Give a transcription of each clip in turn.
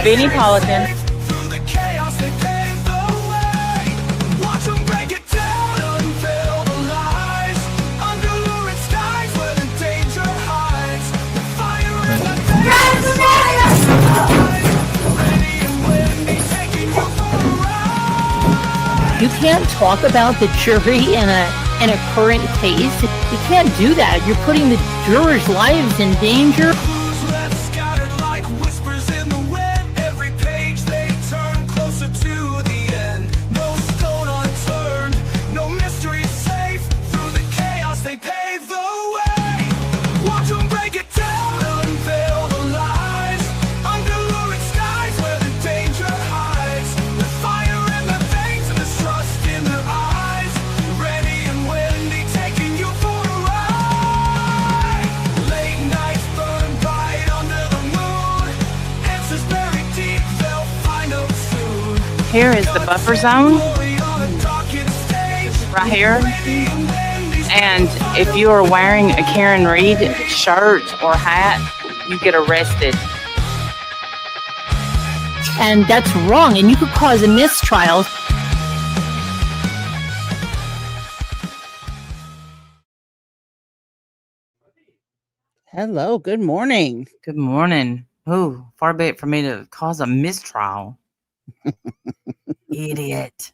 Beanie-politan. You can't talk about the jury in a current case. You can't do that. You're putting the jurors' lives in danger. Here is the buffer zone, right here. And if you are wearing a Karen Reed shirt or hat, you get arrested. And that's wrong, and you could cause a mistrial. Hello, good morning. Good morning. Ooh, far be it for me to cause a mistrial. Idiot.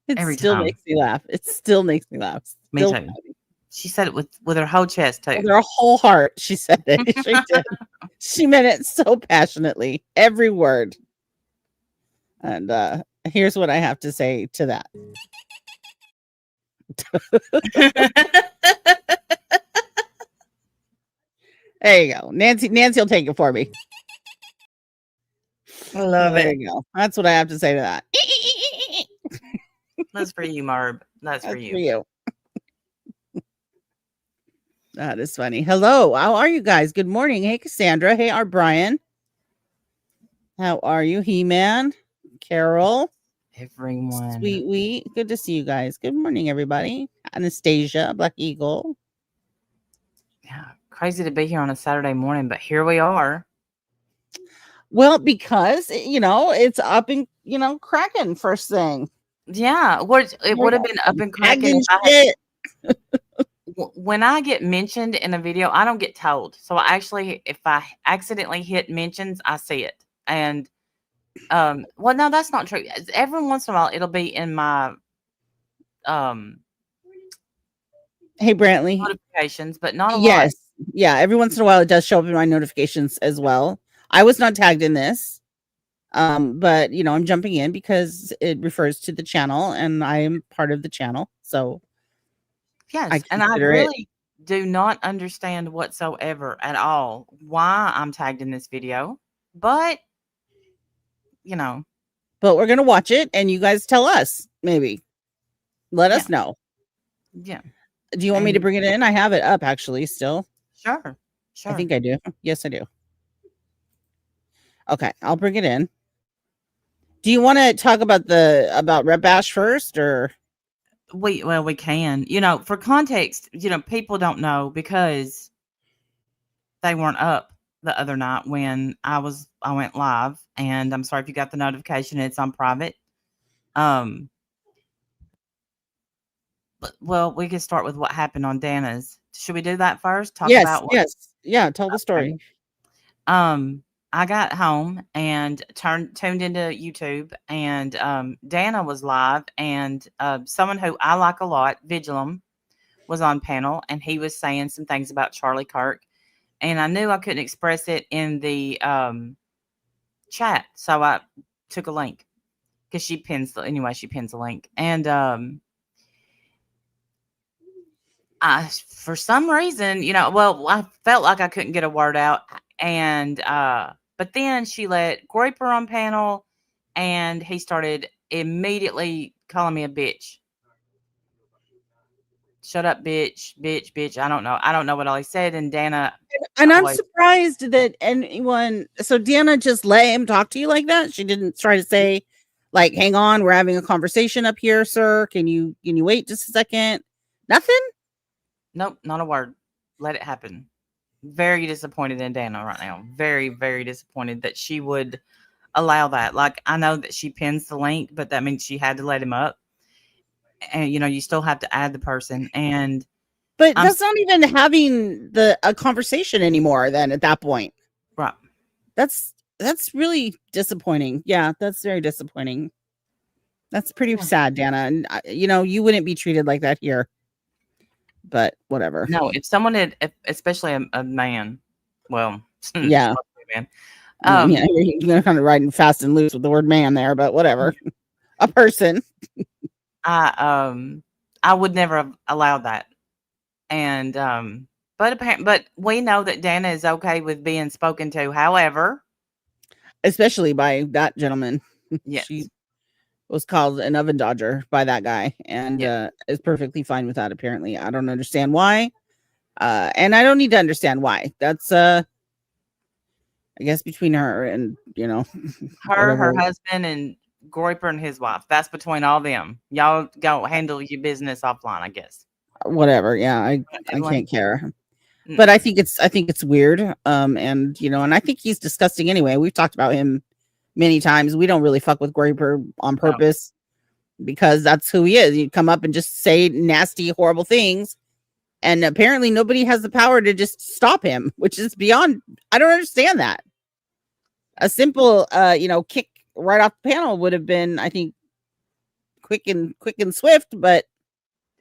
It Every still time. makes me laugh. It still makes me laugh. Me Still too. funny. She said it with her whole chest too. With her whole heart, she said it. She did. She meant it so passionately, every word. And here's what I have to say to that. There you go. Nancy will take it for me. I love There it. you go. That's what I have to say to that. That's for you, Marb. That's for you. That is funny. Hello. How are you guys? Good morning. Hey, Cassandra. Hey, our Brian. How are you? He-Man, Carol, Everyone. Sweet Wheat. Good to see you guys. Good morning, everybody. Anastasia, Black Eagle. Yeah, crazy to be here on a Saturday morning, but here we are. Well, because it's up and cracking first thing. Yeah, it would have been up and cracking if I had, when I get mentioned in a video, I don't get told. So if I accidentally hit mentions, I see it. And well, no, that's not true. Every once in a while, it'll be in my Hey, Brantley. Notifications, but not a lot. Yes. Yeah. Every once in a while, it does show up in my notifications as well. I was not tagged in this. But I'm jumping in because it refers to the channel and I am part of the channel. So yes, and I really do not understand whatsoever at all why I'm tagged in this video, but but we're gonna watch it and you guys tell us, maybe let us know. Yeah. Do you want me to bring it in? I have it up actually still. Sure. I think I do. Yes, I do. Okay, I'll bring it in. Do you want to talk about Rep Bash first, or we can. For context, people don't know because they weren't up the other night when I went live, and I'm sorry if you got the notification. It's on private. But, we can start with what happened on Dana's. Should we do that first? Talk about yeah. Tell the story. I got home and tuned into YouTube, and Dana was live, and someone who I like a lot, Vigilum, was on panel, and he was saying some things about Charlie Kirk, and I knew I couldn't express it in the chat, so I took a link because she pins the link, and for some reason, I felt like I couldn't get a word out, and but then she let Groyper on panel, and he started immediately calling me a bitch. Shut up, bitch, bitch, bitch. I don't know what all he said. And Dana, and I'm surprised that anyone. So Dana just let him talk to you like that. She didn't try to say, like, "Hang on, we're having a conversation up here, sir. Can you wait just a second?" Nothing. Nope, not a word. Let it happen. very disappointed in Dana right now. Very, very disappointed that she would allow that. Like, I know that she pins the link, but that means she had to let him up. And you still have to add the person. And But I'm that's not even having a conversation anymore. Then at that point, right. that's really disappointing. Yeah, that's very disappointing. That's pretty Yeah. sad, Dana. And you wouldn't be treated like that here. But whatever. No, if someone had, especially a man, well, Yeah, mostly a man, yeah. You're kind of riding fast and loose with the word "man" there, but whatever. A person. I would never have allowed that. And but we know that Dana is okay with being spoken to. However, Especially by that gentleman. She yes, was called an oven dodger by that guy and yes, is perfectly fine with that. Apparently, I don't understand why. And I don't need to understand why. That's I guess between her and her whatever. husband, and Groiper and his wife. That's between all them. Y'all go handle your business offline, I guess. Whatever. Yeah, I Evelyn? can't care. But Mm-mm. I think it's weird. And I think he's disgusting anyway. We've talked about him many times. We don't really fuck with Graper on No, purpose because that's who he is. You come up and just say nasty, horrible things. And apparently nobody has the power to just stop him, which is beyond. I don't understand that. A simple kick right off the panel would have been, I think, quick and swift, but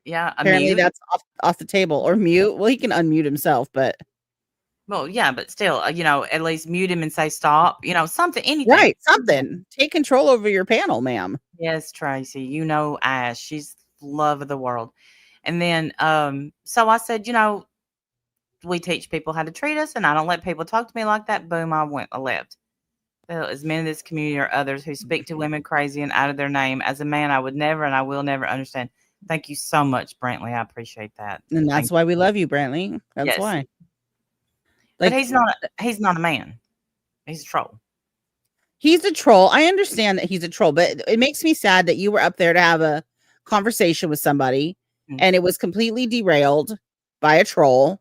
yeah, a apparently mute. that's off the table or mute. Well, he can unmute himself, but Well, yeah, but still, at least mute him and say stop. Something, anything. right, something. Take control over your panel, ma'am. Yes, Tracy. Ash. She's love of the world. And then, so I said, we teach people how to treat us, and I don't let people talk to me like that. Boom, I left. Well, as men in this community or others who speak to women crazy and out of their name, as a man, I would never and I will never understand. Thank you so much, Brantley. I appreciate that. And Thank that's why we love you, Brantley. That's Yes, why. but Like, he's not a man. He's a troll. he's a troll. I understand that he's a troll, but it makes me sad that you were up there to have a conversation with somebody Mm. and it was completely derailed by a troll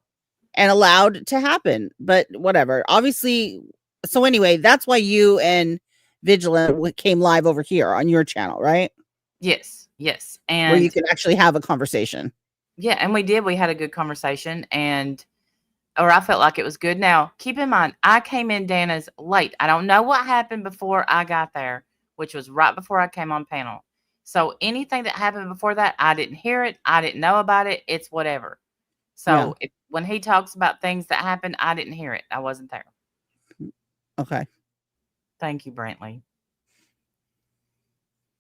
and allowed to happen. But whatever. Obviously, so anyway, that's why you and Vigilant came live over here on your channel, right? Yes, yes, Where you and can actually have a conversation. yeah, and we did. We had a good conversation, or I felt like it was good. Now, keep in mind, I came in Dana's late. I don't know what happened before I got there, which was right before I came on panel. So anything that happened before that, I didn't hear it. I didn't know about it. It's whatever. Yeah. So when he talks about things that happened, I didn't hear it. I wasn't there. Okay. Thank you, Brantley.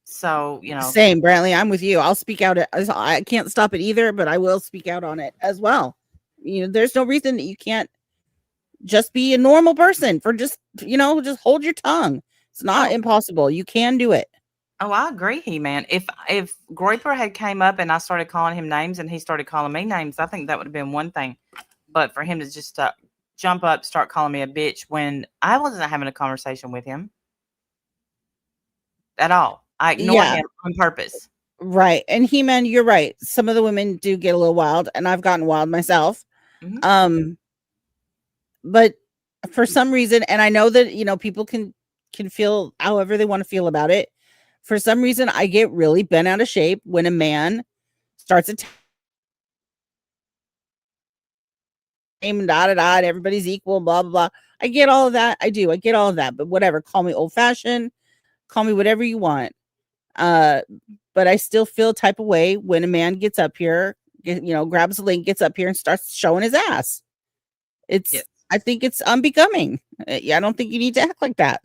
So, Same, Brantley. I'm with you. I'll speak out. I can't stop it either, but I will speak out on it as well. There's no reason that you can't just be a normal person for just hold your tongue. It's not impossible. You can do it. oh, I agree, He-Man. If Groiper had came up and I started calling him names and he started calling me names, I think that would have been one thing. But for him to just jump up, start calling me a bitch when I wasn't having a conversation with him at all. I ignored Yeah, him on purpose. right. And He-Man, you're right. Some of the women do get a little wild, and I've gotten wild myself. Mhm. But for some reason, and I know that people can feel however they want to feel about it. For some reason, I get really bent out of shape when a man starts attacking and everybody's equal, blah blah blah. I get all of that. I do. I get all of that. But whatever. Call me old fashioned. Call me whatever you want. Uh, but I still feel type of way when a man gets up here, grabs the link, gets up here and starts showing his ass. Yes. I think it's unbecoming. I don't think you need to act like that.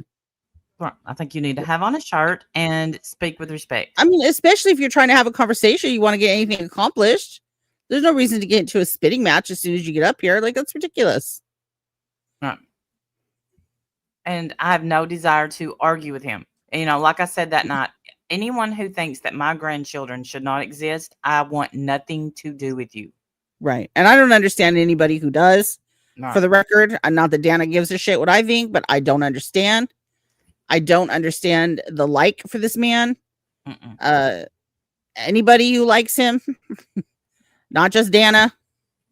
Right. I think you need to have on a shirt and speak with respect. I mean, especially if you're trying to have a conversation, you want to get anything accomplished. There's no reason to get into a spitting match as soon as you get up here. Like, that's ridiculous. Right. And I have no desire to argue with him. Like I said that night, anyone who thinks that my grandchildren should not exist, I want nothing to do with you. Right. And I don't understand anybody who does. Right. For the record, not that Dana gives a shit what I think, but I don't understand. I don't understand the like for this man. Anybody who likes him, not just Dana.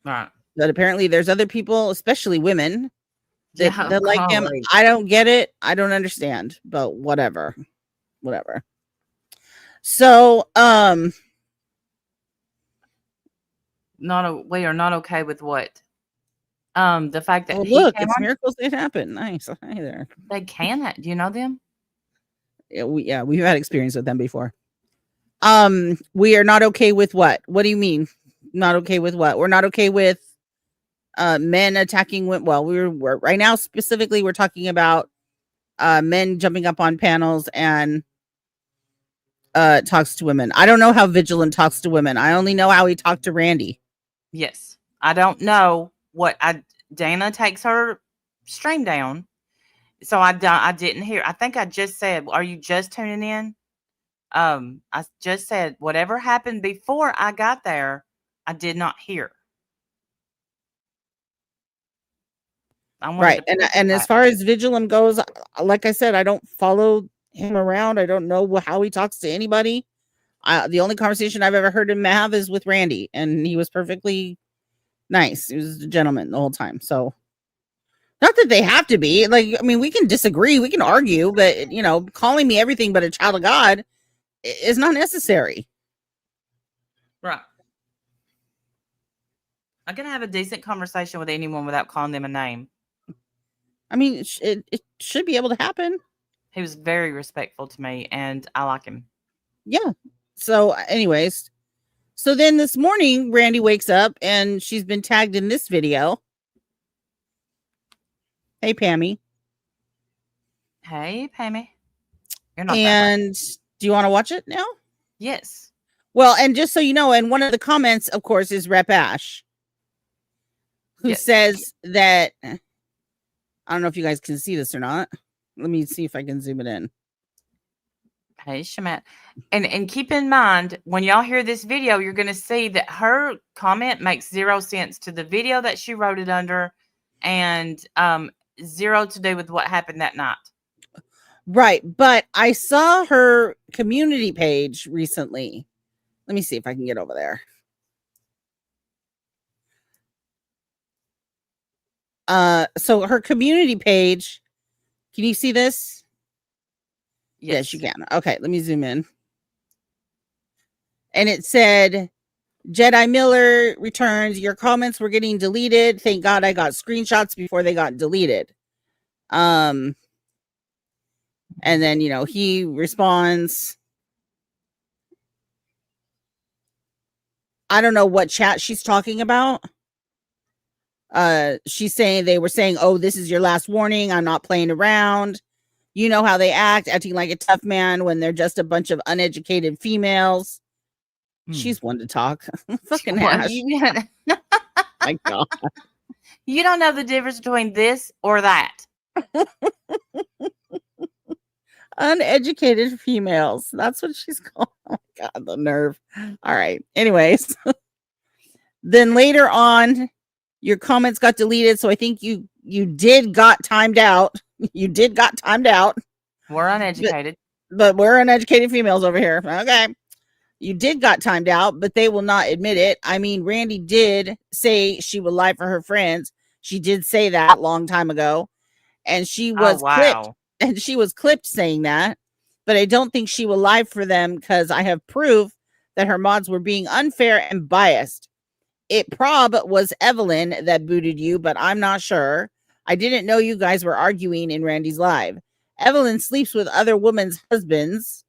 Right. But apparently there's other people, especially women, Yeah, that like him. golly. I don't get it. I don't understand, but whatever. Whatever. So, We are not okay with what? The fact oh that he look, came it's on. miracles that happen. Nice. Hi there. They can. Do you know them? Yeah, we've had experience with them before. We are not okay with what? What do you mean? Not okay with what? We're not okay with men attacking women. Well, we're right now specifically we're talking about men jumping up on panels and talks to women. I don't know how Vigilant talks to women. I only know how he talked to Randy. Yes. I don't know what I Dana takes her stream down. So I didn't hear. I think I just said, "Are you just tuning in?" I just said whatever happened before I got there, I did not hear. I wanted Right. to And prove and as that. far as Vigilant goes, like I said, I don't follow him around. I don't know how he talks to anybody. The only conversation I've ever heard him have is with Randy, and he was perfectly nice. He was a gentleman the whole time. So not that they have to be. Like, I mean, we can disagree, we can argue, but calling me everything but a child of God is not necessary. Right. I can have a decent conversation with anyone without calling them a name. I mean, it should be able to happen. He was very respectful to me, and I like him. Yeah. So, anyways, so then this morning, Randy wakes up and she's been tagged in this video. Hey, Pammy. Hey, Pammy. You're not that way. And do you want to watch it now? Yes. Well, and just so you know, and one of the comments, of course, is Rep Ash, who Yes. says that I don't know if you guys can see this or not. Let me see if I can zoom it in. Hey, Shamat. And keep in mind, when y'all hear this video, you're going to see that her comment makes 0 sense to the video that she wrote it under, and 0 to do with what happened that night. Right. But I saw her community page recently. Let me see if I can get over there. So her community page, can you see this? Yes, you can. Okay, let me zoom in. And it said, Jedi Miller returns, your comments were getting deleted. Thank God I got screenshots before they got deleted. And then, he responds. I don't know what chat she's talking about. She's saying they were saying, oh, this is your last warning. I'm not playing around. You know how they act, acting like a tough man when they're just a bunch of uneducated females. She's one to talk. Fucking Ash. My God. You don't know the difference between this or that. Uneducated females. That's what she's called. Oh my God, the nerve. All right. Anyways. Then later on, your comments got deleted. So I think you did got timed out. You did got timed out. We're uneducated. But we're uneducated females over here. Okay. You did got timed out, but they will not admit it. I mean, Randy did say she would lie for her friends. She did say that long time ago. And she was clipped. And she was clipped saying that. But I don't think she will lie for them because I have proof that her mods were being unfair and biased. It prob was Evelyn that booted you, but I'm not sure. I didn't know you guys were arguing in Randy's live. Evelyn sleeps with other women's husbands.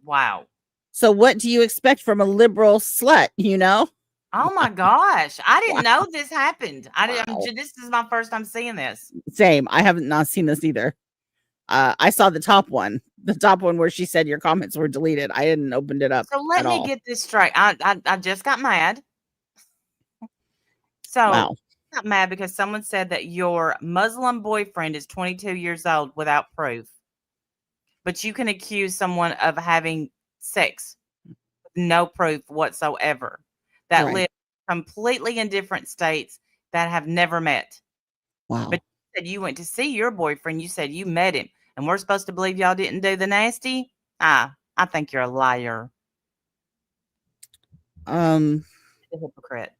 Wow. So what do you expect from a liberal slut, Oh my gosh. I didn't know this happened. This is my first time seeing this. Same. I haven't not seen this either. I saw the top one where she said your comments were deleted. I hadn't opened it up. So let me get this straight. I just got mad. So wow. I got mad because someone said that your Muslim boyfriend is 22 years old without proof. But you can accuse someone of having sex with no proof whatsoever that live completely in different states that have never met. Wow. But you said you went to see your boyfriend. You said you met him. And we're supposed to believe y'all didn't do the nasty? I think you're a liar. A hypocrite.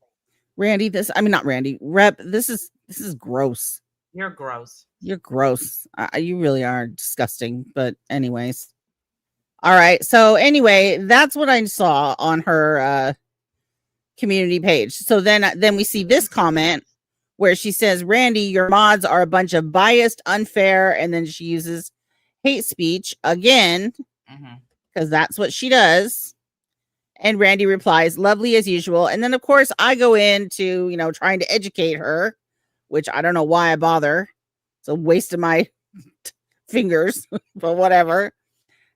Randy, not Randy, Rep, this is gross. You're gross. You're gross. You really are disgusting. But anyways. All right. So anyway, that's what I saw on her community page. So then we see this comment where she says, Randy, your mods are a bunch of biased, unfair, and then she uses hate speech again, because that's what she does. And Randy replies, lovely as usual. And then, of course, I go into, trying to educate her, which I don't know why I bother. It's a waste of my fingers, but whatever.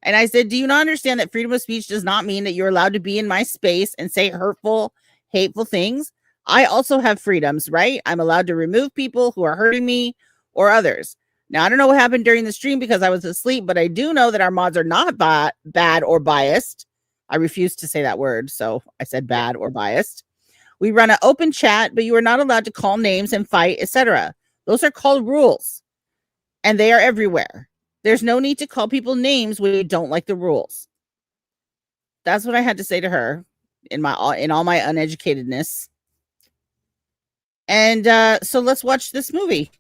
And I said, do you not understand that freedom of speech does not mean that you're allowed to be in my space and say hurtful, hateful things? I also have freedoms, right? I'm allowed to remove people who are hurting me or others. Now, I don't know what happened during the stream because I was asleep, but I do know that our mods are not bad or biased. I refuse to say that word, so I said bad or biased. We run an open chat, but you are not allowed to call names and fight, etc. Those are called rules, and they are everywhere. There's no need to call people names when you don't like the rules. That's what I had to say to her in all my uneducatedness. And so let's watch this movie.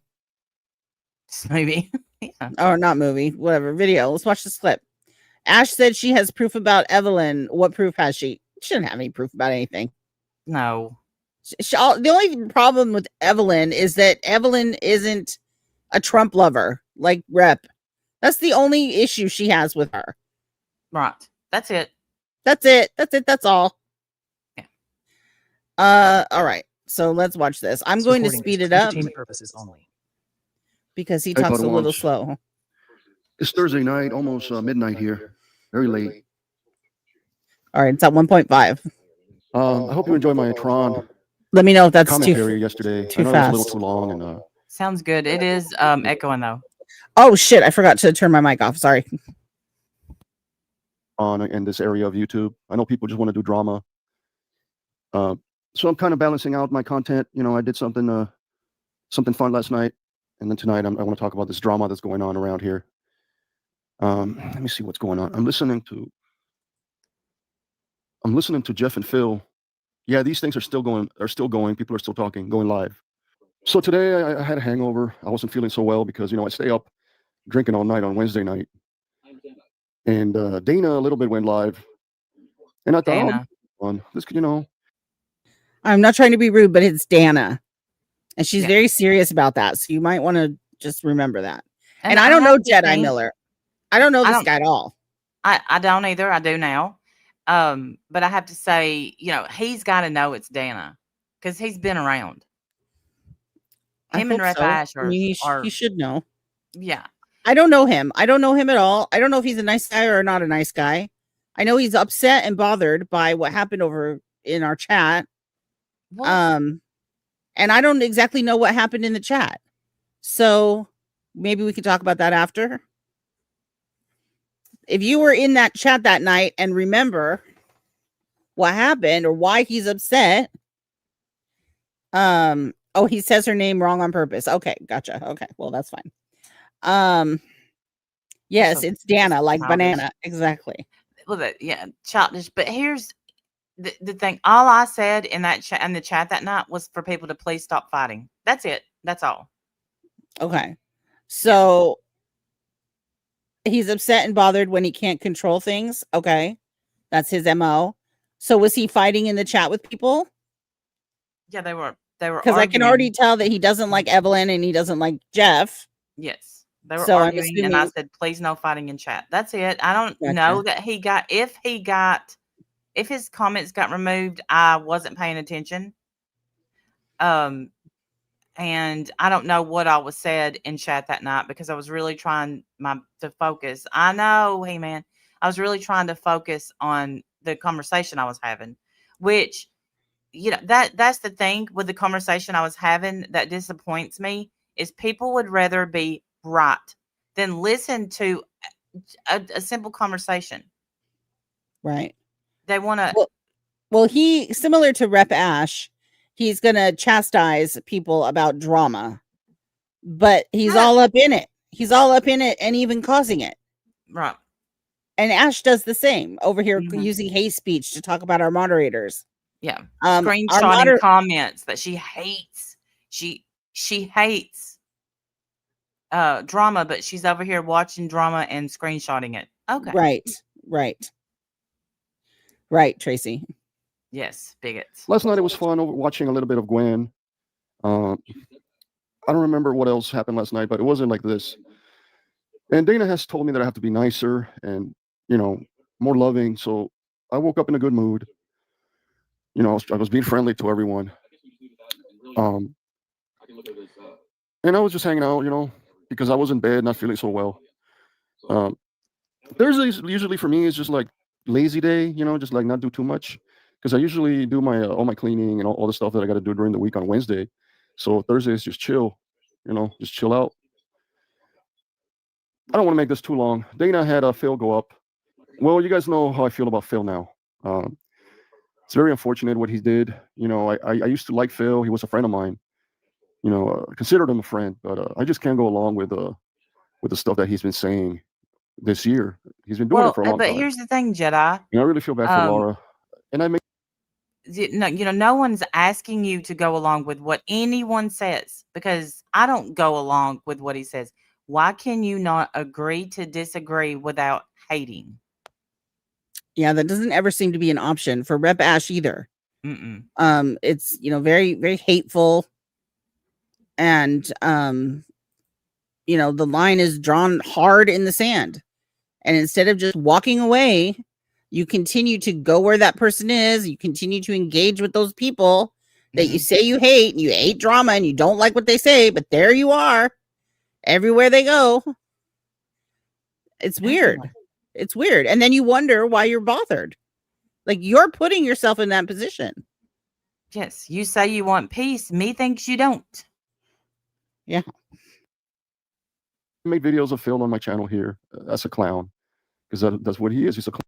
Maybe. Yeah. Or not movie, whatever, video. Let's watch this clip. Ash said she has proof about Evelyn. What proof has she? She doesn't have any proof about anything. No. The only problem with Evelyn is that Evelyn isn't a Trump lover like Rep. That's the only issue she has with her. Right. That's it. That's all. Yeah. All right. So let's watch this. I'm going to speed it up. Purposes only. Because he talks a little slow. It's Thursday night, almost midnight here. Very late. All right, it's at 1.5. I hope you enjoy my Tron. Let me know if that's commentary yesterday. Too I know fast. it was a little too long, and sounds good. It is echoing though. Oh shit! I forgot to turn my mic off. Sorry. On in this area of YouTube, I know people just want to do drama. So I'm kind of balancing out my content. I did something fun last night, and then tonight I want to talk about this drama that's going on around here. Let me see what's going on. I'm listening to Jeff and Phil. Yeah, these things are still going. People are still talking, going live. So today I had a hangover. I wasn't feeling so well because I stay up drinking all night on Wednesday night. And Dana a little bit went live, and I thought, I'm not trying to be rude, but it's Dana, and she's very serious about that. So you might want to just remember that. And I don't know Jedi Miller. I don't know this guy at all. I don't either. I do now. But I have to say, he's got to know it's Dana because he's been around. Him and Rep Ash he should know. Yeah. I don't know him. I don't know him at all. I don't know if he's a nice guy or not a nice guy. I know he's upset and bothered by what happened over in our chat. What? And I don't exactly know what happened in the chat. So maybe we can talk about that after. If you were in that chat that night and remember what happened or why he's upset. Oh, he says her name wrong on purpose. Okay, gotcha. Okay, well, that's fine. Yes, it's Dana, like banana. Exactly. Well, yeah, childish. But here's the thing. All I said in that chat, in the chat that night, was for people to please stop fighting. That's it. That's all. Okay. So he's upset and bothered when he can't control things. Okay. That's his MO. So was he fighting in the chat with people? Yeah, they were because I can already tell that he doesn't like Evelyn and he doesn't like Jeff. Yes. They were arguing, and I said, please no fighting in chat. That's it. I don't know that if his comments got removed, I wasn't paying attention. And I don't know what all was said in chat that night because I was really trying to focus. I know, hey man, I was really trying to focus on the conversation I was having, which, that's the thing with the conversation I was having that disappoints me is people would rather be right than listen to a simple conversation. Right. They want to. Well, he, similar to Rep Ash, he's going to chastise people about drama, but he's all up in it. He's all up in it and even causing it. Right. And Ash does the same over here, using hate speech to talk about our moderators. Yeah. Our Screenshotting comments that she hates. She hates drama, but she's over here watching drama and screenshotting it. Okay. Right, Tracy. Yes, bigots. Last night it was fun watching a little bit of Gwen. I don't remember what else happened last night, but it wasn't like this. And Dana has told me that I have to be nicer and, more loving. So I woke up in a good mood. I was being friendly to everyone. And I was just hanging out, because I was in bed, not feeling so well. Thursdays usually for me is just like lazy day, just like not do too much. Because I usually do my all my cleaning and all the stuff that I got to do during the week on Wednesday. So Thursday is just chill, just chill out. I don't want to make this too long. Dana had Phil go up. Well, you guys know how I feel about Phil now. It's very unfortunate what he did. I used to like Phil. He was a friend of mine. Considered him a friend, but I just can't go along with the stuff that he's been saying this year. He's been doing it for a long but time. here's the thing, Jedi. I really feel bad for Laura, and I make. No one's asking you to go along with what anyone says, because I don't go along with what he says. Why can you not agree to disagree without hating? Yeah, that doesn't ever seem to be an option for Rep Ash either. Mm-mm. It's very, very hateful, and the line is drawn hard in the sand. And instead of just walking away, you continue to go where that person is. You continue to engage with those people that you say you hate, and you hate drama, and you don't like what they say, but there you are, everywhere they go. It's weird. It's weird. And then you wonder why you're bothered. Like, you're putting yourself in that position. Yes, you say you want peace. Me thinks you don't. Yeah. I make videos of Phil on my channel here as a clown, because that's what he is. He's a clown.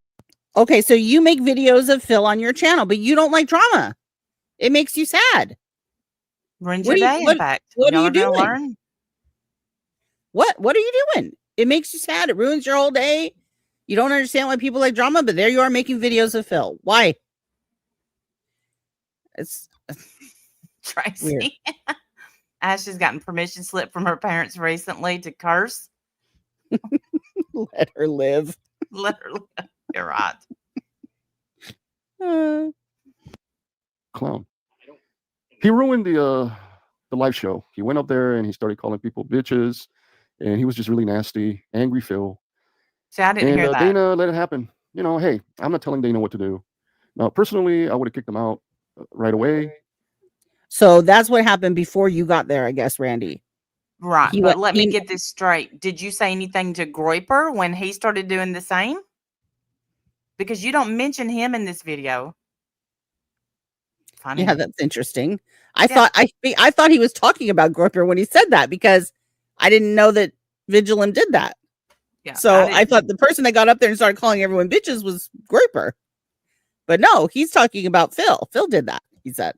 Okay, so you make videos of Phil on your channel, but you don't like drama. It makes you sad. Ruins your day, in fact. What are Y'all you doing? Learn? What are you doing? It makes you sad. It ruins your whole day. You don't understand why people like drama, but there you are making videos of Phil. Why? It's Tracy. Ash has gotten permission slip from her parents recently to curse. Let her live. Let her live. You're right. Clown. He ruined the live show. He went up there and he started calling people bitches, and he was just really nasty, angry Phil. See, I didn't hear that. Dana let it happen. Hey, I'm not telling Dana what to do. Now, personally, I would have kicked him out right away. So that's what happened before you got there, I guess, Randy. Right, but let me get this straight. Did you say anything to Groiper when he started doing the same? Because you don't mention him in this video. Funny. Yeah, that's interesting. I thought he was talking about Groiper when he said that, because I didn't know that Vigilum did that. Yeah, so I thought the person that got up there and started calling everyone bitches was Groiper. But no, he's talking about Phil. Phil did that, he said.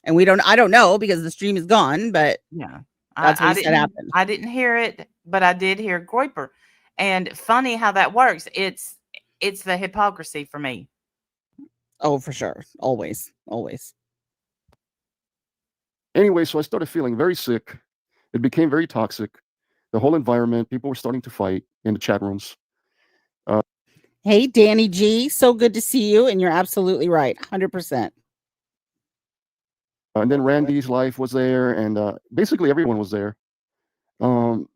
And I don't know, because the stream is gone, but yeah, that's what he said happened. I didn't hear it, but I did hear Groiper. And funny how that works. It's the hypocrisy for me. Oh, for sure. Always. Anyway, so I started feeling very sick. It became very toxic. The whole environment, people were starting to fight in the chat rooms. Hey, Danny G, so good to see you. And you're absolutely right. 100%. And then Randy's life was there, and basically everyone was there. So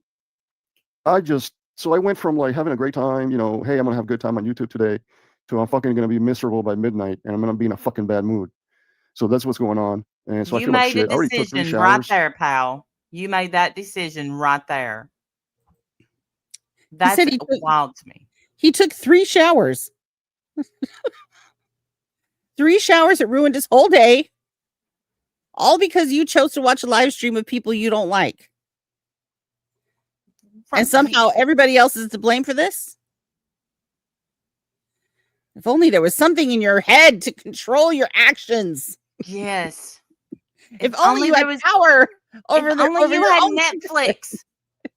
I went from like having a great time, hey, I'm going to have a good time on YouTube today, to I'm fucking going to be miserable by midnight, and I'm going to be in a fucking bad mood. So that's what's going on. And so I feel like shit. I already took 3 showers. Right there, pal. You made that decision right there. That's wild to me. He took 3 showers. 3 showers that ruined his whole day. All because you chose to watch a live stream of people you don't like. And somehow everybody else is to blame for this? If only there was something in your head to control your actions. Yes. If only you had power over you had Netflix.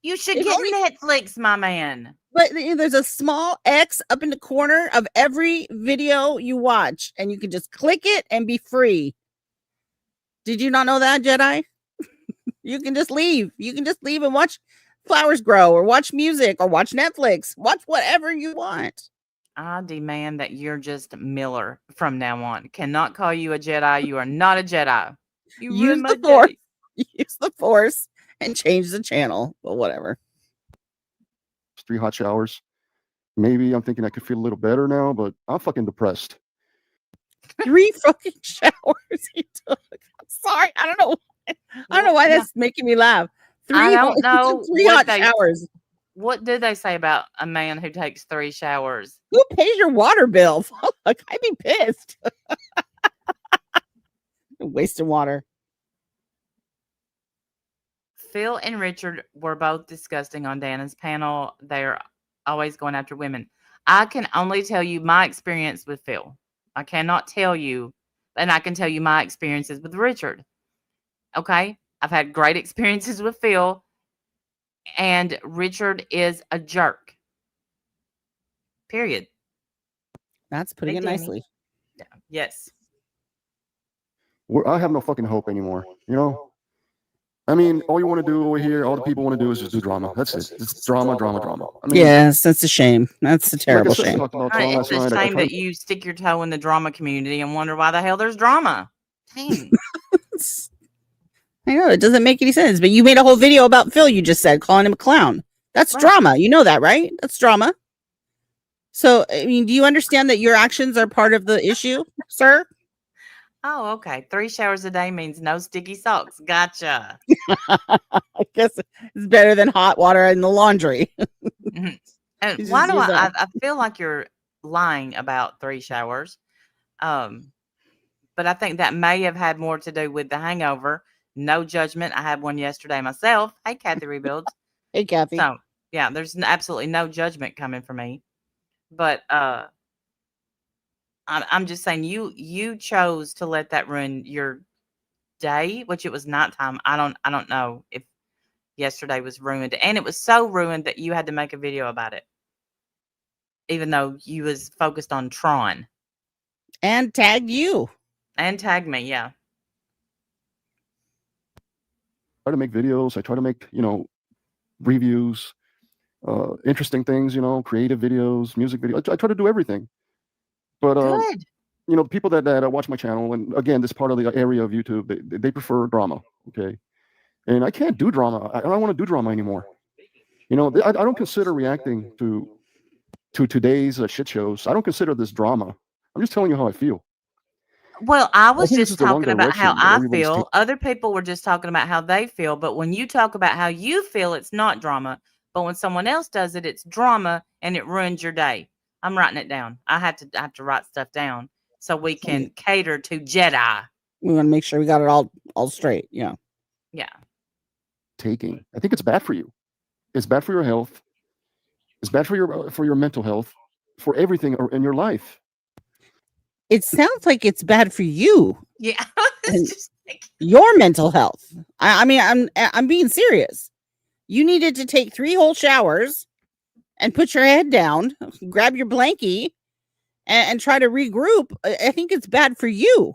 You should get Netflix, my man. But there's a small X up in the corner of every video you watch, and you can just click it and be free. Did you not know that, Jedi? You can just leave. You can just leave and watch flowers grow, or watch music, or watch Netflix. Watch whatever you want. I demand that you're just Miller from now on. Cannot call you a Jedi. You are not a Jedi. You Use ruined my the Force. day. Use the Force and change the channel. But whatever. 3 hot showers. Maybe I'm thinking I could feel a little better now, but I'm fucking depressed. 3 fucking showers he took. I'm sorry. I don't know. I don't know why that's making me laugh. I don't know 3 what hot showers. What do they say about a man who takes 3 showers? Who pays your water bill? Fuck, I'd be pissed. Wasting water. Phil and Richard were both disgusting on Dana's panel. They're always going after women. I can only tell you my experience with Phil. I cannot tell you, and I can tell you my experiences with Richard. Okay? I've had great experiences with Phil, and Richard is a jerk. Period. That's putting Hey, it Danny. nicely. Yeah. Yes. I have no fucking hope anymore. You know? I mean, all you want to do over here, all the people want to do is just do drama. That's it. It's drama, drama, drama. I mean, Yes, that's a shame. That's a terrible like I said, shame. talked about Tron It's last a night. I shame tried that you stick your toe in the drama community and wonder why the hell there's drama. Dang. I know it doesn't make any sense, but you made a whole video about Phil. You just said calling him a clown. That's Right. drama. You know that, right? That's drama. So, I mean, do you understand that your actions are part of the issue, sir? Oh, okay. 3 showers a day means no sticky socks. Gotcha. I guess it's better than hot water in the laundry. Mhm. And You why just do use that. I feel like you're lying about 3 showers? But I think that may have had more to do with the hangover. No judgment. I had one yesterday myself. Hey, Kathy Rebuilds. Hey, Kathy. So, yeah, there's absolutely no judgment coming from me. But I'm just saying you chose to let that ruin your day, which it was nighttime. I don't know if yesterday was ruined, and it was so ruined that you had to make a video about it, even though you was focused on Tron And tagged you. and tagged me. Yeah, try to make videos. I try to make, reviews, interesting things, creative videos, music videos. I try to do everything. But good. people that watch my channel, and again, this part of the area of YouTube, they prefer drama. Okay, and I can't do drama. I don't want to do drama anymore. I don't consider reacting to today's shit shows. I don't consider this drama. I'm just telling you how I feel. Well, I was think this just is the wrong talking about how direction that I everybody's feel. Other people were just talking about how they feel. But when you talk about how you feel, it's not drama. But when someone else does it, it's drama, and it ruins your day. I'm writing it down. I have to write stuff down so we can cater to Jedi. We want to make sure we got it all straight. Yeah. Yeah. taking. I think it's bad for you. It's bad for your health. It's bad for your mental health, for everything in your life. It sounds like it's bad for you. Yeah. And your mental health. I mean, I'm being serious. You needed to take 3 whole showers and put your head down, grab your blankie, and try to regroup. I think it's bad for you.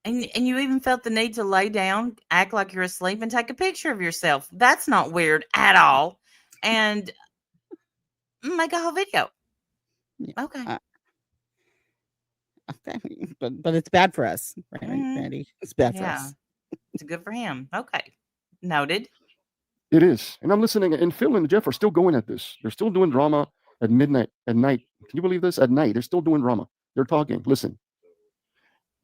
And you even felt the need to lay down, act like you're asleep, and take a picture of yourself. That's not weird at all. And make a whole video. Okay. Okay, but it's bad for us, right, Randy? It's bad for Yeah. us. It's good for him. Okay. Noted. It is. And I'm listening, and Phil and Jeff are still going at this. They're still doing drama at midnight, at night. Can you believe this? At night, they're still doing drama. They're talking. Listen.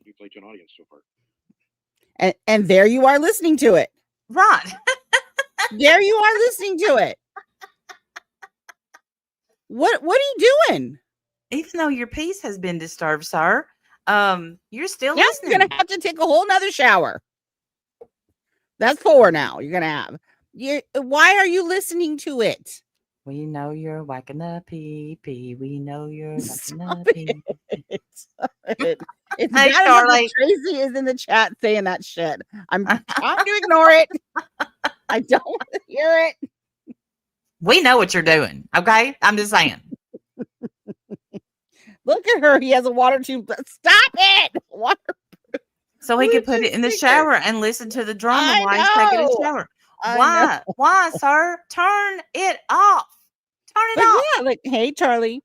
You played to an audience so far. And there you are listening to it. Right. There you are listening to it. What are you doing? Even though your peace has been disturbed, sir, you're still Yeah, listening. you're gonna have to take a whole nother shower. That's 4 now. You're gonna have. Why are you listening to it? We know you're whacking the pee. We know you're whacking Stop the pee. It's Hey, bad enough that Charlie. Tracy is in the chat saying that shit. I'm trying to ignore it. I don't want to hear it. We know what you're doing. Okay. I'm just saying. Look at her. He has a water tube. Stop it. Water. So he Who could is put it this in the speaker? shower and listen to the drama I while he's taking a know. shower. I know. Why? Why, sir? Turn it off. Turn it But off. yeah, like, hey, Charlie.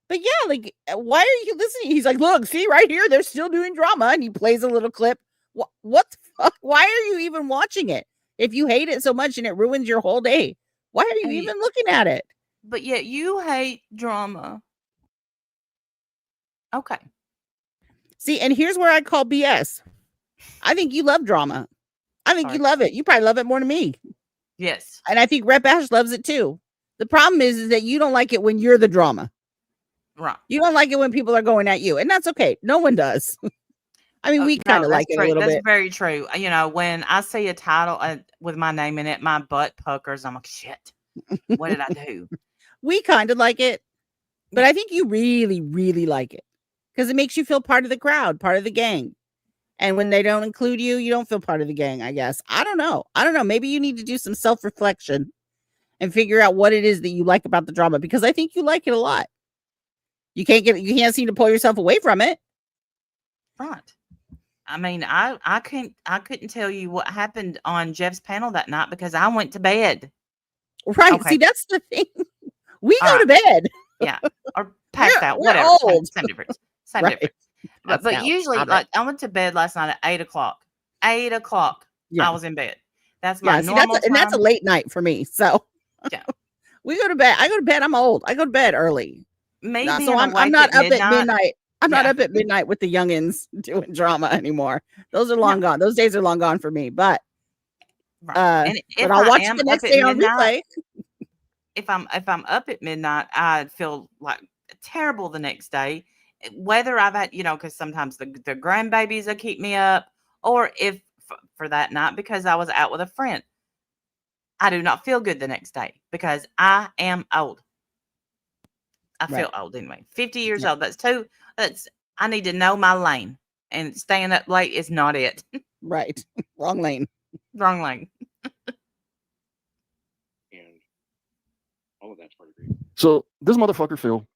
But yeah, like, why are you listening? He's like, look, see right here, they're still doing drama. And he plays a little clip. What the fuck? Why are you even watching it? If you hate it so much and it ruins your whole day, why are you Hey. even looking at it? But yet you hate drama. Okay. See, and here's where I call BS. I think you love drama. I think you Sorry. love it. You probably love it more than me. Yes. And I think Rep Ash loves it too. The problem is that you don't like it when you're the drama. Right. You don't like it when people are going at you. And that's okay. No one does. I mean, we kind of like it a little That's bit. very true. You know, when I see a title with my name in it, my butt puckers. I'm like, shit. What did I do? We kind of like it. But I think you really, really like it. Because it makes you feel part of the crowd, part of the gang. And when they don't include you, you don't feel part of the gang, I guess. I don't know. Maybe you need to do some self-reflection and figure out what it is that you like about the drama, because I think you like it a lot. You can't seem to pull yourself away from it. Right. I mean, I couldn't tell you what happened on Jeff's panel that night because I went to bed. Right. Okay. See, that's the thing. We All go to bed. Yeah. Or passed out. we're Whatever. old. Same difference. Same Right. difference. Passed But out. usually, Stop it. like, I went to bed last night at 8:00. 8:00. Yeah. I was in bed. That's my Yeah. See, normal and that's a time. late night for me. So Yeah. we go to bed. I go to bed. I'm old. I go to bed early. Me No, being so I'm awake not at up at midnight. I'm not Yeah. up at midnight with the youngins doing drama anymore. Those are long gone. Those days are long gone for me. But Right. And but I'll watch it the next day on replay. if I'm up at midnight, I feel like terrible the next day. Whether I've had, because sometimes the grandbabies will keep me up, or if for that night because I was out with a friend, I do not feel good the next day because I am old. I feel old anyway. 50 years old. I need to know my lane, and staying up late is not it. Right. Wrong lane. Wrong lane. And all of that's part of grief. So this motherfucker Phil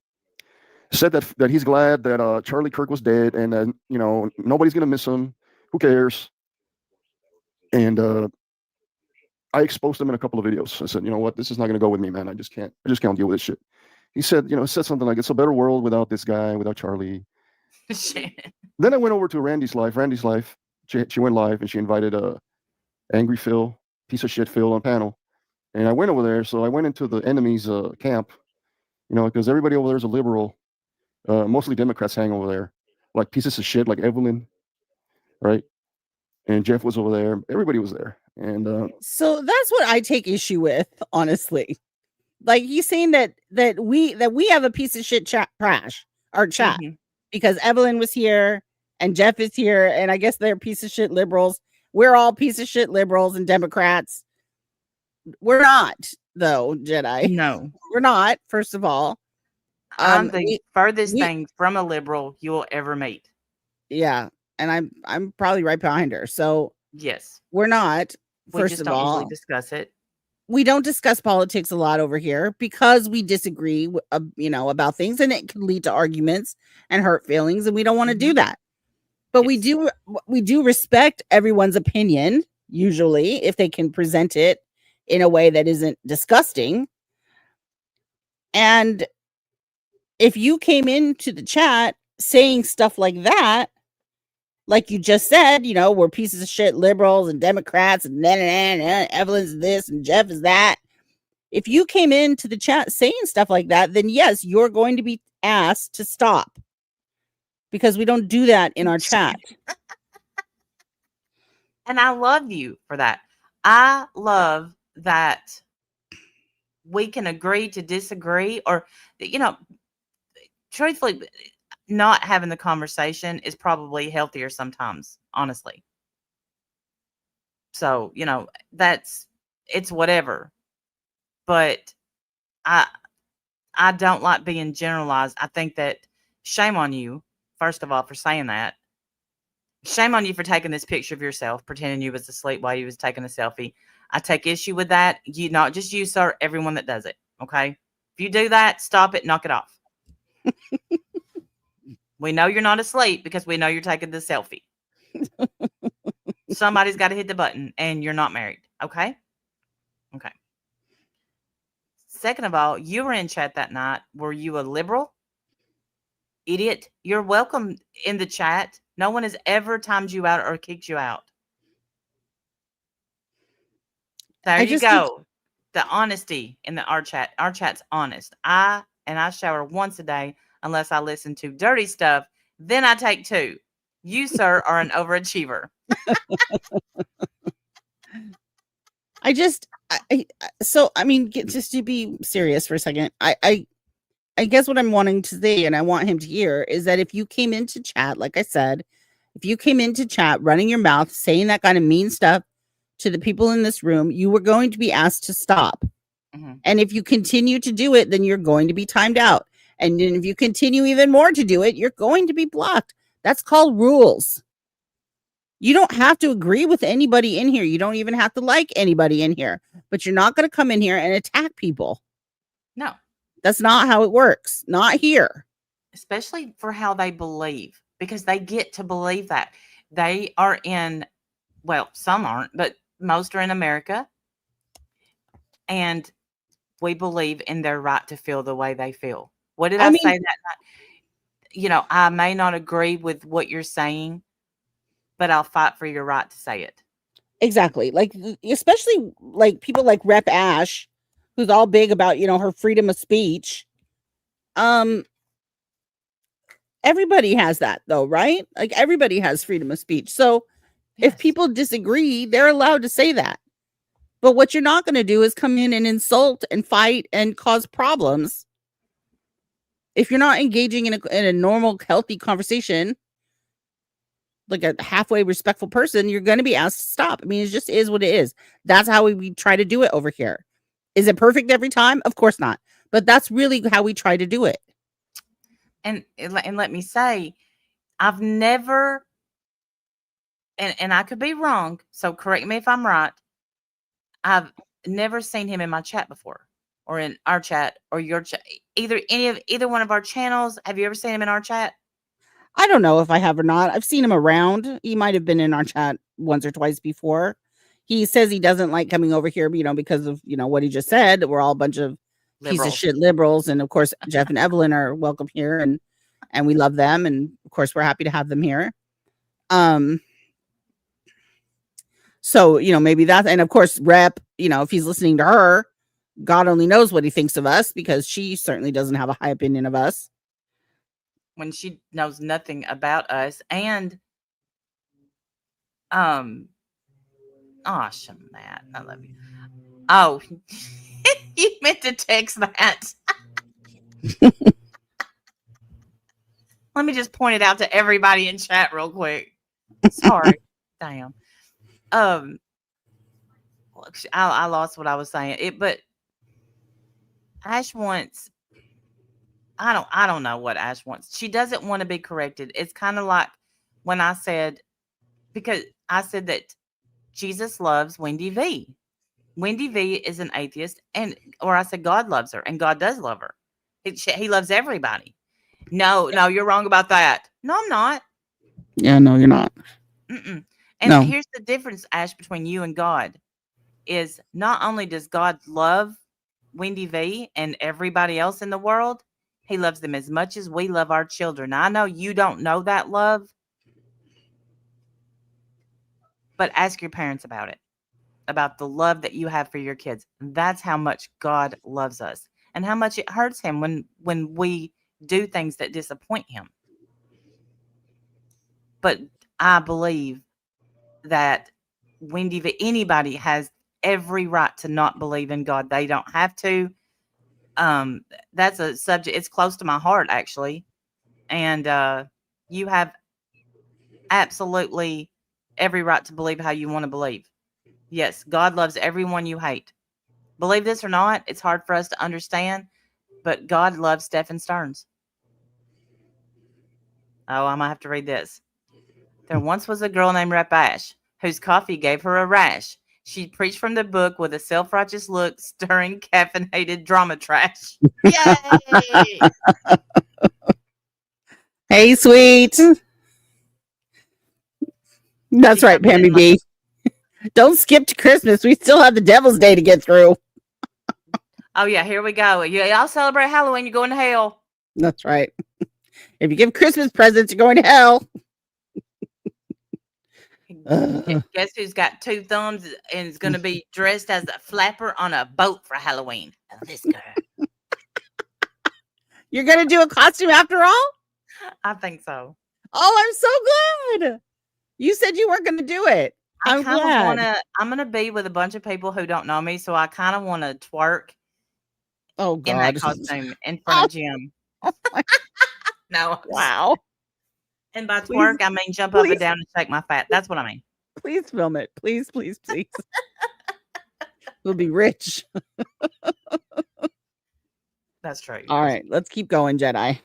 said that he's glad that Charlie Kirk was dead and that nobody's gonna miss him. Who cares? And I exposed him in a couple of videos. I said, you know what, this is not gonna go with me, man. I just can't deal with this shit. He said, said something like, it's a better world without this guy, without Charlie. Shit. Then I went over to Randy's live. She went live and she invited Angry Phil, piece of shit Phil on panel. And I went over there. So I went into the enemy's camp, because everybody over there is a liberal. Mostly Democrats hang over there, like pieces of shit, like Evelyn, right? And Jeff was over there. Everybody was there. And so that's what I take issue with, honestly. Like, he's saying that we have a piece of shit trash or chat because Evelyn was here and Jeff is here, and I guess they're piece of shit liberals. We're all piece of shit liberals and Democrats. We're not, though, Jedi. No, we're not. First of all, I'm the furthest thing from a liberal you'll ever meet. Yeah, and I'm probably right behind her. So yes, we're not. We First just of don't all, usually discuss it. We don't discuss politics a lot over here because we disagree, about things, and it can lead to arguments and hurt feelings, and we don't want to do that. But we do respect everyone's opinion, usually, if they can present it in a way that isn't disgusting. And if you came into the chat saying stuff like that, like you just said, we're pieces of shit liberals and Democrats and Evelyn's this and Jeff is that. If you came into the chat saying stuff like that, then yes, you're going to be asked to stop, because we don't do that in our chat. And I love you for that. I love that we can agree to disagree, or, truthfully, not having the conversation is probably healthier sometimes, honestly. So, it's whatever. But I don't like being generalized. I think that shame on you, first of all, for saying that. Shame on you for taking this picture of yourself, pretending you was asleep while you was taking a selfie. I take issue with that. Not just you, sir, everyone that does it. Okay. If you do that, stop it, knock it off. We know you're not asleep because we know you're taking the selfie. Somebody's got to hit the button and you're not married. Okay. Okay. Second of all, you were in chat that night. Were you a liberal? Idiot. You're welcome in the chat. No one has ever timed you out or kicked you out. There I you just need go. The honesty in the our chat. Our chat's honest. I shower once a day unless I listen to dirty stuff. Then I take 2. You, sir, are an overachiever. I just so I mean just to be serious for a second. I guess what I'm wanting to say and I want him to hear is that if you came into chat, like I said, if you came into chat running your mouth, saying that kind of mean stuff to the people in this room, you were going to be asked to stop. Mm-hmm. And if you continue to do it, then you're going to be timed out. And then if you continue even more to do it, you're going to be blocked. That's called rules. You don't have to agree with anybody in here. You don't even have to like anybody in here. But you're not going to come in here and attack people. No. That's not how it works. Not here. Especially for how they believe, because they get to believe that. They are in, well, some aren't, but most are in America. And we believe in their right to feel the way they feel. What did I mean, say that night? You know, I may not agree with what you're saying, but I'll fight for your right to say it. Exactly. Like, especially like people like Rep Ash, who's all big about, you know, her freedom of speech. Everybody has that though, right? Like everybody has freedom of speech. So if people disagree, they're allowed to say that. But what you're not going to do is come in and insult and fight and cause problems. If you're not engaging in a normal, healthy conversation, like a halfway respectful person, you're going to be asked to stop. I mean, it just is what it is. That's how we try to do it over here. Is it perfect every time? Of course not. But that's really how we try to do it. And let me say, I've never, and I could be wrong, so correct me if I'm right. I've never seen him in my chat before, or in our chat, or your chat. Either one of our channels. Have you ever seen him in our chat? I don't know if I have or not. I've seen him around. He might have been in our chat once or twice before. He says he doesn't like coming over here, you know, because of, you know, what he just said. We're all a bunch of piece of shit liberals. And of course, Jeff and Evelyn are welcome here and we love them. And of course, we're happy to have them here. So, you know, maybe that, and of course, Rep, you know, if he's listening to her, God only knows what he thinks of us because she certainly doesn't have a high opinion of us. When she knows nothing about us. And Matt, I love you. Oh, you meant to text that. Let me just point it out to everybody in chat real quick. Sorry. Damn. I lost what I was saying. But Ash wants, I don't know what Ash wants. She doesn't want to be corrected. It's kind of like when I said, because I said that Jesus loves Wendy V. Wendy V is an atheist, or I said God loves her, and God does love her. He loves everybody. No, you're wrong about that. No, I'm not. Yeah, no, you're not. Mm-mm. And here's the difference, Ash, between you and God, is not only does God love Wendy V and everybody else in the world, he loves them as much as we love our children. I know you don't know that love, but ask your parents about it, about the love that you have for your kids. That's how much God loves us and how much it hurts him when we do things that disappoint him. But I believe that anybody has every right to not believe in God. They don't have to. That's a subject. It's close to my heart, actually. And you have absolutely every right to believe how you want to believe. Yes, God loves everyone you hate. Believe this or not, it's hard for us to understand, but God loves Stephen Stearns. Oh, I might have to read this. There once was a girl named Rep Ash whose coffee gave her a rash. She preached from the book with a self-righteous look, stirring caffeinated drama trash. Yay! Hey, sweet. That's She right, comes in Pammy like, B. Don't skip to Christmas. We still have the Devil's Day to get through. oh yeah, here we go. Y'all celebrate Halloween, you're going to hell. That's right. If you give Christmas presents, you're going to hell. Guess who's got 2 thumbs and is going to be dressed as a flapper on a boat for Halloween? Oh, this girl. You're going to do a costume after all? I think so. Oh, I'm so glad. You said you weren't going to do it. I I'm kind of glad. want to. I'm going to be with a bunch of people who don't know me, so I kind of want to twerk Oh, in that God. costume in front of Jim. No. Wow. And by Please, twerk, I mean jump up and please. down and shake my fat. That's what I mean. Please film it. Please, please, please. We'll be rich. That's true. All right, let's keep going, Jedi.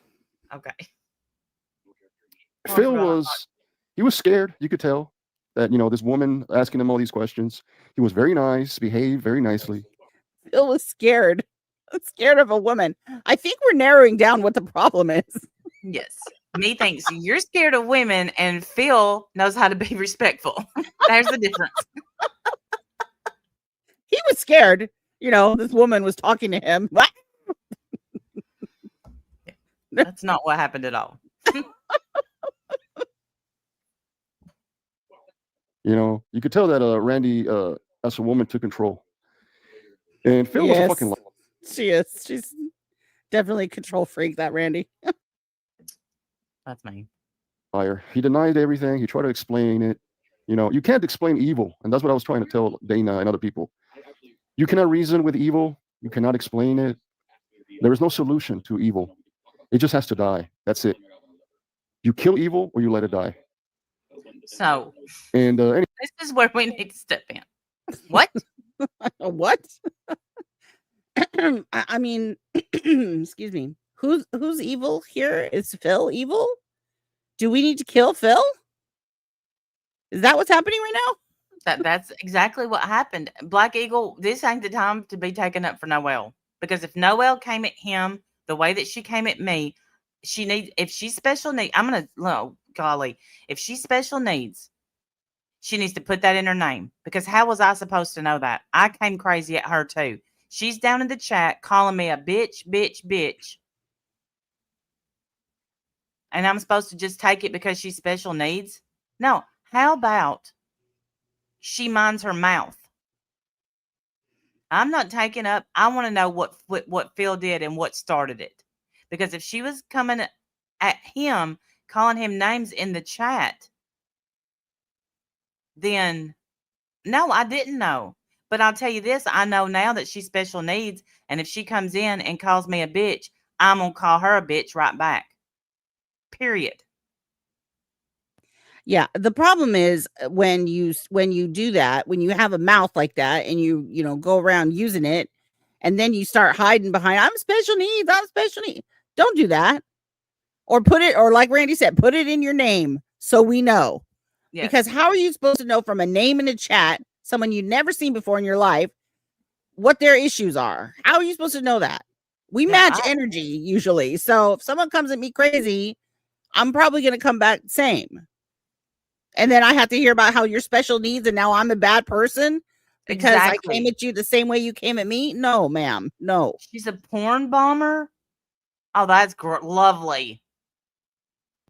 Okay. Phil he was scared. You could tell that, this woman asking him all these questions. He was very nice, behaved very nicely. Phil was scared. Scared of a woman. I think we're narrowing down what the problem is. Yes. Me thinks you're scared of women, and Phil knows how to be respectful. There's the difference. He was scared. This woman was talking to him. What? That's not what happened at all. You could tell that Randy, as a woman, took control. And Phil was a fucking liar. She is. She's definitely a control freak, that Randy. That's me. Liar. He denied everything. He tried to explain it. You can't explain evil. And that's what I was trying to tell Dana and other people. You cannot reason with evil. You cannot explain it. There is no solution to evil. It just has to die. That's it. You kill evil or you let it die. So, and this is where we need to step in. What? What? I mean, excuse me. Who's evil here? Is Phil evil? Do we need to kill Phil? Is that what's happening right now? That's exactly what happened. Black Eagle, this ain't the time to be taken up for Noelle. Because if Noelle came at him the way that she came at me, if she's special needs, if she's special needs, she needs to put that in her name. Because how was I supposed to know that? I came crazy at her too. She's down in the chat calling me a bitch. And I'm supposed to just take it because she's special needs? No. How about she minds her mouth? I'm not taking up. I want to know what Phil did and what started it. Because if she was coming at him, calling him names in the chat, then no, I didn't know. But I'll tell you this, I know now that she's special needs, and if she comes in and calls me a bitch, I'm going to call her a bitch right back. Period. Yeah, the problem is when you do that, when you have a mouth like that and you go around using it and then you start hiding behind I'm special needs. Don't do that. Or or like Randy said, put it in your name so we know. Yes. Because how are you supposed to know from a name in a chat, someone you've never seen before in your life, what their issues are? How are you supposed to know that? We match energy usually. So if someone comes at me crazy, I'm probably going to come back same. And then I have to hear about how you're special needs and now I'm a bad person because I came at you the same way you came at me. No, ma'am. No. She's a porn bomber. Oh, that's lovely.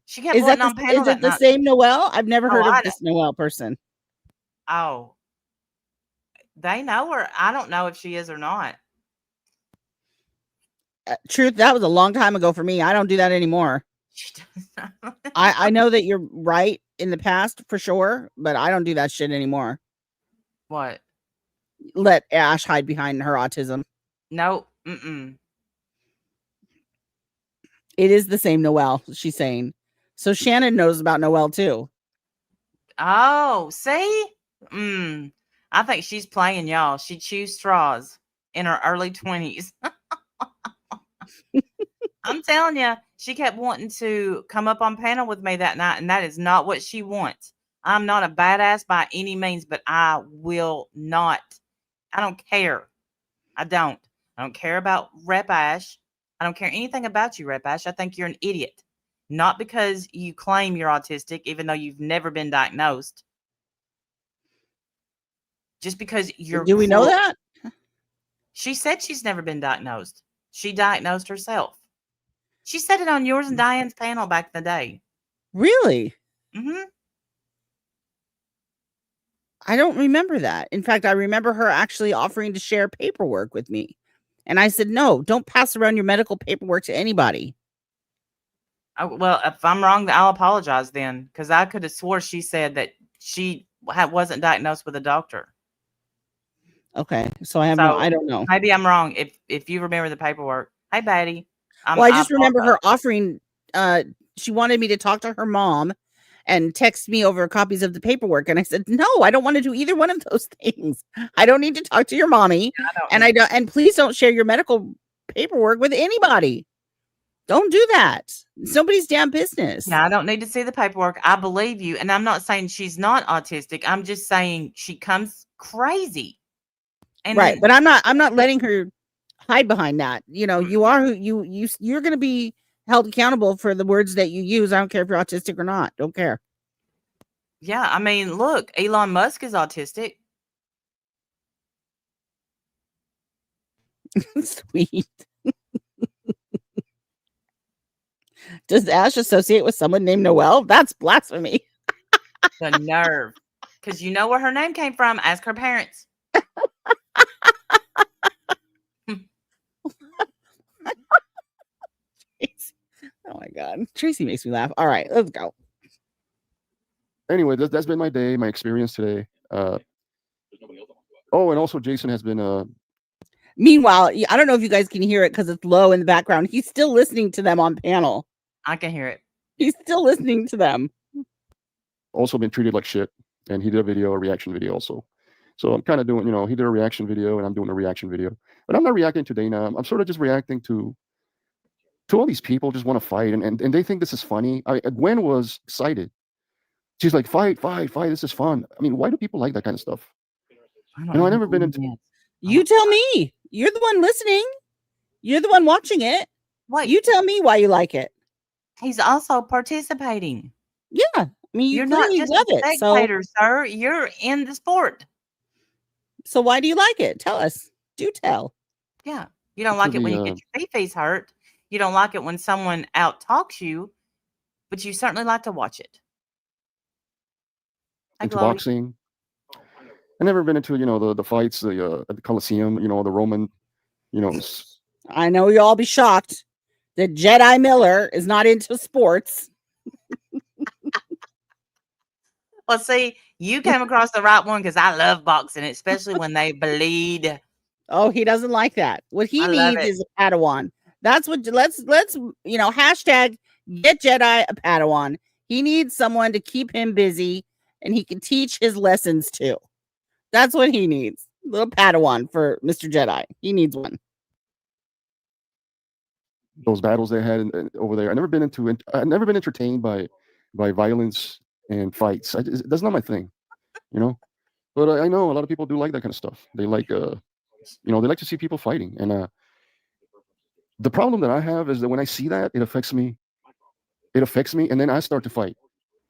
She kept putting on panel Is it the same Noelle? I've never heard of this Noelle person. Oh. They know her. I don't know if she is or not. Truth, that was a long time ago for me. I don't do that anymore. I know that you're right in the past for sure, but I don't do that shit anymore. What? Let Ash hide behind her autism. No. Mm-mm. It is the same Noelle, she's saying. So Shannon knows about Noelle too. Oh, see? I think she's playing, y'all. She chews straws in her early 20s. I'm telling you, she kept wanting to come up on panel with me that night, and that is not what she wants. I'm not a badass by any means, but I will not. I don't care. I don't. I don't care about Rep Ash. I don't care anything about you, Rep Ash. I think you're an idiot. Not because you claim you're autistic, even though you've never been diagnosed. Just because you're Do we know that? She said she's never been diagnosed. She diagnosed herself. She said it on yours and Diane's panel back in the day. Really? Mm-hmm. I don't remember that. In fact, I remember her actually offering to share paperwork with me. And I said, no, don't pass around your medical paperwork to anybody. Well, if I'm wrong, I'll apologize then, because I could have swore she said that she wasn't diagnosed with a doctor. Okay, so I don't know. Maybe I'm wrong. If you remember the paperwork, hey, Betty. Well, I just remember her offering. She wanted me to talk to her mom, and text me over copies of the paperwork, and I said, no, I don't want to do either one of those things. I don't need to talk to your mommy, and please don't share your medical paperwork with anybody. Don't do that. It's nobody's damn business. Yeah, I don't need to see the paperwork. I believe you, and I'm not saying she's not autistic. I'm just saying she comes crazy. And right, but I'm not letting her hide behind that. You know, you are who you're going to be held accountable for the words that you use. I don't care if you're autistic or not. Don't care. Yeah, I mean, look, Elon Musk is autistic. Sweet. Does Ash associate with someone named Noelle? That's blasphemy. The nerve. Because you know where her name came from. Ask her parents. Oh my God. Tracy makes me laugh. All right, let's go. Anyway, that's been my day, my experience today. Oh, and also Jason has been Meanwhile, I don't know if you guys can hear it because it's low in the background. He's still listening to them on panel. I can hear it. He's still listening to them. Also been treated like shit, and he did a reaction video also. So I'm kind of doing, he did a reaction video, and I'm doing a reaction video. But I'm not reacting to Dana. I'm sort of just reacting to all these people just want to fight, and they think this is funny. Gwen was excited. She's like, fight, this is fun. I mean, why do people like that kind of stuff? I've never been into... You tell me. You're the one listening. You're the one watching it. What? You tell me why you like it. He's also participating. Yeah. I mean, you're not just love a spectator, sir. You're in the sport. So why do you like it? Tell us. Do tell. Yeah. You don't like it when you get your feet hurt. You don't like it when someone out talks you, but you certainly like to watch it. Into boxing. I've never been into, the fights, at the Coliseum, the Roman, I know you'll all be shocked that Jedi Miller is not into sports. Well, see, you came across the right one because I love boxing, especially when they bleed. Oh, he doesn't like that. What he needs is a Padawan. That's what let's hashtag get Jedi a Padawan. He needs someone to keep him busy and he can teach his lessons too. That's what he needs. A little Padawan for Mr. Jedi. He needs one. Those battles they had over there. I've never been entertained by violence and fights. That's not my thing, But I know a lot of people do like that kind of stuff. They like, they like to see people fighting. And the problem that I have is that when I see that, it affects me. And then I start to fight.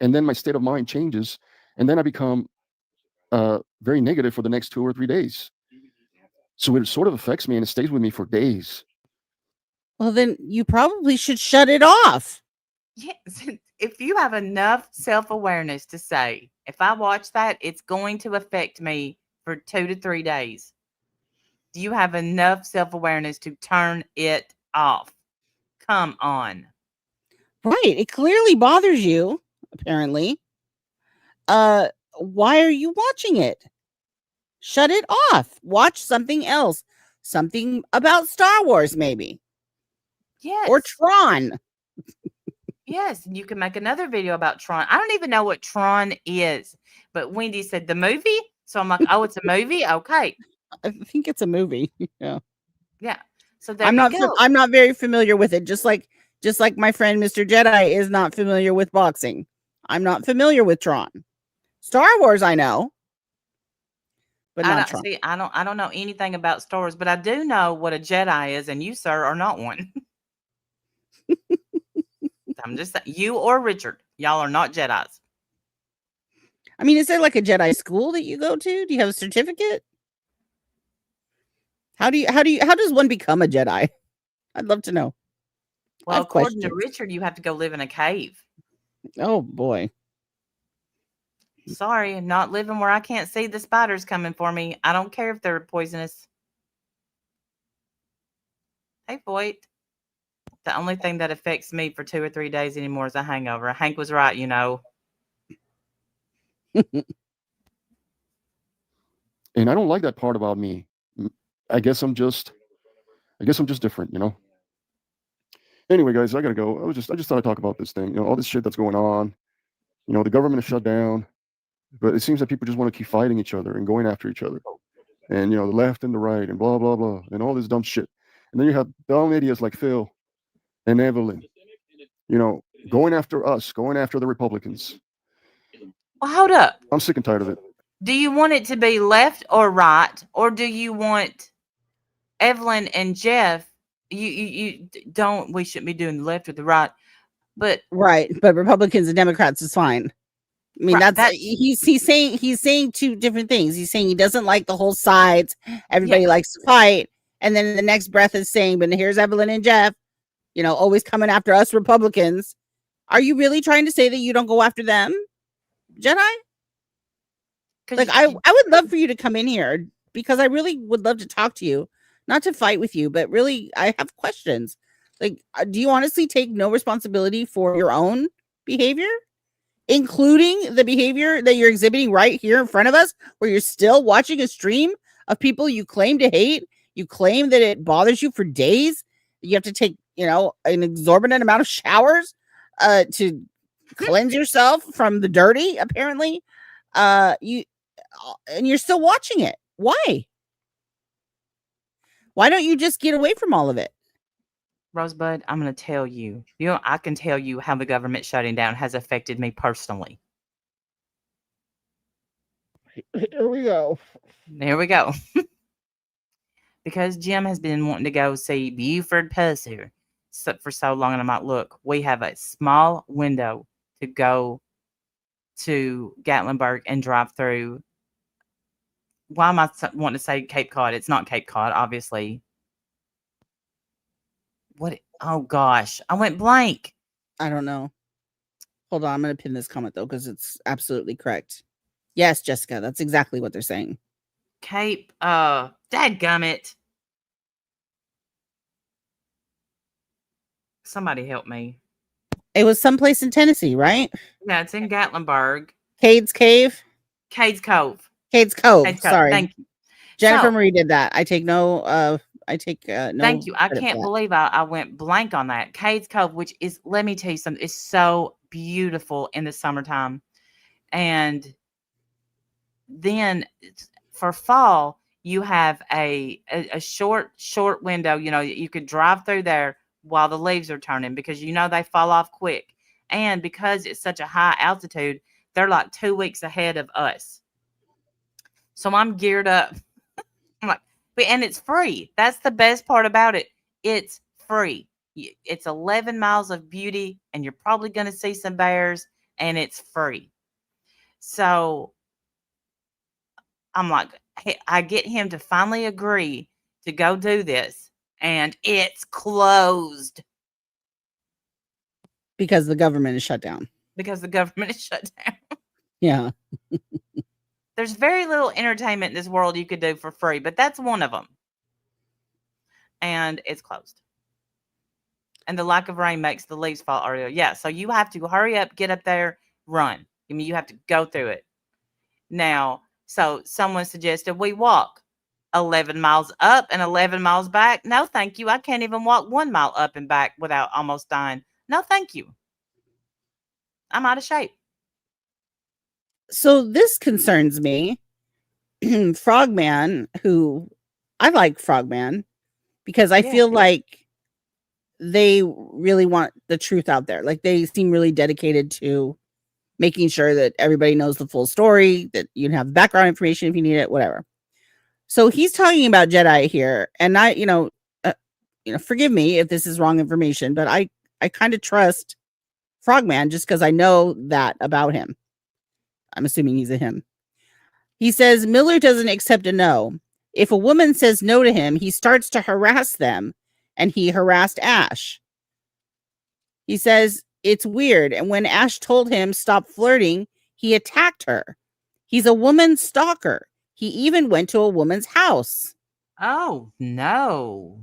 And then my state of mind changes. And then I become very negative for the next 2 or 3 days. So it sort of affects me and it stays with me for days. Well, then you probably should shut it off. Yes. If you have enough self-awareness to say, if I watch that, it's going to affect me for 2 to 3 days. Do you have enough self-awareness to turn it off? Come on. Right. It clearly bothers you, apparently. Why are you watching it? Shut it off. Watch something else. Something about Star Wars, maybe. Yes. Or Tron. Yes, you can make another video about Tron. I don't even know what Tron is, but Wendy said the movie. So I'm like, oh, it's a movie? Okay. I think it's a movie. Yeah. Yeah. So there I'm go. not very familiar with it. Just like my friend Mr. Jedi is not familiar with boxing. I'm not familiar with Tron. Star Wars, I know, but I not don't Trump. see. I don't know anything about Star Wars, but I do know what a Jedi is, and you, sir, are not one. I'm just saying, you or Richard, y'all are not Jedi's. I mean, is there like a Jedi school that you go to? Do you have a certificate? How does one become a Jedi? I'd love to know. I Well, have according to questions. Richard, you have to go live in a cave. Oh boy. Sorry, I'm not living where I can't see the spiders coming for me. I don't care if they're poisonous. Hey, Voight. The only thing that affects me for 2 or 3 days anymore is a hangover. Hank was right, you know. And I don't like that part about me. I guess I'm just different, you know. Anyway, guys, I gotta go. I just thought I'd talk about this thing. You know, all this shit that's going on. You know, the government is shut down, but it seems that people just want to keep fighting each other and going after each other. And you know, the left and the right and blah blah blah and all this dumb shit. And then you have dumb idiots like Phil and Evelyn, you know, going after us, going after the Republicans. Well, hold up. I'm sick and tired of it. Do you want it to be left or right, or do you want Evelyn and Jeff? You don't. We shouldn't be doing the left or the right, but Right, but Republicans and Democrats is fine. I mean, right, that's he's saying two different things. He's saying he doesn't like the whole sides. Everybody yeah. likes to fight, and then in the next breath is saying, "But here's Evelyn and Jeff, you know, always coming after us Republicans." Are you really trying to say that you don't go after them, Jedi? Like, I would love for you to come in here because I really would love to talk to you, not to fight with you, but really, I have questions. Like, do you honestly take no responsibility for your own behavior? Including the behavior that you're exhibiting right here in front of us, where you're still watching a stream of people you claim to hate. You claim that it bothers you for days. You have to take, you know, an exorbitant amount of showers to cleanse yourself from the dirty, apparently. You and you're still watching it. Why? Why don't you just get away from all of it? Rosebud, I'm going to tell you. You know, I can tell you how the government shutting down has affected me personally. Here we go. There we go. Because Jim has been wanting to go see Buford Pussy for so long, and I'm like, look, we have a small window to go to Gatlinburg and drive through. Why am I wanting to say Cape Cod? It's not Cape Cod, obviously. What? Oh gosh, I went blank. I don't know. Hold on, I'm going to pin this comment though because it's absolutely correct. Yes, Jessica, that's exactly what they're saying. Cape, dadgummit. Somebody help me. It was someplace in Tennessee, right? Yeah, it's in Gatlinburg. Cade's Cave? Cades Cove. Cade's Cove. Cades Cove. Sorry. Thank you. Jennifer So, Marie did that. I take no no thank you. I credit for can't that. believe I went blank on that. Cades Cove, which is, let me tell you something, it's so beautiful in the summertime. And then for fall, you have a short window. You know, you could drive through there while the leaves are turning because you know they fall off quick. And because it's such a high altitude, they're like 2 weeks ahead of us. So I'm geared up. I'm like, and it's free. That's the best part about it. It's free. It's 11 miles of beauty, and you're probably going to see some bears, and it's free. So I'm like, hey, I get him to finally agree to go do this, and it's closed Because the government is shut down. because the government is shut down. Yeah. There's very little entertainment in this world you could do for free, but that's one of them. And it's closed. And the lack of rain makes the leaves fall earlier. Yeah, so you have to hurry up, get up there, run. I mean, you have to go through it. Now, so someone suggested we walk 11 miles up and 11 miles back. No, thank you. I can't even walk 1 mile up and back without almost dying. No, thank you. I'm out of shape. So this concerns me. Frogman, who I like Frogman because I feel like they really want the truth out there. Like they seem really dedicated to making sure that everybody knows the full story, that you have background information if you need it, whatever. So he's talking about Jedi here, and forgive me if this is wrong information, but I kind of trust Frogman just because I know that about him. I'm assuming he's a him. He says Miller doesn't accept a no. If a woman says no to him, he starts to harass them, and he harassed Ash. He says it's weird, and when Ash told him stop flirting, he attacked her. He's a woman stalker. He even went to a woman's house. Oh, no.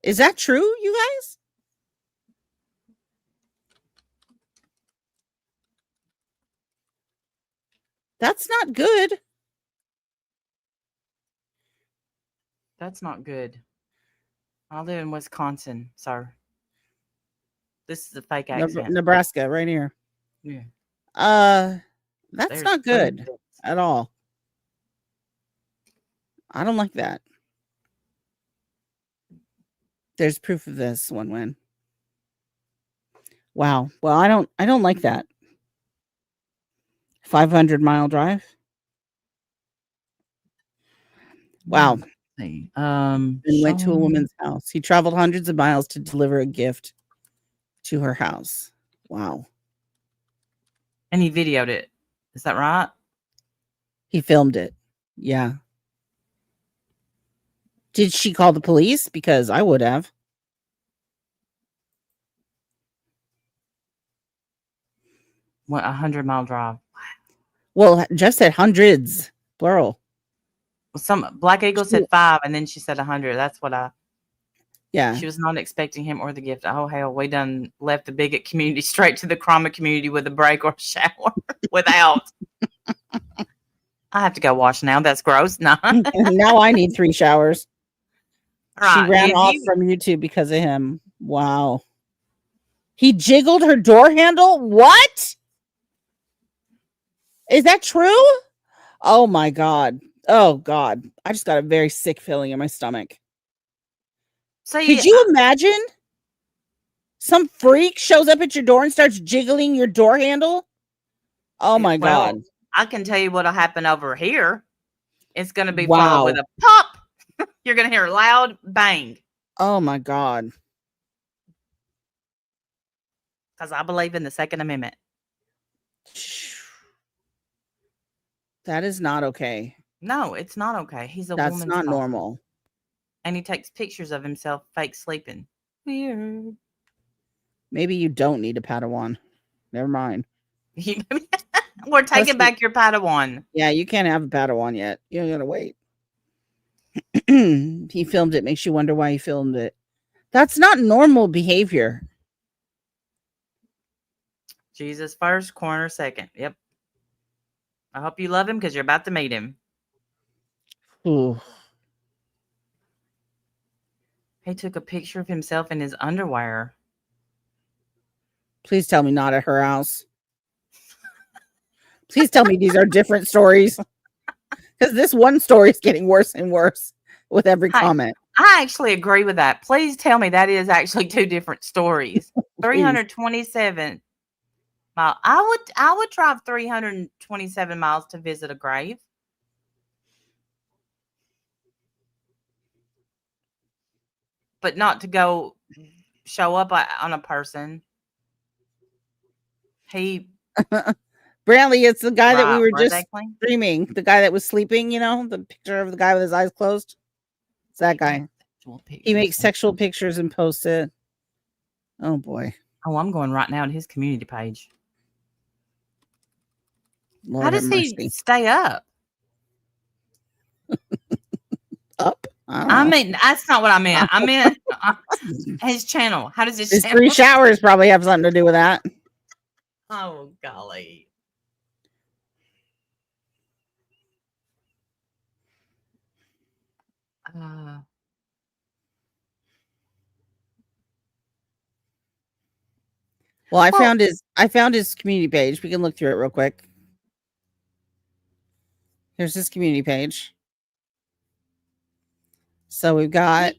Is that true, you guys? That's not good. That's not good. I live in Wisconsin, sir. This is a fake accent. Nebraska, right here. Yeah. That's There's not good proof. at all. I don't like that. There's proof of this one win. Wow. Well, I don't like that. 500-mile drive. Wow. See. And went to a woman's house. He traveled hundreds of miles to deliver a gift to her house. Wow. And he videoed it. Is that right? He filmed it. Yeah. Did she call the police? Because I would have. What, 100-mile drive. Well, Jeff said hundreds, plural. Some Black Eagle said 5, and then she said 100. That's what Yeah. She was not expecting him or the gift. Oh, hell, we done left the bigot community straight to the Chroma community with a break or a shower without. I have to go wash now. That's gross. No. Now I need 3 showers. Right. She ran off from YouTube because of him. Wow. He jiggled her door handle? What? Is that true? Oh my God. Oh God. I just got a very sick feeling in my stomach. See, could you imagine? Some freak shows up at your door and starts jiggling your door handle? Oh my God. I can tell you what'll happen over here. It's gonna be Wow. followed with a pop. You're gonna hear a loud bang. Oh my God. Because I believe in the Second Amendment. That is not okay. No, it's not okay. He's a That's woman's not stalker. normal. And he takes pictures of himself fake sleeping. Weird. Maybe you don't need a Padawan. Never mind. We're taking back your Padawan. Yeah, you can't have a Padawan yet. You gotta wait. He filmed it. Makes you wonder why he filmed it. That's not normal behavior. Jesus first, corner second. Yep. I hope you love him because you're about to meet him. Ooh. He took a picture of himself in his underwear. Please tell me not at her house. Please tell me these are different stories. Because this one story is getting worse and worse with every comment. I actually agree with that. Please tell me that is actually 2 different stories. 327 miles. I would drive 327 miles to visit a grave. But not to go show up on a person. Brantley, it's the guy that we were just exactly. streaming. The guy that was sleeping, the picture of the guy with his eyes closed. It's that guy. He makes sexual pictures and posts it. Oh boy. Oh, I'm going right now to his community page. Lord How does he stay up? Up? I mean, that's not what I meant. I meant his channel. How does his channel? 3 showers probably have something to do with that. Oh, golly. Well, I found his community page. We can look through it real quick. Here's his community page. So we've got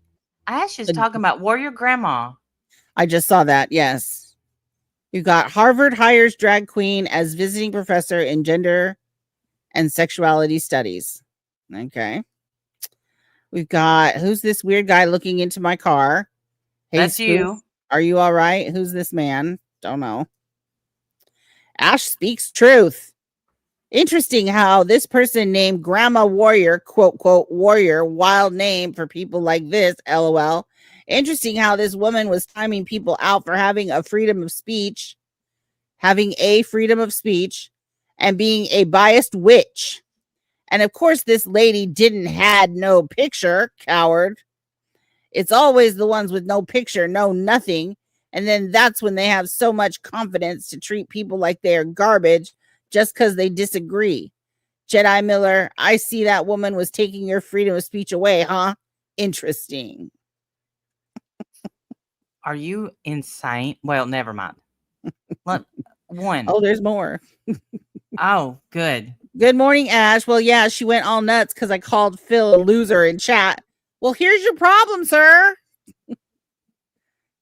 Ash is talking about Warrior Grandma. I just saw that. Yes. You got Harvard hires drag queen as visiting professor in gender and sexuality studies. Okay. We've got who's this weird guy looking into my car? Hey, That's Spoof, you. are you all right? Who's this man? Don't know. Ash speaks truth. Interesting how this person named Grandma Warrior, quote, quote, warrior, wild name for people like this, lol. Interesting how this woman was timing people out for having a freedom of speech, and being a biased witch. And of course, this lady didn't had no picture, coward. It's always the ones with no picture, no nothing. And then that's when they have so much confidence to treat people like they are garbage just because they disagree. Jedi Miller, I see that woman was taking your freedom of speech away, huh? Interesting. Are you insane? Well, never mind. One. Oh, there's more. Oh, good. Good morning, Ash. Well, yeah, she went all nuts because I called Phil a loser in chat. Well, here's your problem, sir.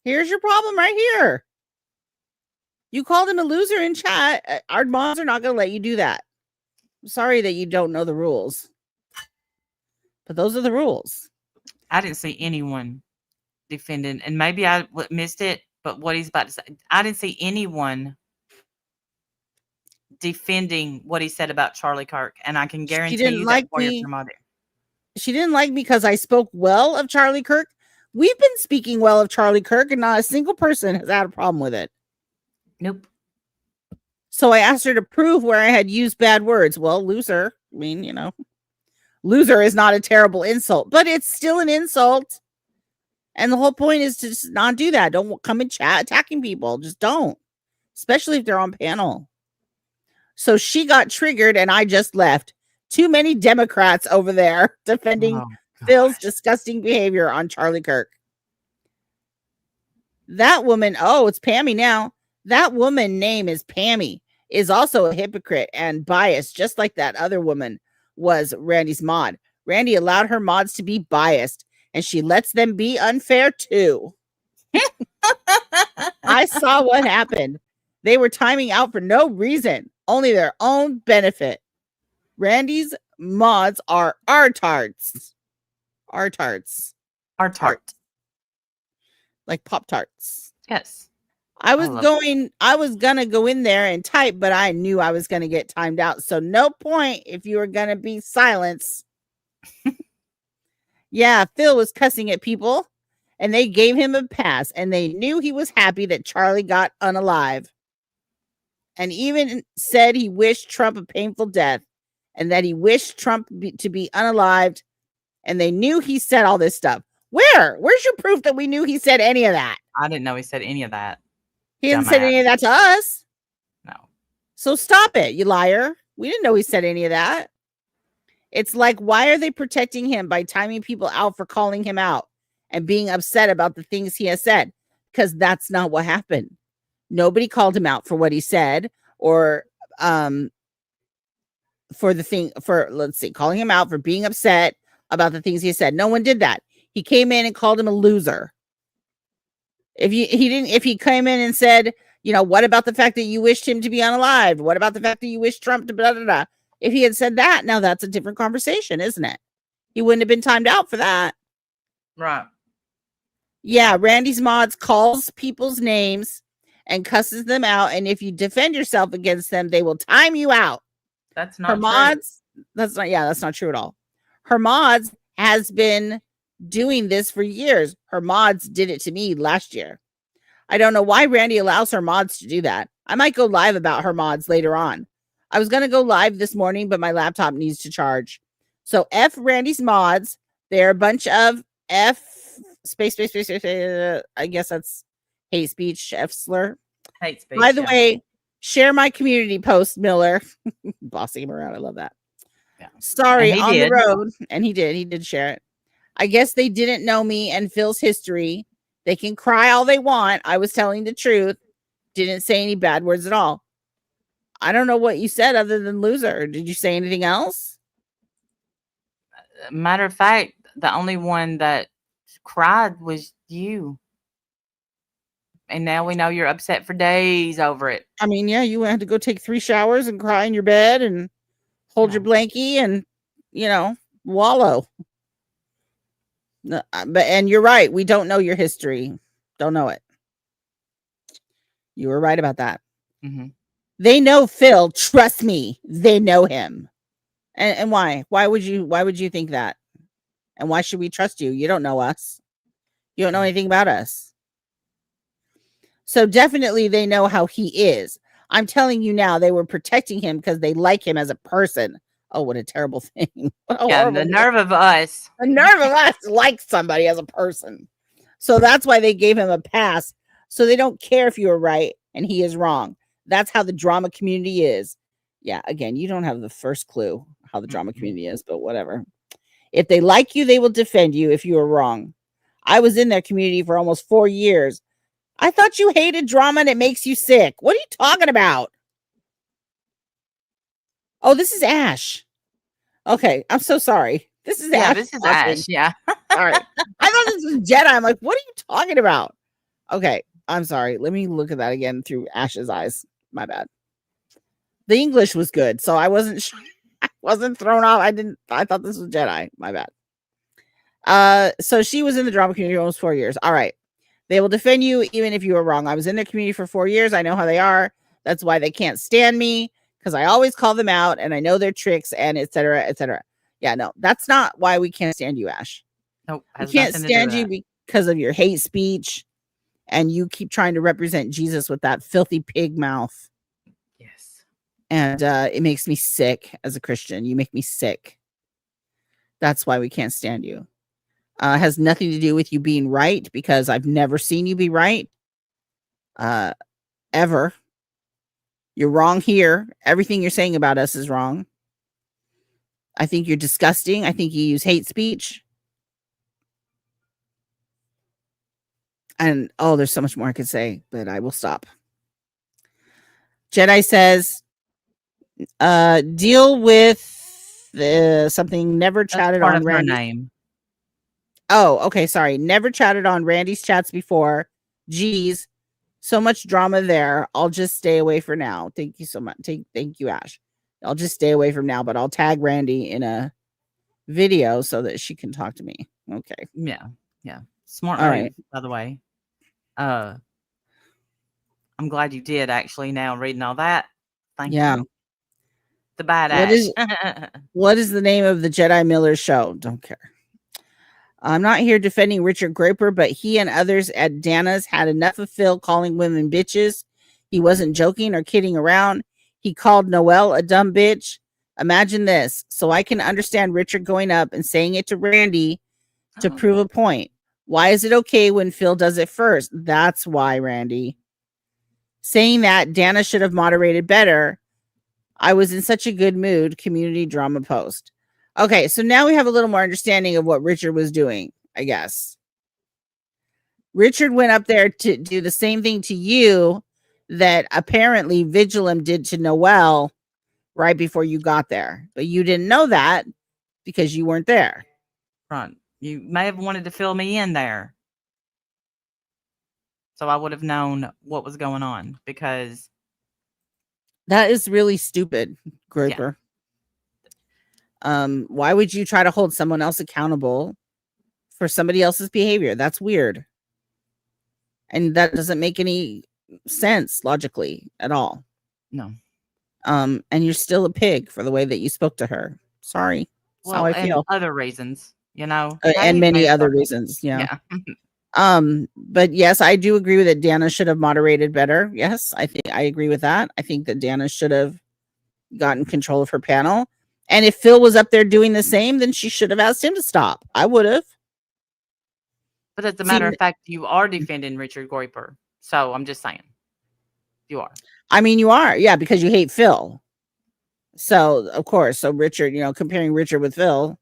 Here's your problem right here. You called him a loser in chat. Our mods are not going to let you do that. I'm sorry that you don't know the rules, but those are the rules. I didn't see anyone defending, and maybe I missed it, but what he's about to say, I didn't see anyone defending what he said about Charlie Kirk, and I can guarantee you that Warrior Grandma did. She didn't like me because I spoke well of Charlie Kirk. We've been speaking well of Charlie Kirk, and not a single person has had a problem with it. Nope. So I asked her to prove where I had used bad words. Well, loser. I mean, loser is not a terrible insult, but it's still an insult. And the whole point is to just not do that. Don't come in chat attacking people. Just don't, especially if they're on panel. So she got triggered and I just left. Too many Democrats over there defending Phil's disgusting behavior on Charlie Kirk. That woman, it's Pammy now. That woman name is Pammy, is also a hypocrite and biased, just like that other woman was Randy's mod. Randy allowed her mods to be biased, and she lets them be unfair too. I saw what happened. They were timing out for no reason, only their own benefit. Randy's mods are artarts. Artarts. Artart. Like Pop-Tarts. Yes. I was gonna go in there and type, but I knew I was gonna get timed out. So no point if you were gonna be silenced. Yeah, Phil was cussing at people and they gave him a pass and they knew he was happy that Charlie got unalive. And even said he wished Trump a painful death and that he wished Trump to be unalived. And they knew he said all this stuff. Where's your proof that we knew he said any of that? I didn't know he said any of that. He didn't say any of that to us. No. So stop it, you liar. We didn't know he said any of that. It's like, why are they protecting him by timing people out for calling him out and being upset about the things he has said? Because that's not what happened. Nobody called him out for what he said or calling him out for being upset about the things he said. No one did that. He came in and called him a loser. If he came in and said, what about the fact that you wished him to be unalived? What about the fact that you wished Trump to blah, blah, blah? If he had said that, now that's a different conversation, isn't it? He wouldn't have been timed out for that. Right. Yeah, Randy's mods calls people's names and cusses them out. And if you defend yourself against them, they will time you out. That's not her mods. That's not true at all. Her mods has been doing this for years. Her mods did it to me last year. I don't know why Randy allows her mods to do that. I might go live about her mods later on. I was going to go live this morning, but my laptop needs to charge. So F Randy's mods. They're a bunch of F space. I guess that's hate speech, F slur. Hate speech. By the way, share my community post, Miller. Bossing him around. I love that. Yeah. Sorry, on the road. And he did share it. I guess they didn't know me and Phil's history. They can cry all they want. I was telling the truth. Didn't say any bad words at all. I don't know what you said other than loser. Did you say anything else? Matter of fact, the only one that cried was you. and now we know you're upset for days over it. I mean, yeah, you had to go take 3 showers and cry in your bed and hold your Yeah. blankie and, wallow. And you're right. We don't know your history. Don't know it. You were right about that. Mhm. They know Phil. Trust me. They know him. And why? Why would you think that? And why should we trust you? You don't know us. You don't know anything about us. So definitely they know how he is. I'm telling you now, they were protecting him because they like him as a person. Oh, what a terrible thing. What a Yeah, and the horrible nerve of us. The nerve of us to like somebody as a person. So that's why they gave him a pass. So they don't care if you are right and he is wrong. That's how the drama community is. Yeah, again, you don't have the first clue how the drama community is, but whatever. If they like you, they will defend you if you are wrong. I was in their community for almost 4 years. I thought you hated drama and it makes you sick. What are you talking about? Oh, this is Ash. Okay, I'm so sorry. This is Yeah, Ash. this is talking. Ash. Yeah. All right. I thought this was Jedi. I'm like, what are you talking about? Okay, I'm sorry. Let me look at that again through Ash's eyes. My bad. The English was good, so I wasn't sure. I wasn't thrown off. I thought this was Jedi. My bad. So she was in the drama community almost 4 years. All right. They will defend you even if you were wrong. I was in their community for 4 years. I know how they are. That's why they can't stand me, because I always call them out and I know their tricks and et cetera, et cetera. Yeah, no, that's not why we can't stand you, Ash. Nope. We Has can't nothing to do stand with you that. because of your hate speech and you keep trying to represent Jesus with that filthy pig mouth. Yes. And it makes me sick as a Christian. You make me sick. That's why we can't stand you. Has nothing to do with you being right, because I've never seen you be right. Ever. You're wrong here. Everything you're saying about us is wrong. I think you're disgusting. I think you use hate speech. And oh, there's so much more I could say, but I will stop. Jedi says, deal with something never That's chatted part on of her Randy's. name. Oh, okay. Sorry. Never chatted on Randy's chats before. Geez. So much drama there. I'll just stay away for now. Thank you so much. Thank you, Ash. I'll just stay away from now, but I'll tag Randy in a video so that she can talk to me. Okay. Yeah. Yeah. Smart All move, right. by the way. I'm glad you did actually now reading all that. Thank Yeah. you. The bad What is the name of the Jedi Miller show? Don't care. I'm not here defending Richard Graper, but he and others at Dana's had enough of Phil calling women bitches. He wasn't joking or kidding around. He called Noelle a dumb bitch. Imagine this. So I can understand Richard going up and saying it to Randy to prove a point. Why is it okay when Phil does it first? That's why, Randy. Saying that Dana should have moderated better. I was in such a good mood. Community drama post. Okay, so now we have a little more understanding of what Richard was doing, I guess. Richard went up there to do the same thing to you that apparently Vigilum did to Noelle right before you got there. But you didn't know that because you weren't there. Right. You may have wanted to fill me in there. So I would have known what was going on, because that is really stupid, Groper. Yeah. Why would you try to hold someone else accountable for somebody else's behavior? That's weird. And that doesn't make any sense logically at all. No. And you're still a pig for the way that you spoke to her. Sorry. That's well, how I feel. Other reasons, and many other reasons. Yeah. But yes, I do agree with it. Dana should have moderated better. Yes, I think I agree with that. I think that Dana should have gotten control of her panel. And if Phil was up there doing the same, then she should have asked him to stop. I would have. But as a matter of fact, you are defending Richard Groper. So I'm just saying. You are. I mean, you are. Yeah, because you hate Phil. So, of course. So Richard, comparing Richard with Phil,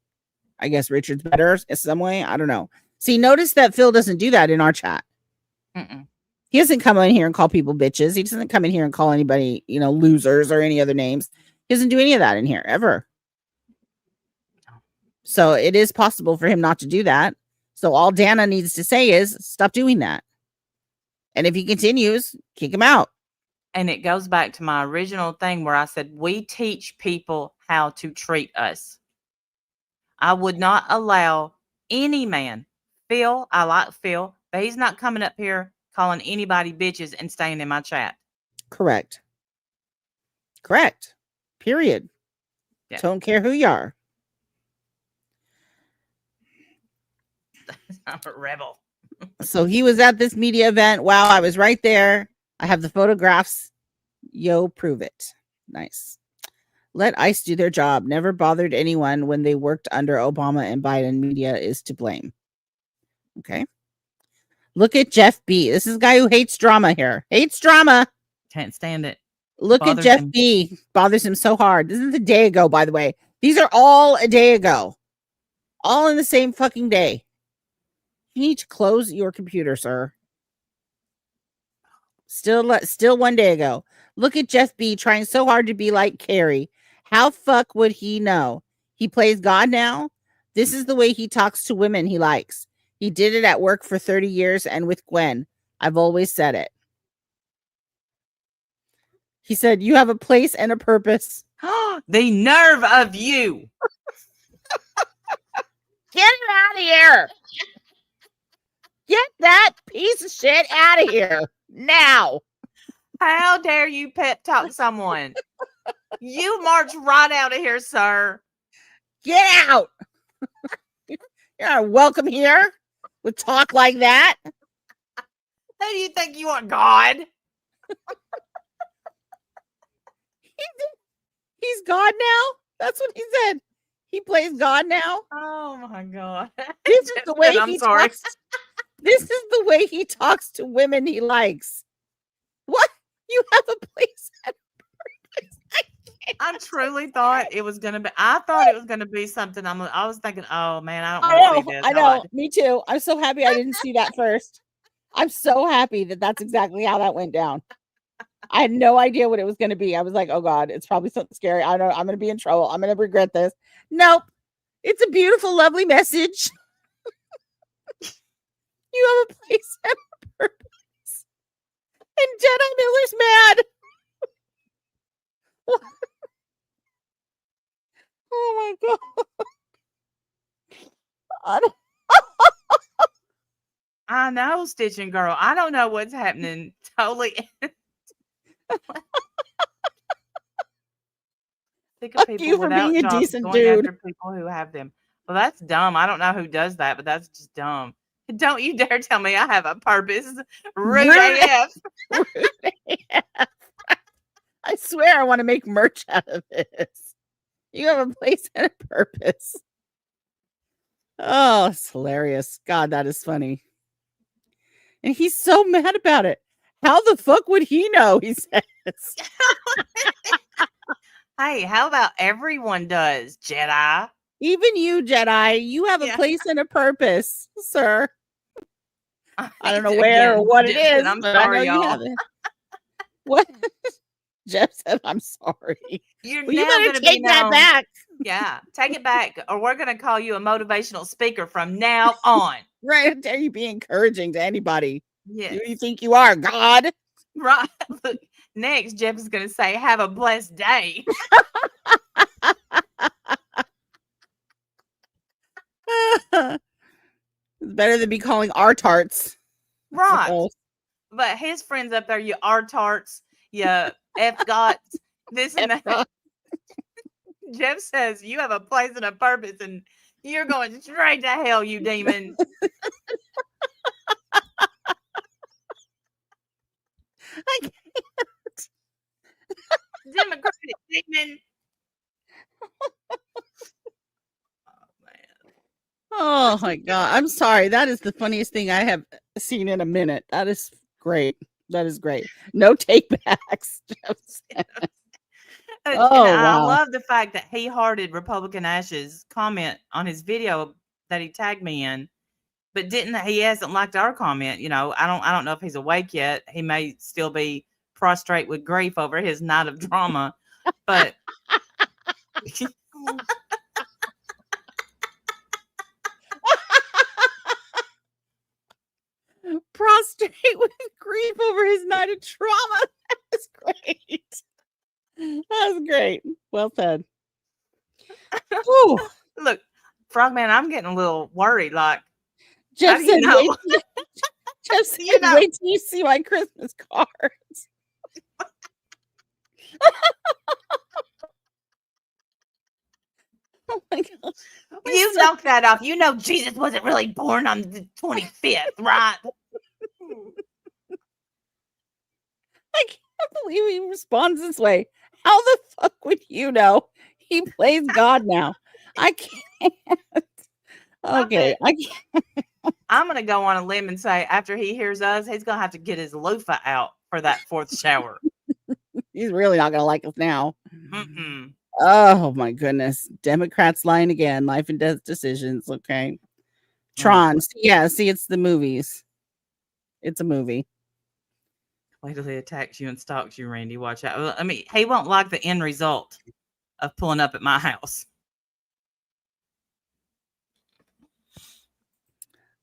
I guess Richard's better in some way. I don't know. See, notice that Phil doesn't do that in our chat. Mm-mm. He doesn't come in here and call people bitches. He doesn't come in here and call anybody, losers or any other names. He doesn't do any of that in here, ever. So it is possible for him not to do that. So all Dana needs to say is, stop doing that. And if he continues, kick him out. And it goes back to my original thing where I said, we teach people how to treat us. I would not allow any man, Phil, I like Phil, but he's not coming up here calling anybody bitches and staying in my chat. Correct. Period. Yeah. Don't care who you are. I'm a rebel. So he was at this media event. Wow, I was right there. I have the photographs. Yo, prove it. Nice. Let ICE do their job. Never bothered anyone when they worked under Obama and Biden. Media is to blame. Okay. Look at Jeff B. This is a guy who hates drama here. Hates drama. Can't stand it. Look at Bothers Jeff him. B. Bothers him so hard. This is a day ago, by the way. These are all a day ago. All in the same fucking day. You need to close your computer, sir. Still 1 day ago. Look at Jeff B trying so hard to be like Carrie. How fuck would he know? He plays God now. This is the way he talks to women he likes. He did it at work for 30 years and with Gwen. I've always said it. He said, you have a place and a purpose. The nerve of you. Get him out of here. Get that piece of shit out of here now. How dare you pep talk someone? You march right out of here, sir. Get out. You're not welcome here with talk like that. Who do you think you are, God? He's God now? That's what he said. He plays God now. Oh my God. This is the way I'm he sorry. talks. This is the way he talks to women he likes. What? You have a place and a purpose. I truly thought it was gonna be. I thought it was gonna be something. I was thinking, oh man, I don't want to see this. I know. Me too. I'm so happy I didn't see that first. I'm so happy that that's exactly how that went down. I had no idea what it was going to be. I was like, oh God, it's probably something scary. I know I'm going to be in trouble. I'm going to regret this. Nope. It's a beautiful, lovely message. You have a place and a purpose. And Jedi Miller's mad. Oh my God. I know, Stitching Girl. I don't know what's happening. Totally. Think of Fuck people you for without being a jobs decent going dude. after people who have them. Well, that's dumb. I don't know who does that, but that's just dumb. Don't you dare tell me I have a purpose. Rude AF. Rude AF. I swear I want to make merch out of this. You have a place and a purpose. Oh, it's hilarious. God, that is funny. And he's so mad about it. How the fuck would he know? He says. Hey, how about everyone does, Jedi? Even you, Jedi, you have a place and a purpose, sir. I don't know where or what it is, I'm but sorry, I know you y'all. have it. What? Jeff said, I'm sorry. You're Well, you now better gonna take be that known. back. Yeah, take it back, or we're gonna call you a motivational speaker from now on. Right? How dare you be encouraging to anybody? Yes. Who do you think you are, God? Right. Look, next, Jeff is gonna say, "Have a blessed day." It's better than be calling our tarts. Right. But his friends up there, you R tarts, you F gots, this and that. Jeff says you have a place and a purpose, and you're going straight to hell, you demon. I can't. Democratic demon. Oh my God. I'm sorry. That is the funniest thing I have seen in a minute. That is great. That is great. No take backs. And Oh, I wow. love the fact that he hearted Republican Ash's comment on his video that he tagged me in, but he hasn't liked our comment. You know, I don't know if he's awake yet. He may still be prostrate with grief over his night of drama, but prostrate with grief over his night of trauma. That was great. That was great. Well said. Whew. Look, Frogman, I'm getting a little worried. Like, Jeff how do you said, know? Jeff said, You know. wait till you see my Christmas cards. Oh my God. You knocked that off. You know Jesus wasn't really born on the 25th, right? I can't believe he responds this way. How the fuck would you know? He plays God now. I can't. Okay. I can't. I'm going to go on a limb and say after he hears us, he's going to have to get his loofah out for that fourth shower. He's really not going to like us now. Mm-mm. Oh my goodness. Democrats lying again. Life and death decisions. Okay. Tron. Yeah, see, it's the movies. It's a movie. Wait till he attacks you and stalks you, Randy. Watch out. I mean, he won't like the end result of pulling up at my house.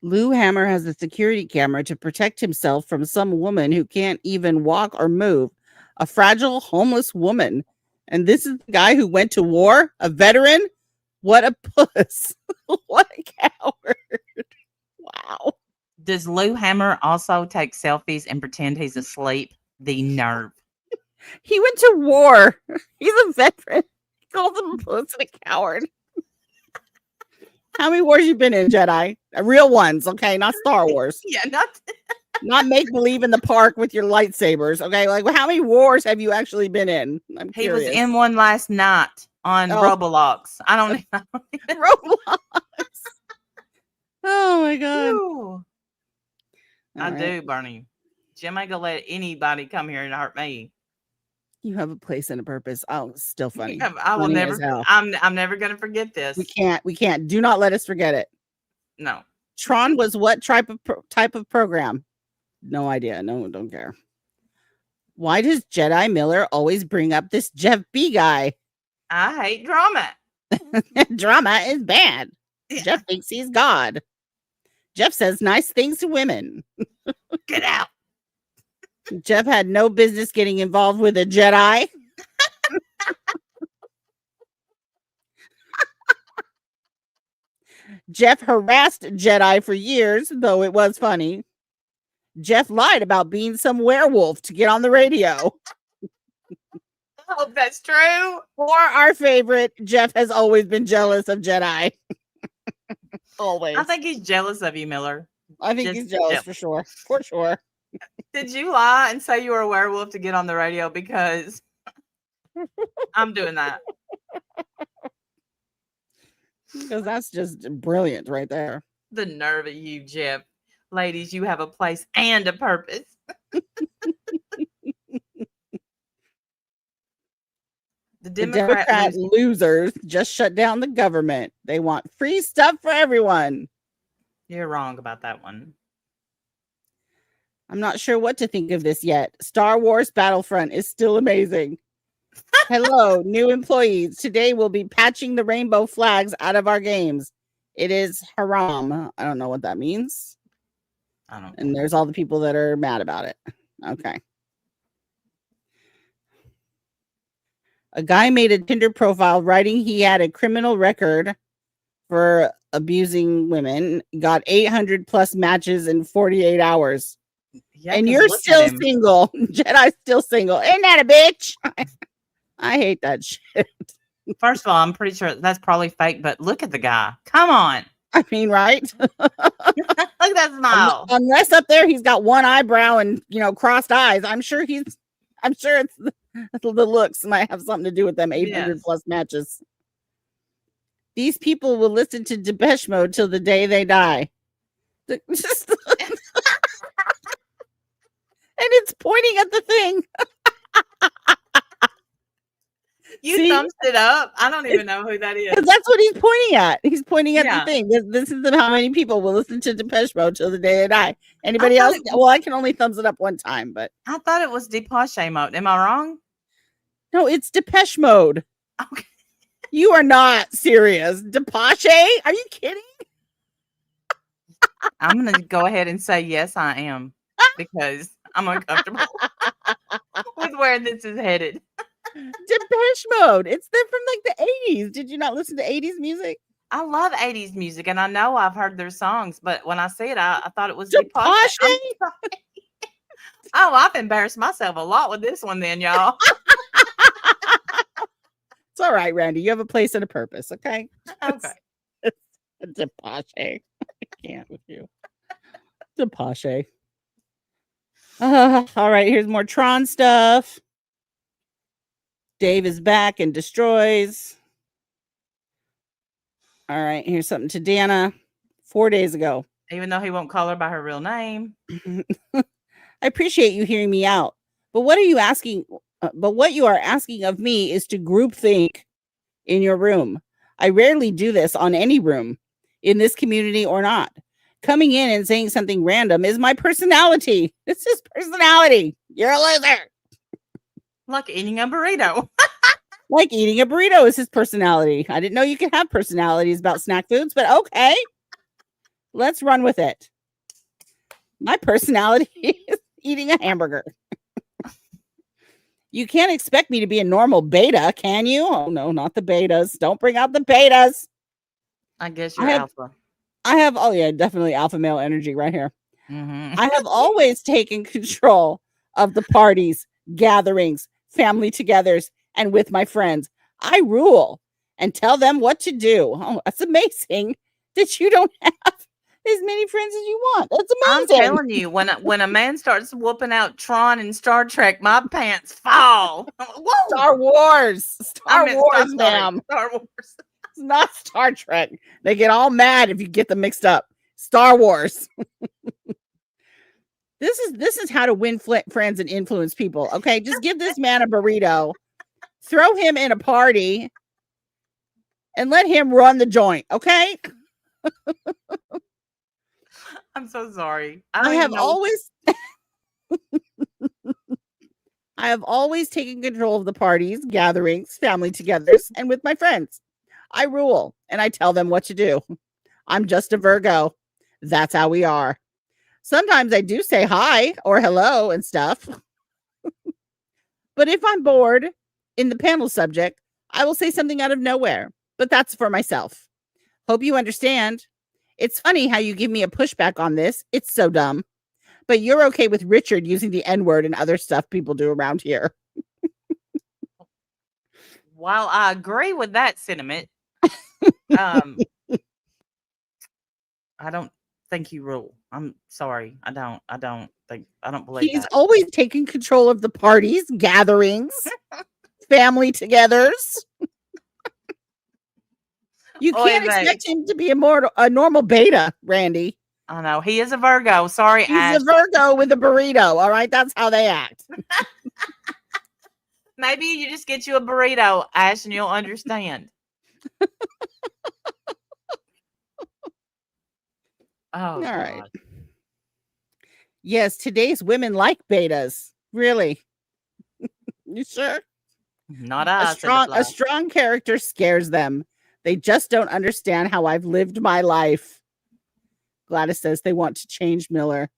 Lou Hammer has a security camera to protect himself from some woman who can't even walk or move. A fragile, homeless woman. And this is the guy who went to war? A veteran? What a puss. What a coward. Wow. Does Lou Hammer also take selfies and pretend he's asleep? The nerve. He went to war. He's a veteran. He calls him a puss and a coward. How many wars you been in, Jedi? Real ones, okay? Not Star Wars. Yeah, Not make believe in the park with your lightsabers, okay? Like, how many wars have you actually been in? I'm he was curious. in one last night on Roblox. I don't know. Roblox. Oh my God. Ooh. I All do, right. Bernie. Jim ain't gonna let anybody come here and hurt me. You have a place and a purpose. Oh, it's still funny. I will Funny never. as hell. I'm never gonna forget this. We can't. Do not let us forget it. No. Tron was what type of program? No idea. No, don't care. Why does Jedi Miller always bring up this Jeff B guy? I hate drama. Drama is bad. Yeah. Jeff thinks he's God. Jeff says nice things to women. Get out. Jeff had no business getting involved with a Jedi. Jeff harassed Jedi for years, though it was funny. Jeff lied about being some werewolf to get on the radio. I hope that's true. Or our favorite, Jeff has always been jealous of Jedi. Always. I think he's jealous of you, Miller. I think he's jealous for sure. For sure. Did you lie and say you were a werewolf to get on the radio? Because I'm doing that. Because that's just brilliant right there. The nerve of you, Jeff. Ladies, you have a place and a purpose. The Democrat losers just shut down the government. They want free stuff for everyone. You're wrong about that one. I'm not sure what to think of this yet. Star Wars Battlefront is still amazing. Hello, new employees. Today we'll be patching the rainbow flags out of our games. It is haram. I don't know what that means. I don't know. And there's all the people that are mad about it. Okay. A guy made a Tinder profile writing he had a criminal record for abusing women, got 800 plus matches in 48 hours. Yeah, and you're still single. Jedi's still single. Ain't that a bitch? I hate that shit. First of all, I'm pretty sure that's probably fake, but look at the guy. Come on. I mean, right? Look at that smile. Unless up there he's got one eyebrow and, crossed eyes. I'm sure it's the looks might have something to do with them 800 plus matches. These people will listen to Depeche Mode till the day they die. And it's pointing at the thing. You thumbs it up. I don't even know who that is. That's what he's pointing at. He's pointing at the thing. This is how many people will listen to Depeche Mode till the day they die. Anybody else? Well, I can only thumbs it up one time, but I thought it was Depeche Mode. Am I wrong? No, it's Depeche Mode. Okay. You are not serious. Depeche? Are you kidding? I'm gonna go ahead and say yes, I am, because I'm uncomfortable with where this is headed. Depeche Mode. It's them from like the 80s. Did you not listen to 80s music? I love 80s music, and I know I've heard their songs, but when I see it, I thought it was Depeche. Depeche? Oh, I've embarrassed myself a lot with this one then, y'all. It's all right, Randy. You have a place and a purpose, okay? Okay. It's Depeche. I can't with you. Depeche. All right, here's more Tron stuff. Dave is back and destroys. All right, here's something to Dana 4 days ago. Even though he won't call her by her real name. I appreciate you hearing me out, but what are you asking? But what you are asking of me is to group think in your room. I rarely do this on any room, in this community or not. Coming in and saying something random is my personality. It's just personality. You're a loser. Like eating a burrito. Like eating a burrito is his personality. I didn't know you could have personalities about snack foods, but okay. Let's run with it. My personality is eating a hamburger. You can't expect me to be a normal beta, can you? Oh, no, not the betas. Don't bring out the betas. I guess you're alpha. Oh, yeah, definitely alpha male energy right here. Mm-hmm. I have always taken control of the parties, gatherings, family togethers, and with my friends. I rule and tell them what to do. Oh, that's amazing that you don't have as many friends as you want. That's amazing. I'm telling you, when a man starts whooping out Tron and Star Trek, my pants fall. Whoa. Star Wars. Star Wars, ma'am. Star Wars. It's not Star Trek. They get all mad if you get them mixed up. Star Wars. This is how to win friends and influence people. Okay, just give this man a burrito, throw him in a party, and let him run the joint. Okay. I'm so sorry. I have always taken control of the parties, gatherings, family togethers, and with my friends. I rule and I tell them what to do. I'm just a Virgo. That's how we are. Sometimes I do say hi or hello and stuff. But if I'm bored in the panel subject, I will say something out of nowhere. But that's for myself. Hope you understand. It's funny how you give me a pushback on this. It's so dumb. But you're okay with Richard using the N-word and other stuff people do around here. While I agree with that sentiment, I don't think you rule. I'm sorry. I don't believe He's that. always taking control of the parties, gatherings, family togethers. You can't expect him to be a normal beta, Randy. I know. He is a Virgo. Sorry, He's Ash. a Virgo with a burrito. All right. That's how they act. Maybe you just get you a burrito, Ash, and you'll understand. Oh, all God. right. Yes, today's women like betas. Really? You sure? Not us. A strong character scares them. They just don't understand how I've lived my life. Gladys says they want to change Miller.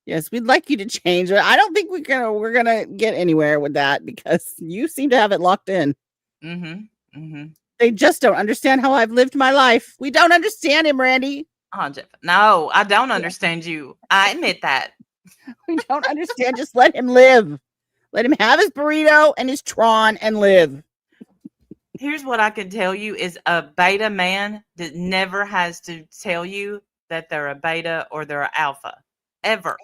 Yes, we'd like you to change it. I don't think we're gonna get anywhere with that because you seem to have it locked in. Mm-hmm. Mm-hmm. They just don't understand how I've lived my life. We don't understand him, Randy. Oh, Jeff. No, I don't understand you. I admit that. We don't understand. Just let him live. Let him have his burrito and his Tron and live. Here's what I can tell you is a beta man that never has to tell you that they're a beta or they're an alpha. Ever.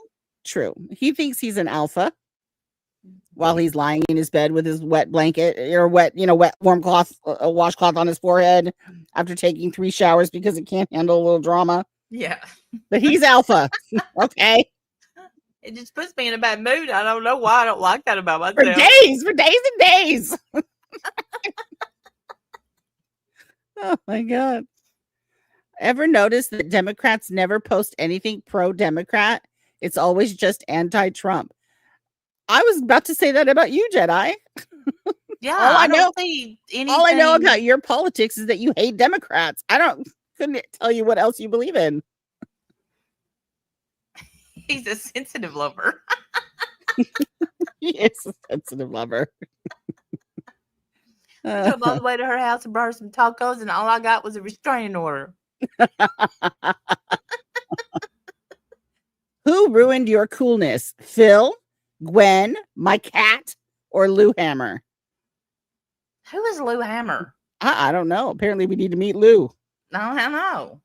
True. He thinks he's an alpha while he's lying in his bed with his wet blanket or wet warm cloth, a washcloth on his forehead after taking 3 showers because it can't handle a little drama. Yeah. But he's alpha. Okay. It just puts me in a bad mood. I don't know why I don't like that about myself. For days and days. Oh my God. Ever notice that Democrats never post anything pro-Democrat? It's always just anti-Trump. I was about to say that about you, Jedi. Yeah, I don't see anything. All I know about your politics is that you hate Democrats. Couldn't tell you what else you believe in. He's a sensitive lover. He is a sensitive lover. I drove all the way to her house and brought her some tacos, and all I got was a restraining order. Who ruined your coolness? Phil, Gwen, my cat, or Lou Hammer? Who is Lou Hammer? I don't know. Apparently, we need to meet Lou. I don't know.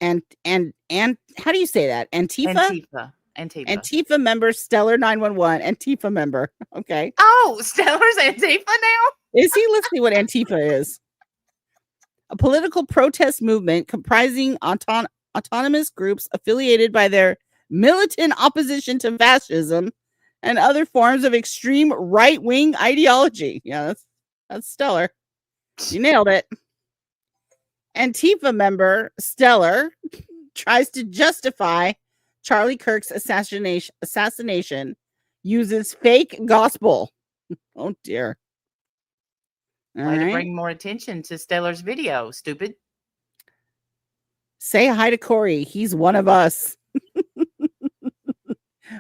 And how do you say that? Antifa? Antifa member, Stellar 911. Antifa member. Okay. Oh, Stellar's Antifa now? Is he? Let's see what Antifa is. A political protest movement comprising autonomous groups affiliated by their militant opposition to fascism and other forms of extreme right-wing ideology. Yeah, that's stellar. You nailed it. Antifa member Stellar tries to justify Charlie Kirk's assassination, uses fake gospel. Oh dear. All Way right. to bring more attention to Stellar's video, stupid. Say hi to Corey. He's one of us.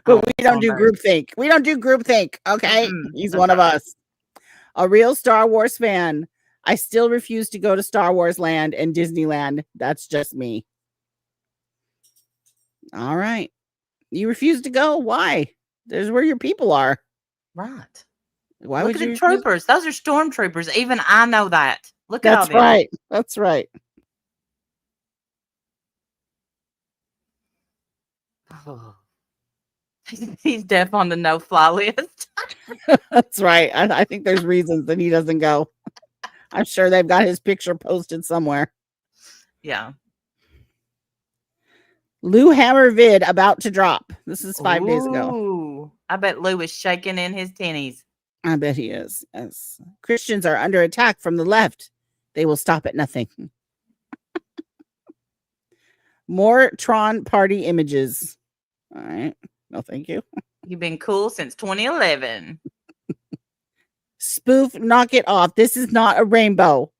But we don't do groupthink. We don't do groupthink. Okay. He's one of us. A real Star Wars fan. I still refuse to go to Star Wars Land and Disneyland. That's just me. All right. You refuse to go? Why? There's where your people are. Right. Why Look would at you the troopers? Those are stormtroopers. Even I know that. Look at all That's them. right. That's right. Oh. He's deaf on the no-fly list. That's right. I think there's reasons that he doesn't go. I'm sure they've got his picture posted somewhere. Yeah. Lou Hammer vid about to drop. This is 5 days ago. Ooh. I bet Lou is shaking in his tinnies. I bet he is. Yes. Christians are under attack from the left. They will stop at nothing. More Tron party images. All right. No, thank you. You've been cool since 2011. Spoof, knock it off. This is not a rainbow.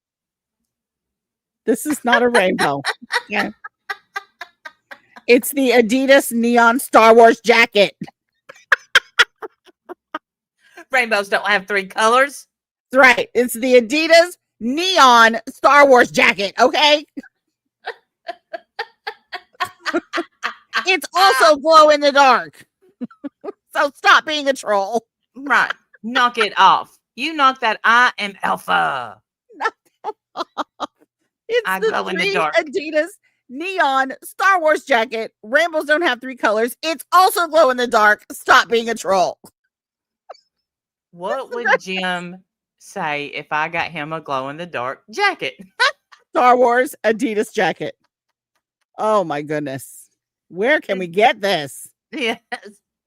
This is not a rainbow. Yeah. It's the Adidas neon Star Wars jacket. Rainbows don't have 3 colors. That's right. It's the Adidas neon Star Wars jacket. Okay. It's also glow in the dark. So stop being a troll. Right. Knock it off. You knock that. I am alpha. It's I the glow in the 3 dark. Adidas neon Star Wars jacket. Rainbows don't have 3 colors. It's also glow in the dark. Stop being a troll. What would Jim say if I got him a glow in the dark jacket? Star Wars Adidas jacket. Oh my goodness. Where can we get this? Yes.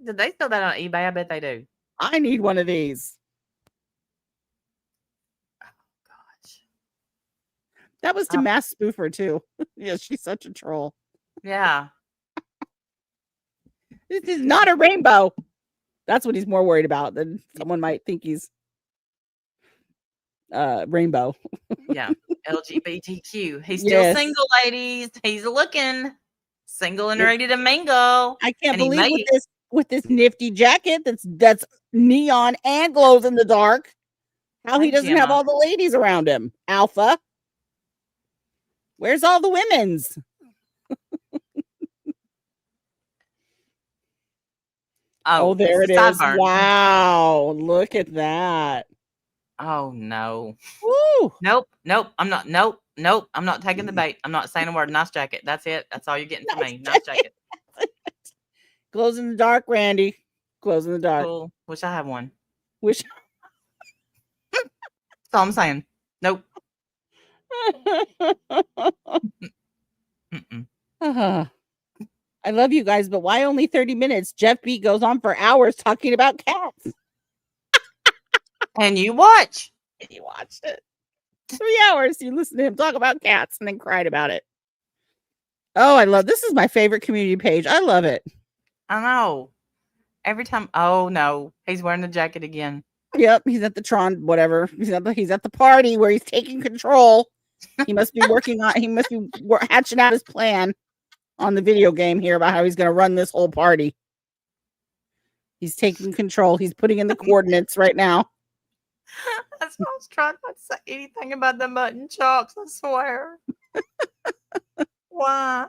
Did they sell that on eBay? I bet they do. I need one of these. Gosh. That was to Mass Spoofer too. Yeah, she's such a troll. Yeah. This is not a rainbow. That's what he's more worried about than someone might think he's rainbow. Yeah. LGBTQ. He's still Yes. single, ladies. He's looking single and ready to mingle. I can't And he believe made with this nifty jacket that's neon and glows in the dark. How he Hey, doesn't have Gemma. all the ladies around him. Alpha. Where's all the women's? Oh, there it is. sideburn. Wow. Look at that. Oh no. Woo. Nope. I'm not. Nope. I'm not taking the bait. I'm not saying a word. Nice jacket. That's it. That's all you're getting from me. Nice jacket. Glows in the dark, Randy. Glows in the dark. Cool. Wish I had one. Wish. That's all I'm saying. Nope. Mm-mm. I love you guys, but why only 30 minutes? Jeff B goes on for hours talking about cats. And you watch. And you watched it. 3 hours. You listened to him talk about cats and then cried about it. Oh, I love this. Is my favorite community page. I love it. I know. Every time. Oh no, he's wearing the jacket again. Yep, he's at the Tron, whatever. He's at the party where he's taking control. He must be hatching out his plan on the video game here about how he's going to run this whole party. He's taking control. He's putting in the coordinates right now. That's why I was trying not to say anything about the mutton chops, I swear. Why?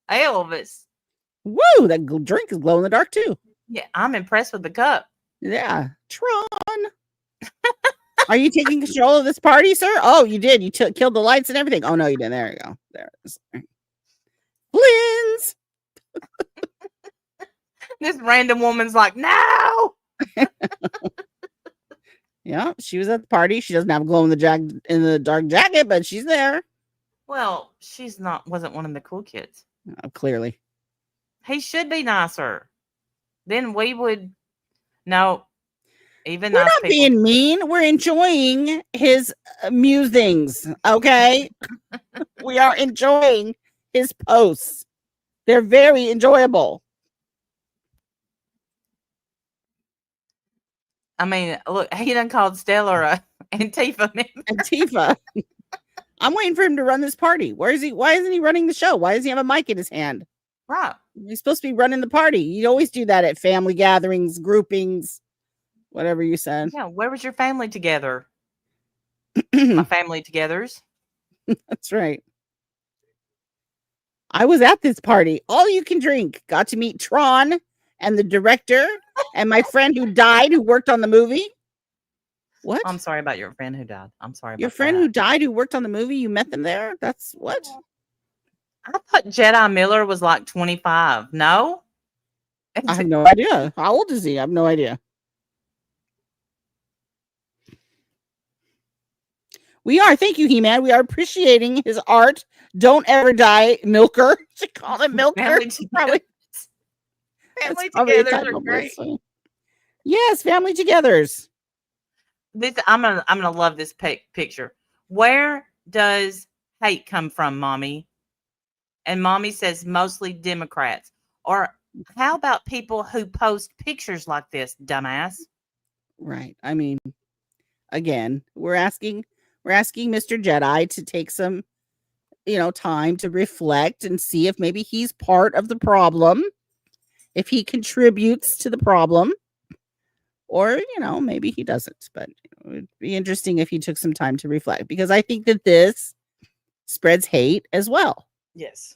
Elvis. Woo! That drink is glow in the dark too. Yeah, I'm impressed with the cup. Yeah. Tron. Are you taking control of this party, sir? Oh, you did. You killed the lights and everything. Oh, no, you didn't. There you go. There it is. Blins. This random woman's like, no. Yeah, she was at the party. She doesn't have a glow in the dark jacket, but she's there. Well, wasn't one of the cool kids. Clearly. He should be nicer. Then we would know. Even we're nice not people. being mean. We're enjoying his musings. Okay. We are enjoying his posts. They're very enjoyable. I mean, look, he done called Stella a Antifa member. Antifa. I'm waiting for him to run this party. Where is he? Why isn't he running the show? Why does he have a mic in his hand? Right. He's supposed to be running the party. You always do that at family gatherings, groupings, whatever you said. Yeah. Where was your family together? My family togethers. That's right. I was at this party. All you can drink. Got to meet Tron and the director and my friend who died who worked on the movie. What? I'm sorry about your friend who died. I'm sorry about your friend who died who worked on the movie. You met them there? That's what? I thought Jedi Miller was like 25. No? I have no idea. How old is he? I have no idea. We are. Thank you, He-Man. We are appreciating his art. Don't ever die, Milker. To call him Milker. Family togethers are great. Yes, family togethers. I'm gonna love this picture. Where does hate come from, Mommy? And Mommy says mostly Democrats. Or how about people who post pictures like this, dumbass? Right. I mean, again, we're asking Mr. Jedi to take some, time to reflect and see if maybe he's part of the problem, if he contributes to the problem, or, maybe he doesn't. But it would be interesting if he took some time to reflect, because I think that this spreads hate as well. Yes.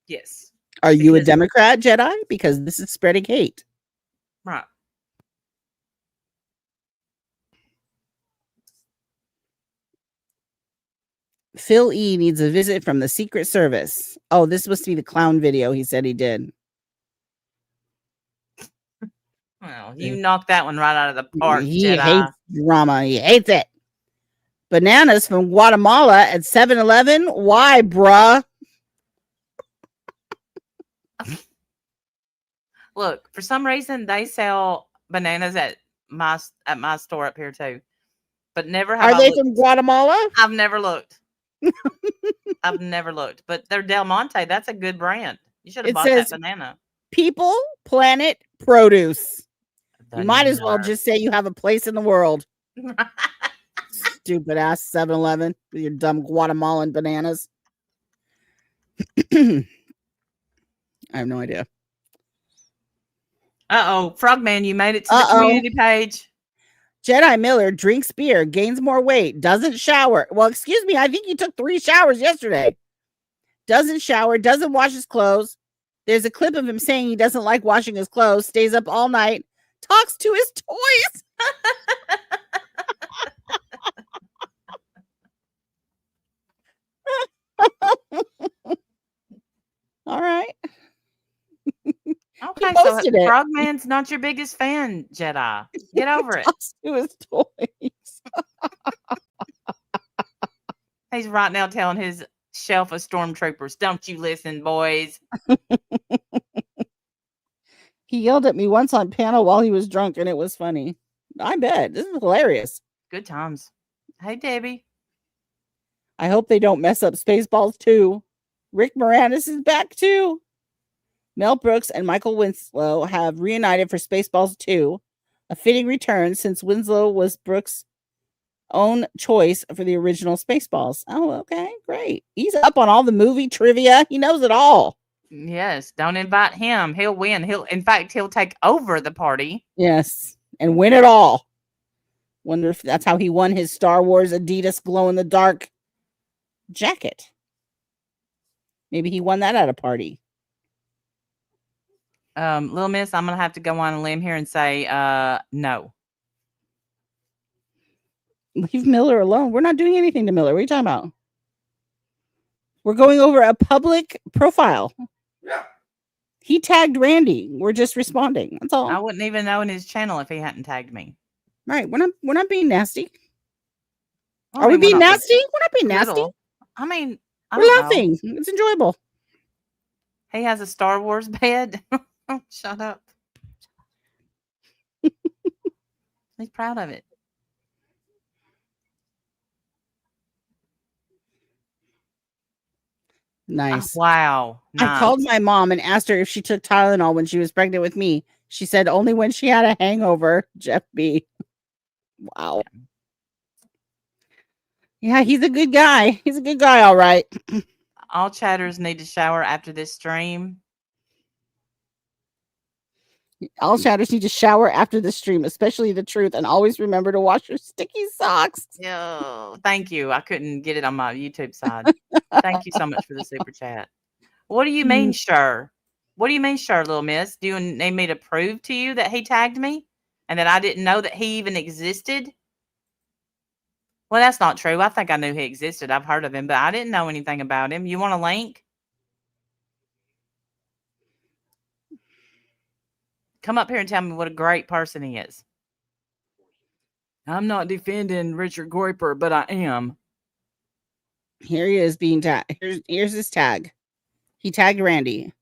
Yes. Are you a Democrat, Jedi? Because this is spreading hate. Right. Phil E. needs a visit from the Secret Service. Oh, this must be the clown video he said he did. Well, you knocked that one right out of the park, He Jedi. hates drama. He hates it. Bananas from Guatemala at 7-Eleven. Why, bruh? Look, for some reason they sell bananas at my store up here too, but never have. Are they from Guatemala? I've never looked. I've never looked, but they're Del Monte. That's a good brand. You should have bought that banana. People, planet, produce. You might as well just say you have a place in the world. Stupid ass 7-Eleven with your dumb Guatemalan bananas. I have no idea. Frogman, you made it to the community page. Jedi Miller drinks beer, gains more weight, doesn't shower. Well, excuse me, I think he took 3 showers yesterday. Doesn't shower, doesn't wash his clothes. There's a clip of him saying he doesn't like washing his clothes, stays up all night, talks to his toys. All right. Okay, so Frogman's not your biggest fan, Jedi. Get over it. Talks to his toys. He's right now telling his shelf of stormtroopers, "Don't you listen, boys." He yelled at me once on panel while he was drunk, and it was funny. I bet. This is hilarious. Good times. Hey, Debbie. I hope they don't mess up Spaceballs 2. Rick Moranis is back too. Mel Brooks and Michael Winslow have reunited for Spaceballs 2, a fitting return since Winslow was Brooks' own choice for the original Spaceballs. Oh, okay, great. He's up on all the movie trivia. He knows it all. Yes, don't invite him. He'll win. In fact, he'll take over the party. Yes, and win it all. Wonder if that's how he won his Star Wars Adidas glow in the dark jacket. Maybe he won that at a party. Little Miss, I'm gonna have to go on a limb here and say, no. Leave Miller alone. We're not doing anything to Miller. What are you talking about? We're going over a public profile. He tagged Randy. We're just responding. That's all. I wouldn't even know in his channel if he hadn't tagged me. Right. We're not being nasty. Well, Are we we're being not nasty? We're not being nasty. little. I mean, I We're don't know. laughing. It's enjoyable. He has a Star Wars bed. Shut up. He's proud of it. Nice. Oh, wow. I called my mom and asked her if she took Tylenol when she was pregnant with me. She said only when she had a hangover. Jeff B. Wow. Yeah, he's a good guy. He's a good guy, all right. All chatters need to shower after this stream. All chatters need to shower after the stream, especially the truth, and always remember to wash your sticky socks. Oh, thank you. I couldn't get it on my YouTube side. Thank you so much for the super chat. What do you mean, sure? What do you mean, sure, little miss? Do you need me to prove to you that he tagged me and that I didn't know that he even existed? Well, that's not true. I think I knew he existed. I've heard of him, but I didn't know anything about him. You want a link? Come up here and tell me what a great person he is. I'm not defending Richard Goiper, but I am. Here he is being tagged. Here's his tag. He tagged Randy.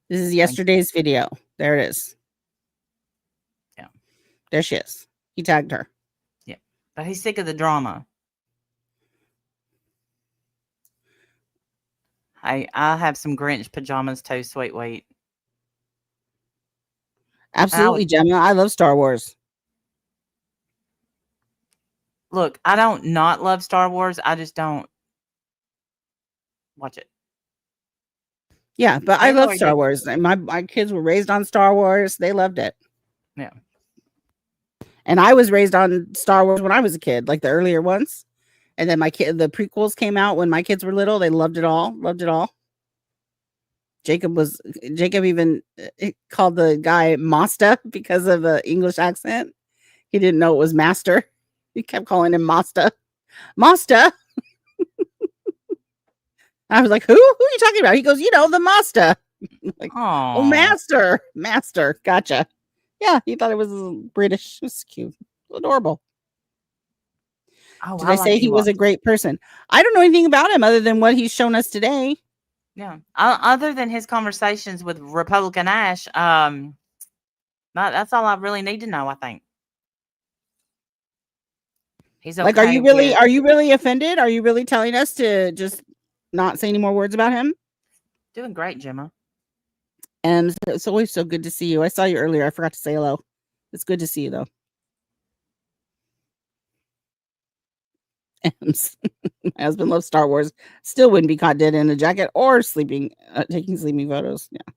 This is yesterday's video. There it is. Yeah. There she is. He tagged her. Yeah. But he's sick of the drama. I have some Grinch pajamas too, sweet wheat. Absolutely, Gemma. I love Star Wars. Look, I don't not love Star Wars. I just don't watch it. Yeah, but I love Star Wars. My kids were raised on Star Wars. They loved it. Yeah. And I was raised on Star Wars when I was a kid, like the earlier ones. And then the prequels came out when my kids were little. They loved it all. Loved it all. Jacob even called the guy Masta because of the English accent. He didn't know it was master. He kept calling him Masta. Masta. I was like, who are you talking about? He goes, the Masta. Like, oh, master. Gotcha. Yeah, he thought it was British. It was cute. Adorable. Oh, Did I say he was a great person? I don't know anything about him other than what he's shown us today. Yeah. Other than his conversations with Republican Ash, that's all I really need to know, I think. He's okay. Like, are you really offended? Are you really telling us to just not say any more words about him? Doing great, Gemma. And it's always so good to see you. I saw you earlier. I forgot to say hello. It's good to see you, though. My husband loves Star Wars. Still wouldn't be caught dead in a jacket or taking sleeping photos. Yeah.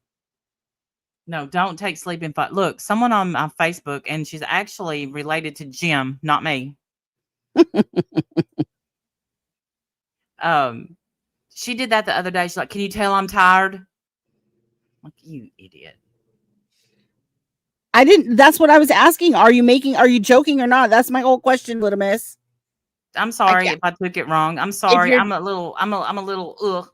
No, don't take sleeping photos. Look, someone on my Facebook, and she's actually related to Jim, not me. She did that the other day. She's like, "Can you tell I'm tired?" I'm like, you idiot. I didn't. That's what I was asking. Are you joking or not? That's my whole question, little miss. I'm sorry if I took it wrong. I'm sorry. I'm a little ugh.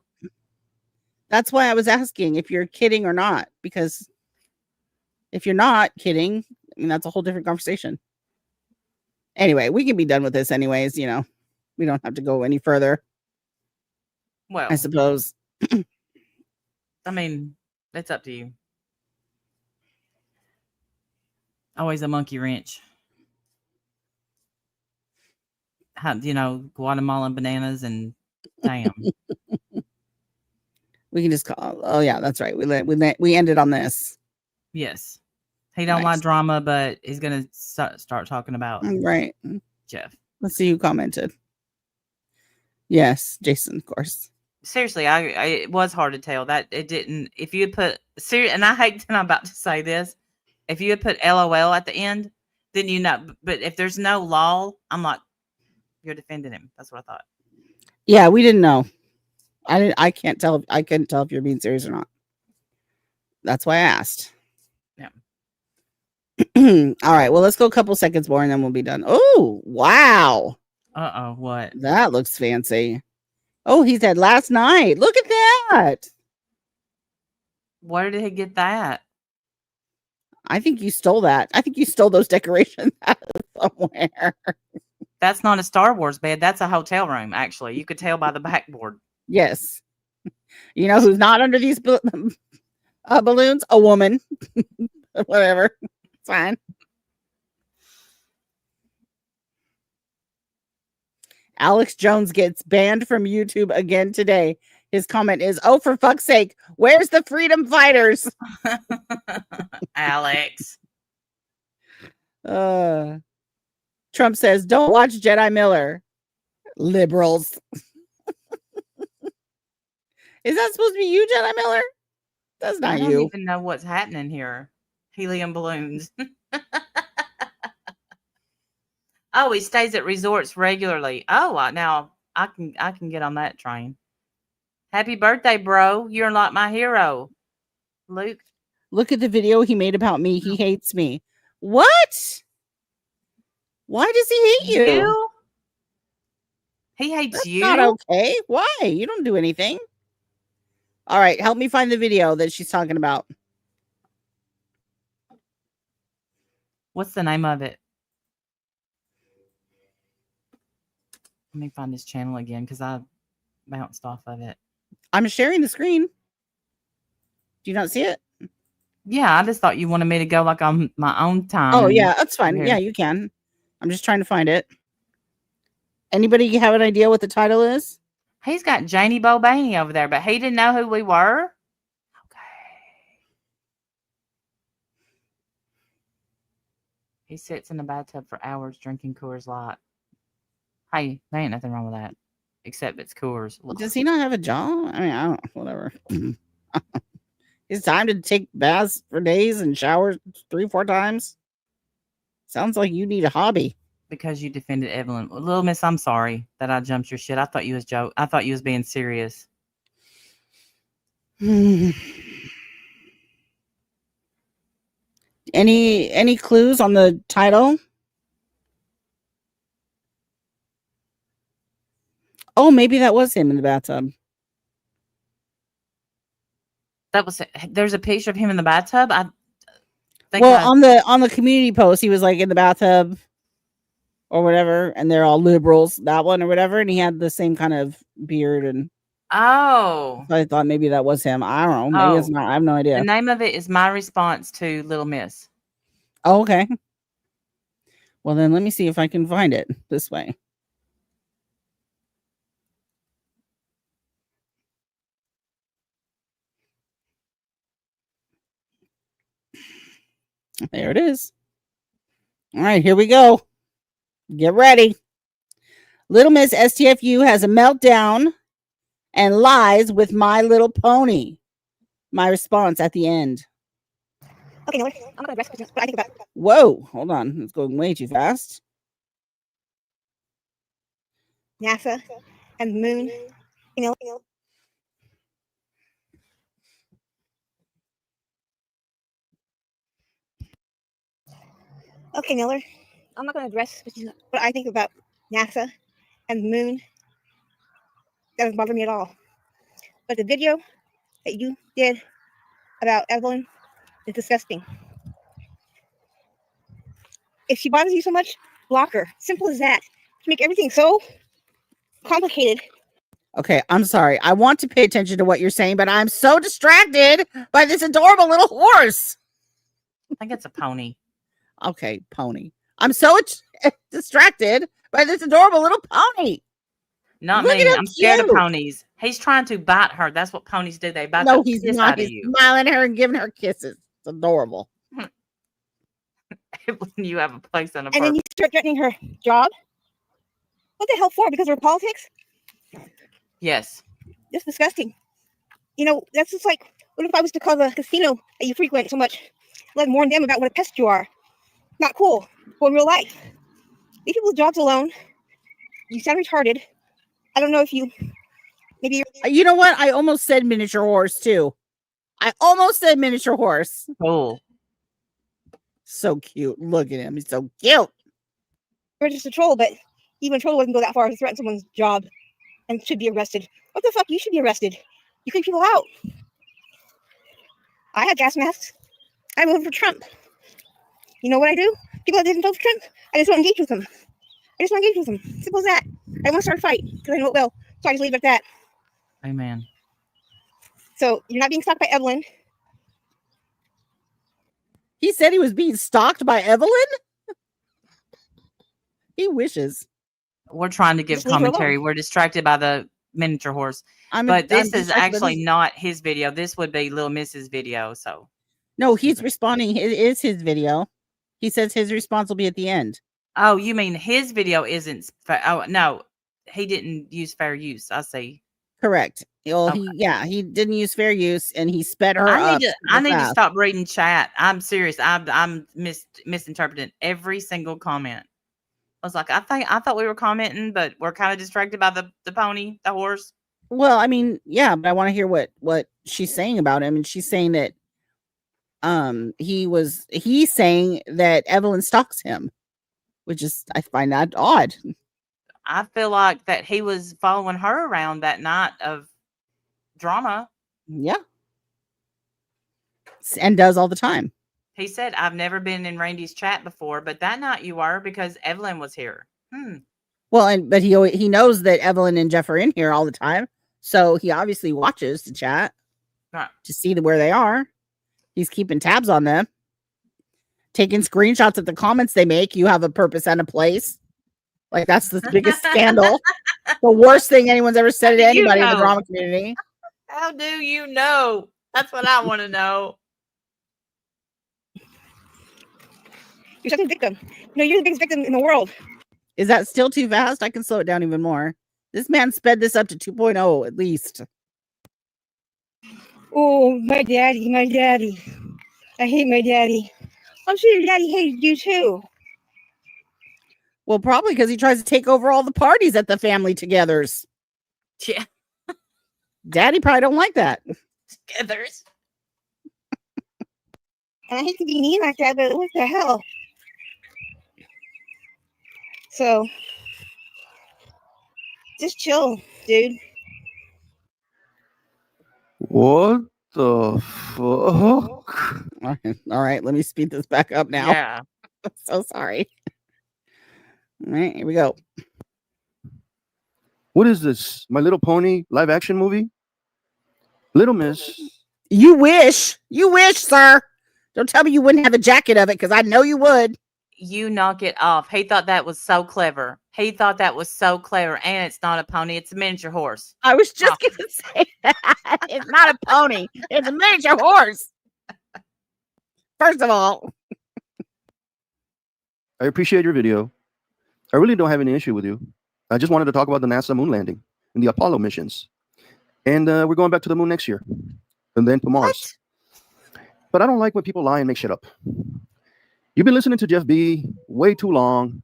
That's why I was asking if you're kidding or not, because if you're not kidding, I mean, that's a whole different conversation. Anyway, we can be done with this anyways, we don't have to go any further. Well, I suppose. I mean, it's up to you. Always a monkey wrench. Guatemalan bananas and damn. We can just call. Oh yeah, that's right. We ended on this. Yes, he don't like drama, but he's gonna start talking about right, Jeff. Let's see who commented. Yes, Jason, of course. Seriously, it was hard to tell that it didn't. If you had put and I hate that I'm about to say this, if you had put LOL at the end, then you know. But if there's no lol, I'm like, you're defending him. That's what I thought. Yeah, we didn't know. I can't tell. I couldn't tell if you're being serious or not. That's why I asked. Yeah. All right. Well, let's go a couple seconds more and then we'll be done. Oh, wow. What? That looks fancy. Oh, he said last night. Look at that. Where did he get that? I think you stole that. I think you stole those decorations out of somewhere. That's not a Star Wars bed. That's a hotel room, actually. You could tell by the backboard. Yes. You know who's not under these balloons? A woman. Whatever. It's fine. Alex Jones gets banned from YouTube again today. His comment is, "Oh, for fuck's sake, where's the freedom fighters?" Alex. Trump says, "Don't watch Jedi Miller." Liberals. Is that supposed to be you, Jedi Miller? That's not you. I don't even know what's happening here. Helium balloons. Oh, he stays at resorts regularly. Oh, now I can get on that train. Happy birthday, bro. You're like my hero. Luke. Look at the video he made about me. He hates me. What? Why does he hate you? He hates That's you? not okay. Why? You don't do anything. All right, help me find the video that she's talking about. What's the name of it? Let me find his channel again because I bounced off of it. I'm sharing the screen. Do you not see it? Yeah, I just thought you wanted me to go like on my own time. Oh, yeah, that's fine. Yeah, you can. I'm just trying to find it. Anybody have an idea what the title is? He's got Janie Bobaney over there, but he didn't know who we were. Okay. He sits in the bathtub for hours drinking Coors Light. Hey, there ain't nothing wrong with that. Except it's Coors. Does he not have a job? I mean, I don't know. Whatever. It's time to take baths for days and shower 3-4 times. Sounds like you need a hobby. Because you defended Evelyn. Little Miss, I'm sorry that I jumped your shit. I thought you was I thought you was being serious. Any clues on the title? Oh, maybe that was him in the bathtub. That was there's a picture of him in the bathtub. I think well, on the community post, he was like in the bathtub or whatever, and they're all liberals, that one or whatever, and he had the same kind of beard and so I thought maybe that was him. I don't know. Maybe it's not. I have no idea. The name of it is My Response to Little Miss. Oh, okay. Well, then let me see if I can find it this way. There it is. All right, here we go. Get ready. Little Miss STFU has a meltdown and lies with My Little Pony. My response at the end. Okay, no, I'm not gonna address what I think about. Whoa, hold on. It's going way too fast. NASA and the moon, you know. Okay, Miller, I'm not gonna address what I think about NASA and the moon. That doesn't bother me at all. But the video that you did about Evelyn is disgusting. If she bothers you so much, block her. Simple as that. You make everything so complicated. Okay, I'm sorry. I want to pay attention to what you're saying, but I'm so distracted by this adorable little horse. I think it's a pony. Okay, pony. I'm so distracted by this adorable little pony. Not Look me. at how I'm scared of cute. ponies. He's trying to bite her. That's what ponies do. They bite No, the he's piss not. out of He's you. smiling at her and giving her kisses. It's adorable. When you have a place on a And then you start threatening her job. What the hell for? Because of politics? Yes. That's disgusting. You know, that's just like, what if I was to call the casino that you frequent so much, let warn them about what a pest you are? Not cool. For real life. Leave people's jobs alone. You sound retarded. I don't know if you, maybe you're, You know what? I almost said miniature horse too. I almost said miniature horse. Cool. So cute. Look at him. He's so cute. just a troll, but even a troll wouldn't go that far to threaten someone's job and should be arrested. What the fuck? You should be arrested. You creep people out. I had gas masks. I voted for Trump. You know what I do? People that didn't vote for Trump, I just don't engage with them. Simple as that. I don't want to start a fight because I know it will. So I just leave it at that. Amen. So you're not being stalked by Evelyn. He said he was being stalked by Evelyn? He wishes. We're trying to give Just leave her commentary. alone. We're distracted by the miniature horse. But this is actually not his video. This would be Little Miss's video. So no, he's responding. It is his video. He says his response will be at the end. oh, you mean his video isn't? Oh no, he didn't use fair use. I see. Correct. Well, Okay. he didn't use fair use, and he sped her I up. need to stop reading chat. I'm serious. I'm misinterpreting every single comment. I was like, I thought we were commenting, but we're kind of distracted by the pony, the horse. Well, I mean, yeah, but I want to hear what she's saying about him, and she's saying that he's saying that Evelyn stalks him, which is, I find that odd. I feel like that he was following her around that night of drama. Yeah. And does all the time. He said, I've never been in Randy's chat before, but that night you were because Evelyn was here. Well, but he knows that Evelyn and Jeff are in here all the time. So he obviously watches the chat to see where they are. He's keeping tabs on them. Taking screenshots of the comments they make. You have a purpose and a place. Like, that's the biggest scandal. The worst thing anyone's ever said to anybody in the drama community. How do you know? That's what I want to know. You're such a victim. You're the biggest victim in the world. Is that still too fast? I can slow it down even more. This man sped this up to 2.0 at least. Oh, my daddy. I hate my daddy. I'm sure your daddy hated you too. Well, probably because he tries to take over all the parties at the family togethers. Yeah. Daddy probably don't like that. Togethers. And I hate to be mean like that, but what the hell? So, just chill, dude. What the fuck? All right, let me speed this back up now. Yeah. I'm so sorry. All right, here we go. What is this? My Little Pony live action movie? Little Miss. You wish, sir. Don't tell me you wouldn't have a jacket of it, because I know you would. You knock it off. He thought that was so clever. And it's not a pony. It's a miniature horse. I was just going to say that. It's not a pony. It's a miniature horse. First of all. I appreciate your video. I really don't have any issue with you. I just wanted to talk about the NASA moon landing and the Apollo missions. And we're going back to the moon next year. And then to Mars. But I don't like when people lie and make shit up. You've been listening to Jeff B way too long.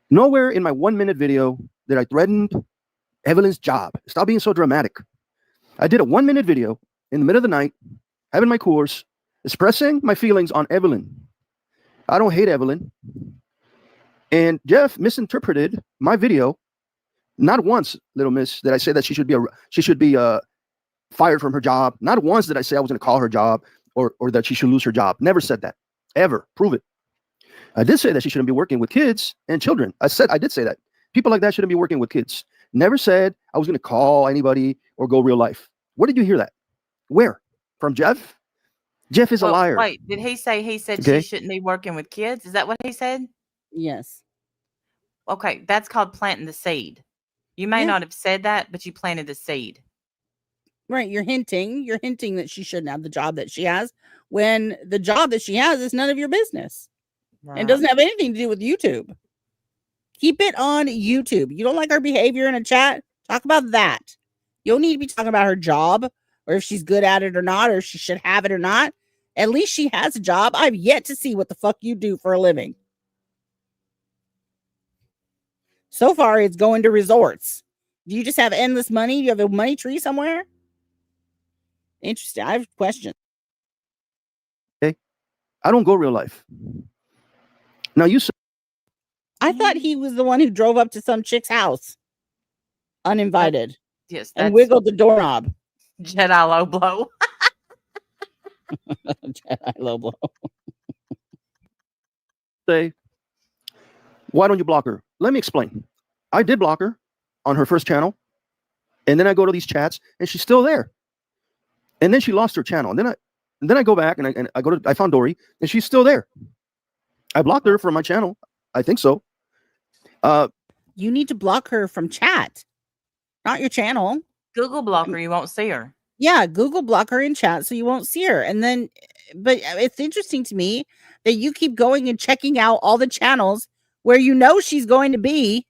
Nowhere in my 1-minute video did I threaten Evelyn's job. Stop being so dramatic. I did a 1-minute video in the middle of the night, having my course, expressing my feelings on Evelyn. I don't hate Evelyn. And Jeff misinterpreted my video. Not once, Little Miss, did I say that she should be fired from her job. Not once did I say I was going to call her job or that she should lose her job. Never said that. Ever. Prove it. I did say that she shouldn't be working with kids and children. I did say that. People like that shouldn't be working with kids. Never said I was going to call anybody or go real life. Where did you hear that? Where? From Jeff? Jeff is a liar. Wait, did he say she shouldn't be working with kids? Is that what he said? Yes. Okay, that's called planting the seed. You may not have said that, but you planted the seed. Right, you're hinting that she shouldn't have the job that she has when the job that she has is none of your business. Right. And doesn't have anything to do with YouTube. Keep it on YouTube. You don't like her behavior in a chat? Talk about that. You don't need to be talking about her job or if she's good at it or not, or if she should have it or not. At least she has a job. I've yet to see what the fuck you do for a living. So far, it's going to resorts. Do you just have endless money? Do you have a money tree somewhere? Interesting. I have a question. Okay. I don't go real life. Now you say I thought he was the one who drove up to some chick's house uninvited Yes, and that's wiggled the doorknob. Jedi low blow. Jedi low blow. say, why don't you block her? Let me explain. I did block her on her first channel, and then I go to these chats, and she's still there. And then she lost her channel, and then I go back and I found Dory, and she's still there. I blocked her from my channel. I think so. You need to block her from chat, not your channel. Google block her, you won't see her. Yeah, Google block her in chat so you won't see her. And then, but it's interesting to me that you keep going and checking out all the channels where you know she's going to be,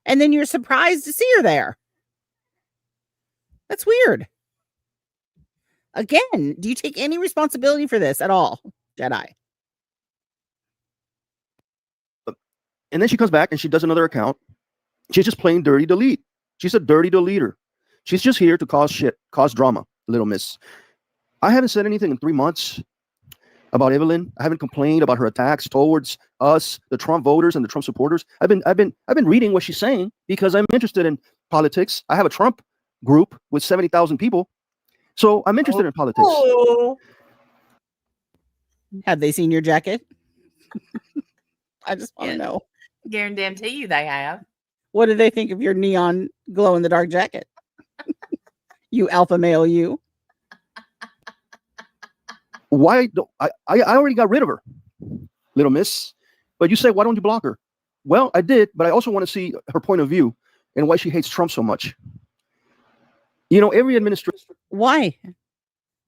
and then you're surprised to see her there. That's weird. Again, do you take any responsibility for this at all, Jedi? And then she comes back and she does another account. She's just plain dirty delete. She's a dirty deleter. She's just here to cause shit, cause drama, little miss. I haven't said anything in 3 months about Evelyn. I haven't complained about her attacks towards us, the Trump voters and the Trump supporters. I've been reading what she's saying because I'm interested in politics. I have a Trump group with 70,000 people. So I'm interested in politics. Oh. Have they seen your jacket? I just want to know. Guarantee you they have. What do they think of your neon glow in the dark jacket? You alpha male, you. Why don't I already got rid of her, little miss. But you say, why don't you block her? Well, I did, but I also want to see her point of view and why she hates Trump so much. You know, every administration. Why?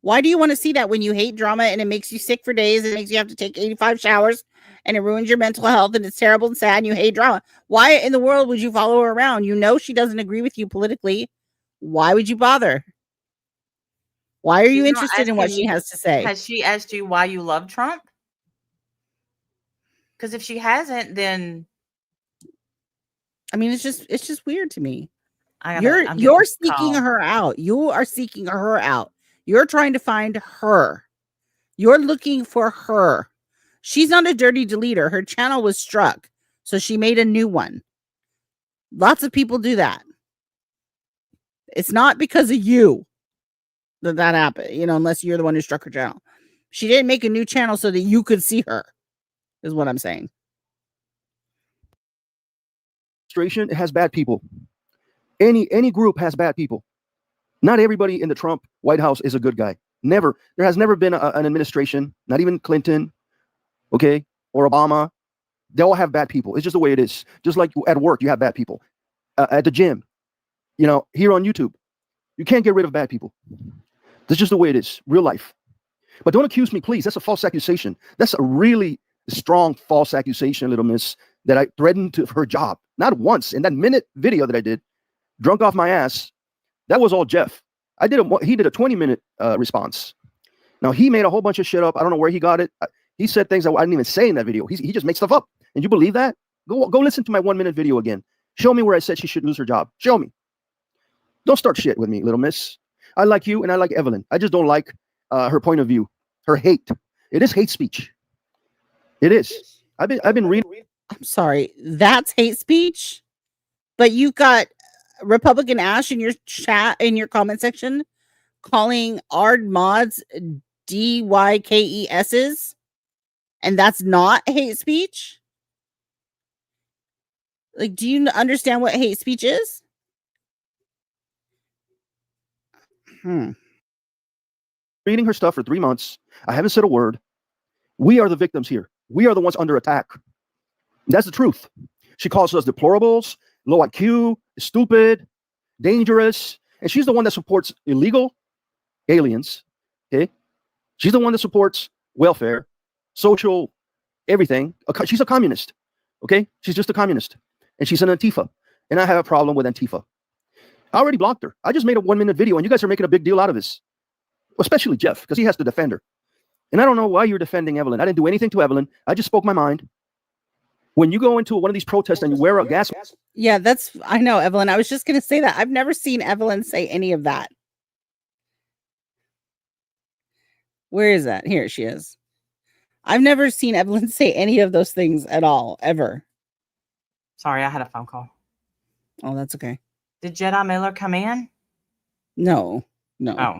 Why do you want to see that when you hate drama and it makes you sick for days? It makes you have to take 85 showers and it ruins your mental health and it's terrible and sad and you hate drama. Why in the world would you follow her around? You know she doesn't agree with you politically. Why would you bother? Why are you interested in what she has to say? Has she asked you why you love Trump? Because if she hasn't, then I mean, it's just weird to me. You're seeking her out. You are seeking her out. You're trying to find her. You're looking for her. She's not a dirty deleter. Her channel was struck, so she made a new one. Lots of people do that. It's not because of you that happened, you know, unless you're the one who struck her channel. She didn't make a new channel so that you could see her, is what I'm saying. Administration has bad people. Any group has bad people. Not everybody in the Trump White House is a good guy. Never. There has never been an administration, not even Clinton, okay, or Obama. They all have bad people. It's just the way it is. Just like at work, you have bad people. At the gym, you know, here on YouTube, you can't get rid of bad people. That's just the way it is. Real life. But don't accuse me, please. That's a false accusation. That's a really strong false accusation, little miss, that I threatened to her job. Not once. In that minute video that I did, drunk off my ass, that was all Jeff. He did a 20-minute response. Now, he made a whole bunch of shit up. I don't know where he got it. He said things that I didn't even say in that video. He just makes stuff up. And you believe that? Go listen to my 1-minute video again. Show me where I said she should lose her job. Show me. Don't start shit with me, little miss. I like you and I like Evelyn. I just don't like her point of view, her hate. It is hate speech. It is. I've been reading. I'm sorry. That's hate speech? But you got Republican Ash in your chat, in your comment section, calling Ard mods DYKESs, and that's not hate speech? Like, do you understand what hate speech is? Reading her stuff for 3 months. I haven't said a word. We are the victims here. We are the ones under attack. That's the truth. She calls us deplorables, low IQ, stupid, dangerous, and she's the one that supports illegal aliens. Okay, she's the one that supports welfare, social, everything. She's a communist. Okay, she's just a communist. and she's an Antifa, and I have a problem with Antifa. I already blocked her. I just made a 1-minute video, and you guys are making a big deal out of this, especially Jeff, because he has to defend her. And I don't know why you're defending Evelyn. I didn't do anything to Evelyn. I just spoke my mind. When you go into one of these protests and you wear a gas, Yeah, I know, Evelyn. I was just going to say that. I've never seen Evelyn say any of that. Where is that? Here she is. I've never seen Evelyn say any of those things at all, ever. Sorry, I had a phone call. Oh, that's okay. Did Jedi Miller come in? No. Oh.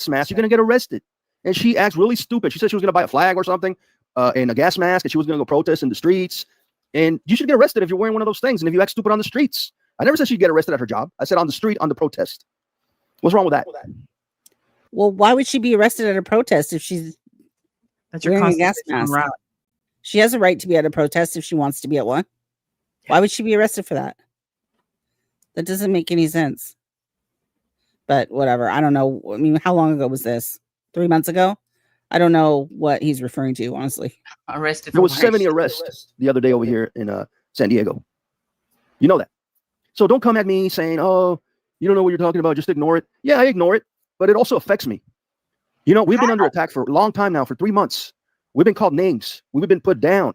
mask, you're going to get arrested. And she acts really stupid. She said she was going to buy a flag or something and a gas mask, and she was going to go protest in the streets. And you should get arrested if you're wearing one of those things and if you act stupid on the streets. I never said she'd get arrested at her job. I said on the street, on the protest. What's wrong with that? Well, why would she be arrested at a protest if she's That's your wearing a gas constitutional mask? right. She has a right to be at a protest if she wants to be at one. Why would she be arrested for that? That doesn't make any sense. But whatever. I don't know. I mean, how long ago was this? 3 months ago? I don't know what he's referring to, honestly. Arrested. There was 70 arrests the other day over here in San Diego. You know that. So don't come at me saying, oh, you don't know what you're talking about. Just ignore it. Yeah, I ignore it, but it also affects me. You know, we've been under attack for a long time now, for 3 months. We've been called names. We've been put down.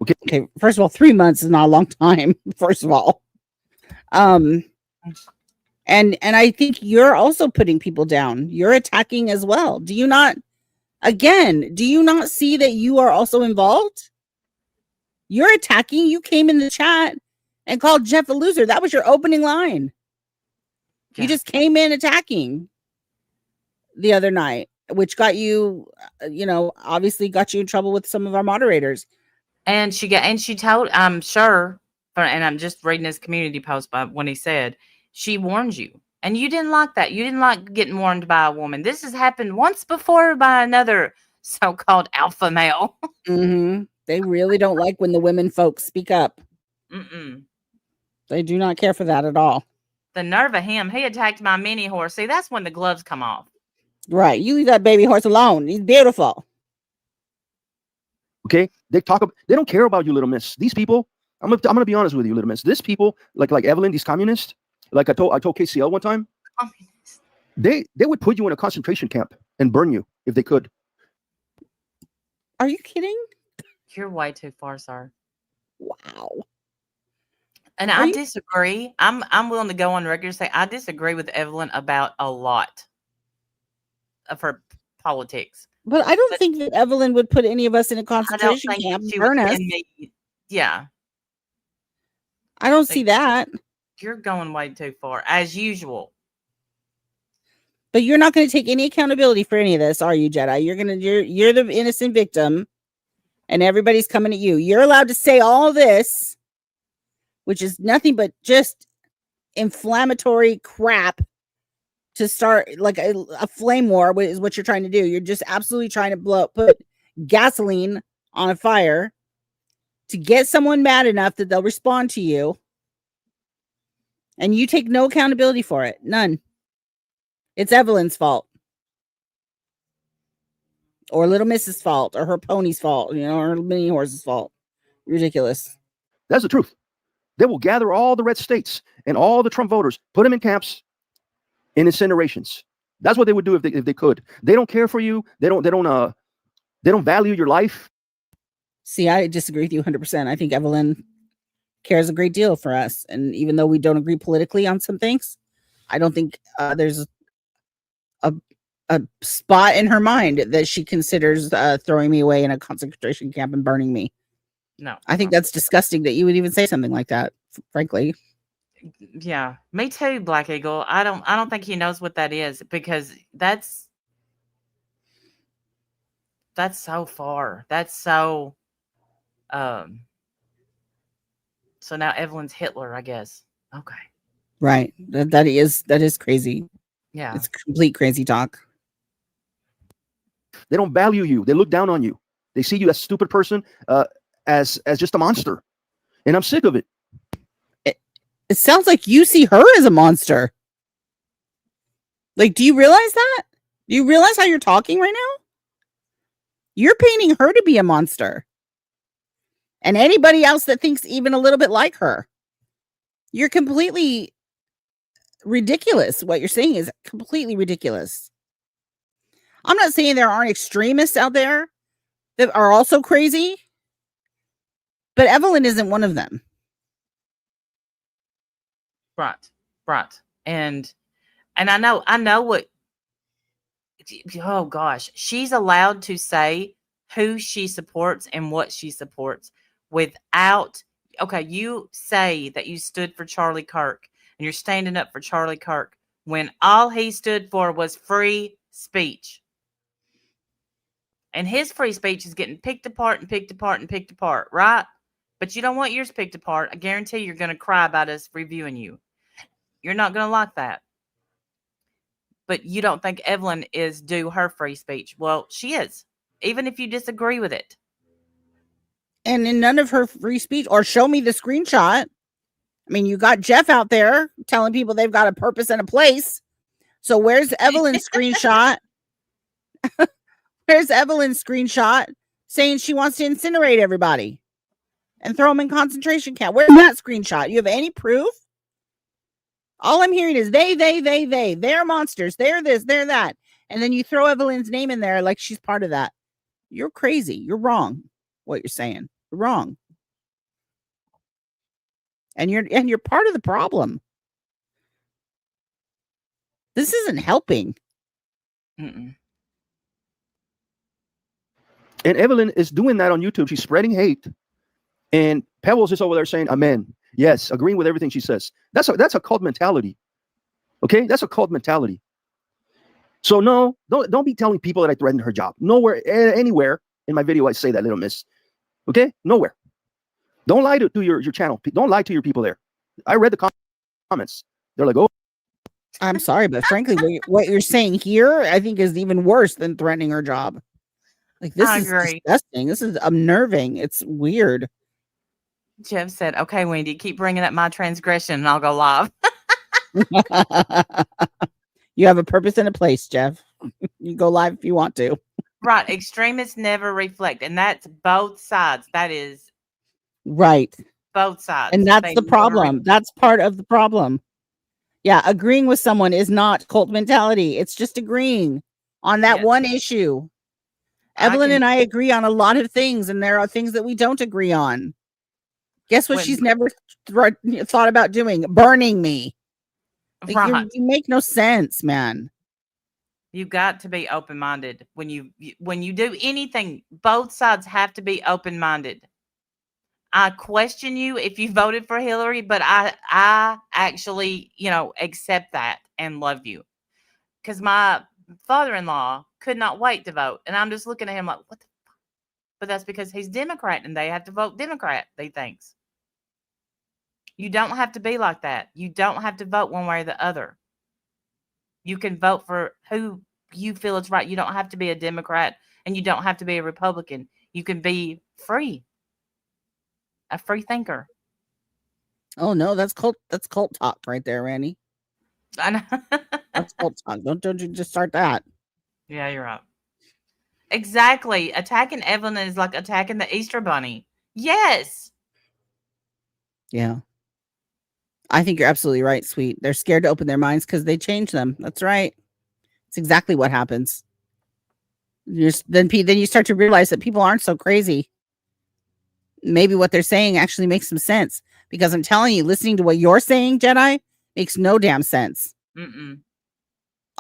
Okay, first of all, 3 months is not a long time, first of all. And I think you're also putting people down. You're attacking as well. Do you not see that you are also involved? You're attacking. You came in the chat and called Jeff a loser. That was your opening line. Yeah. You just came in attacking the other night, which got you, obviously got you in trouble with some of our moderators. And she told, I'm sure, and I'm just reading his community post by when he said, she warned you. And you didn't like that. You didn't like getting warned by a woman. This has happened once before by another so-called alpha male. Mm-hmm. They really don't like when the women folks speak up. Mm-mm. They do not care for that at all. The nerve of him. He attacked my mini horse. See, that's when the gloves come off. Right. You leave that baby horse alone. He's beautiful. Okay, they don't care about you, little miss. These people, I'm gonna be honest with you, little miss. These people, like Evelyn, these communists, like I told KCL one time, they would put you in a concentration camp and burn you if they could. Are you kidding? You're way too far, sir. Wow. And I disagree. I'm willing to go on record and say I disagree with Evelyn about a lot of her politics. But I don't think that Evelyn would put any of us in a concentration camp and burn us. Yeah. I don't see that. You're going way too far, as usual. But you're not going to take any accountability for any of this, are you, Jedi? You're the innocent victim, and everybody's coming at you. You're allowed to say all this, which is nothing but just inflammatory crap to start like a flame war is what you're trying to do. You're just absolutely trying to put gasoline on a fire to get someone mad enough that they'll respond to you. And you take no accountability for it. None. It's Evelyn's fault. Or Little Miss's fault. Or her pony's fault. Or her mini horse's fault. Ridiculous. That's the truth. They will gather all the red states and all the Trump voters, put them in camps, in incinerations. That's what they would do if they could. They don't care for you. They don't value your life. See, I disagree with you 100%. I think Evelyn cares a great deal for us. And even though we don't agree politically on some things, I don't think there's a spot in her mind that she considers throwing me away in a concentration camp and burning me. No. I think that's disgusting that you would even say something like that, frankly. Yeah, me too, Black Eagle. I don't think he knows what that is, because that's so far. That's so so now Evelyn's Hitler, I guess. Okay. Right. That is crazy. Yeah. It's complete crazy talk. They don't value you. They look down on you. They see you as a stupid person, as just a monster. And I'm sick of it. It sounds like you see her as a monster. Like, do you realize that? Do you realize how you're talking right now? You're painting her to be a monster. and anybody else that thinks even a little bit like her. You're completely ridiculous. What you're saying is completely ridiculous. I'm not saying there aren't extremists out there that are also crazy, but Evelyn isn't one of them. Right. And I know what, oh gosh, she's allowed to say who she supports and what she supports without, okay, you say that you stood for Charlie Kirk and you're standing up for Charlie Kirk when all he stood for was free speech. And his free speech is getting picked apart, right? But you don't want yours picked apart. I guarantee you're going to cry about us reviewing you. You're not going to like that. But you don't think Evelyn is due her free speech. Well, she is, even if you disagree with it. And in none of her free speech, or show me the screenshot. I mean, you got Jeff out there telling people they've got a purpose and a place. So where's Evelyn's screenshot? Where's Evelyn's screenshot saying she wants to incinerate everybody and throw them in concentration camp? Where's that screenshot? You have any proof? All I'm hearing is they. They're monsters. They're this, they're that. And then you throw Evelyn's name in there like she's part of that. You're crazy. You're wrong. What you're saying. You're wrong. And you're part of the problem. This isn't helping. Mm-mm. And Evelyn is doing that on YouTube. She's spreading hate. And Pebbles is over there saying, amen. Yes, agreeing with everything she says. That's a cult mentality. Okay? That's a cult mentality. So no, don't be telling people that I threatened her job. Nowhere, anywhere in my video I say that, little miss. Okay? Nowhere. Don't lie to your channel. Don't lie to your people there. I read the comments. They're like, oh. I'm sorry, but frankly, what you're saying here, I think is even worse than threatening her job. Like, this is disgusting. This is unnerving. It's weird. Jeff said, okay, Wendy, keep bringing up my transgression and I'll go live. You have a purpose and a place, Jeff. You go live if you want to. Right. Extremists never reflect. And that's both sides. That is right. Both sides. And that's the problem. That's part of the problem. Yeah. Agreeing with someone is not cult mentality. It's just agreeing on that one issue. Evelyn and I agree on a lot of things, and there are things that we don't agree on. Guess what she's never thought about doing? Burning me. Like, you make no sense, man. You got to be open-minded. When you do anything, both sides have to be open-minded. I question you if you voted for Hillary, but I actually, accept that and love you. Because my father-in-law could not wait to vote. And I'm just looking at him like, what the fuck? But that's because he's Democrat and they have to vote Democrat, he thinks. You don't have to be like that. You don't have to vote one way or the other. You can vote for who you feel is right. You don't have to be a Democrat and you don't have to be a Republican. You can be free. A free thinker. Oh no, that's cult talk right there, Randy. I know. That's cult talk. Don't you just start that. Yeah, you're right. Exactly. Attacking Evelyn is like attacking the Easter Bunny. Yes. Yeah. I think you're absolutely right, sweet. They're scared to open their minds because they change them. That's right. It's exactly what happens. Then you start to realize that people aren't so crazy. Maybe what they're saying actually makes some sense. Because I'm telling you, listening to what you're saying, Jedi, makes no damn sense. Mm-mm.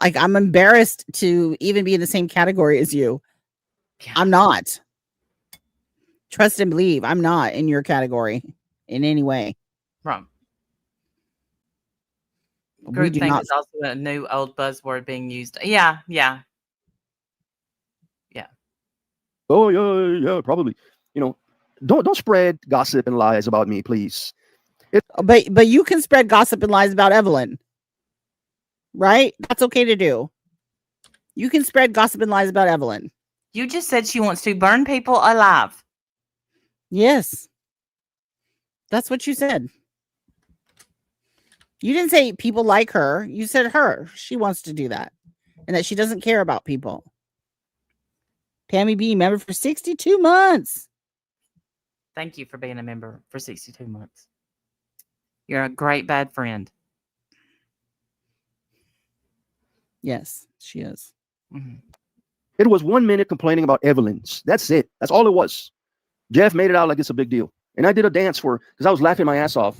Like, I'm embarrassed to even be in the same category as you. Yeah. I'm not. Trust and believe. I'm not in your category in any way. Wrong. Group think is also a new old buzzword being used. Yeah. Oh yeah, probably. Don't spread gossip and lies about me, please. But you can spread gossip and lies about Evelyn, right? That's okay to do. You can spread gossip and lies about Evelyn. You just said she wants to burn people alive. Yes, that's what you said. You didn't say people like her. You said her. She wants to do that. And that she doesn't care about people. Pammy B, member for 62 months. Thank you for being a member for 62 months. You're a great bad friend. Yes, she is. Mhm. It was 1 minute complaining about Evelyn's. That's it. That's all it was. Jeff made it out like it's a big deal. And I did a dance because I was laughing my ass off.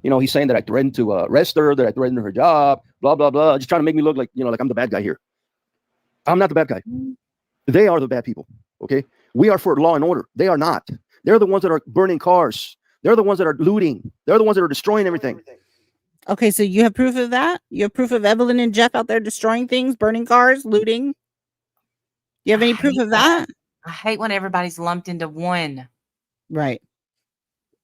He's saying that I threatened to arrest her, that I threatened her job, blah, blah, blah. Just trying to make me look like, like I'm the bad guy here. I'm not the bad guy. They are the bad people. Okay. We are for law and order. They are not. They're the ones that are burning cars. They're the ones that are looting. They're the ones that are destroying everything. Okay, so you have proof of that? You have proof of Evelyn and Jeff out there destroying things, burning cars, looting? You have I any proof hate of that? I hate when everybody's lumped into one. Right.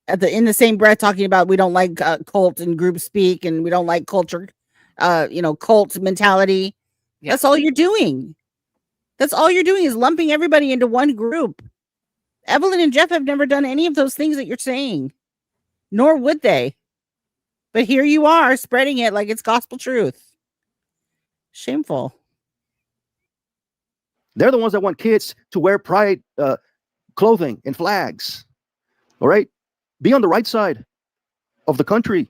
In the same breath, talking about we don't like cult and group speak, and we don't like culture, cult mentality. Yeah. That's all you're doing. That's all you're doing is lumping everybody into one group. Evelyn and Jeff have never done any of those things that you're saying, nor would they. But here you are spreading it like it's gospel truth. Shameful. They're the ones that want kids to wear pride clothing and flags. All right? Be on the right side of the country.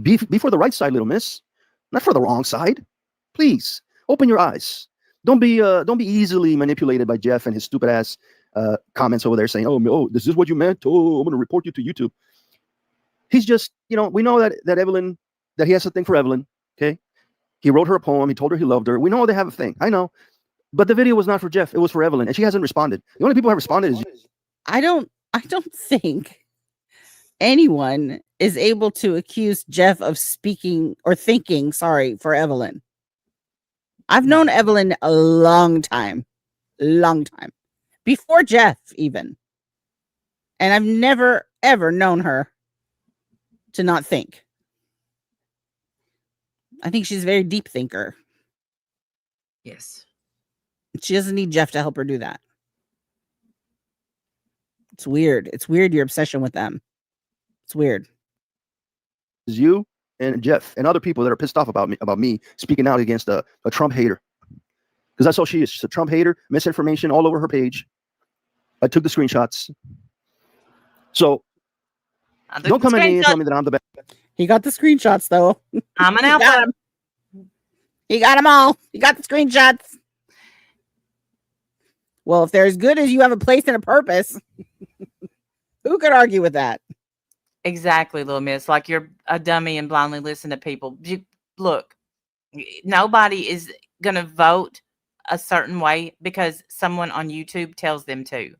Be for the right side, little miss. Not for the wrong side. Please, open your eyes. Don't be easily manipulated by Jeff and his stupid ass comments over there saying, oh, this is what you meant. Oh, I'm going to report you to YouTube. He's just, we know that Evelyn, that he has a thing for Evelyn. Okay. He wrote her a poem. He told her he loved her. We know they have a thing. I know. But the video was not for Jeff. It was for Evelyn. And she hasn't responded. The only people who have responded is I don't think anyone is able to accuse Jeff of speaking or thinking for Evelyn. I've known Evelyn a long time, before Jeff even. And I've never, ever known her to not think. I think she's a very deep thinker. Yes. She doesn't need Jeff to help her do that. It's weird. It's weird, your obsession with them. It's weird. you and Jeff and other people that are pissed off about me speaking out against a Trump hater. Because that's all she is. She's a Trump hater, misinformation all over her page. I took the screenshots. So don't come at me and tell me that I'm the bad. He got the screenshots, though. I'm an alpha. He got them all. He got the screenshots. Well, if they're as good as you have a place and a purpose, who could argue with that? Exactly, little miss. Like you're a dummy and blindly listen to people. Look, nobody is going to vote a certain way because someone on YouTube tells them to.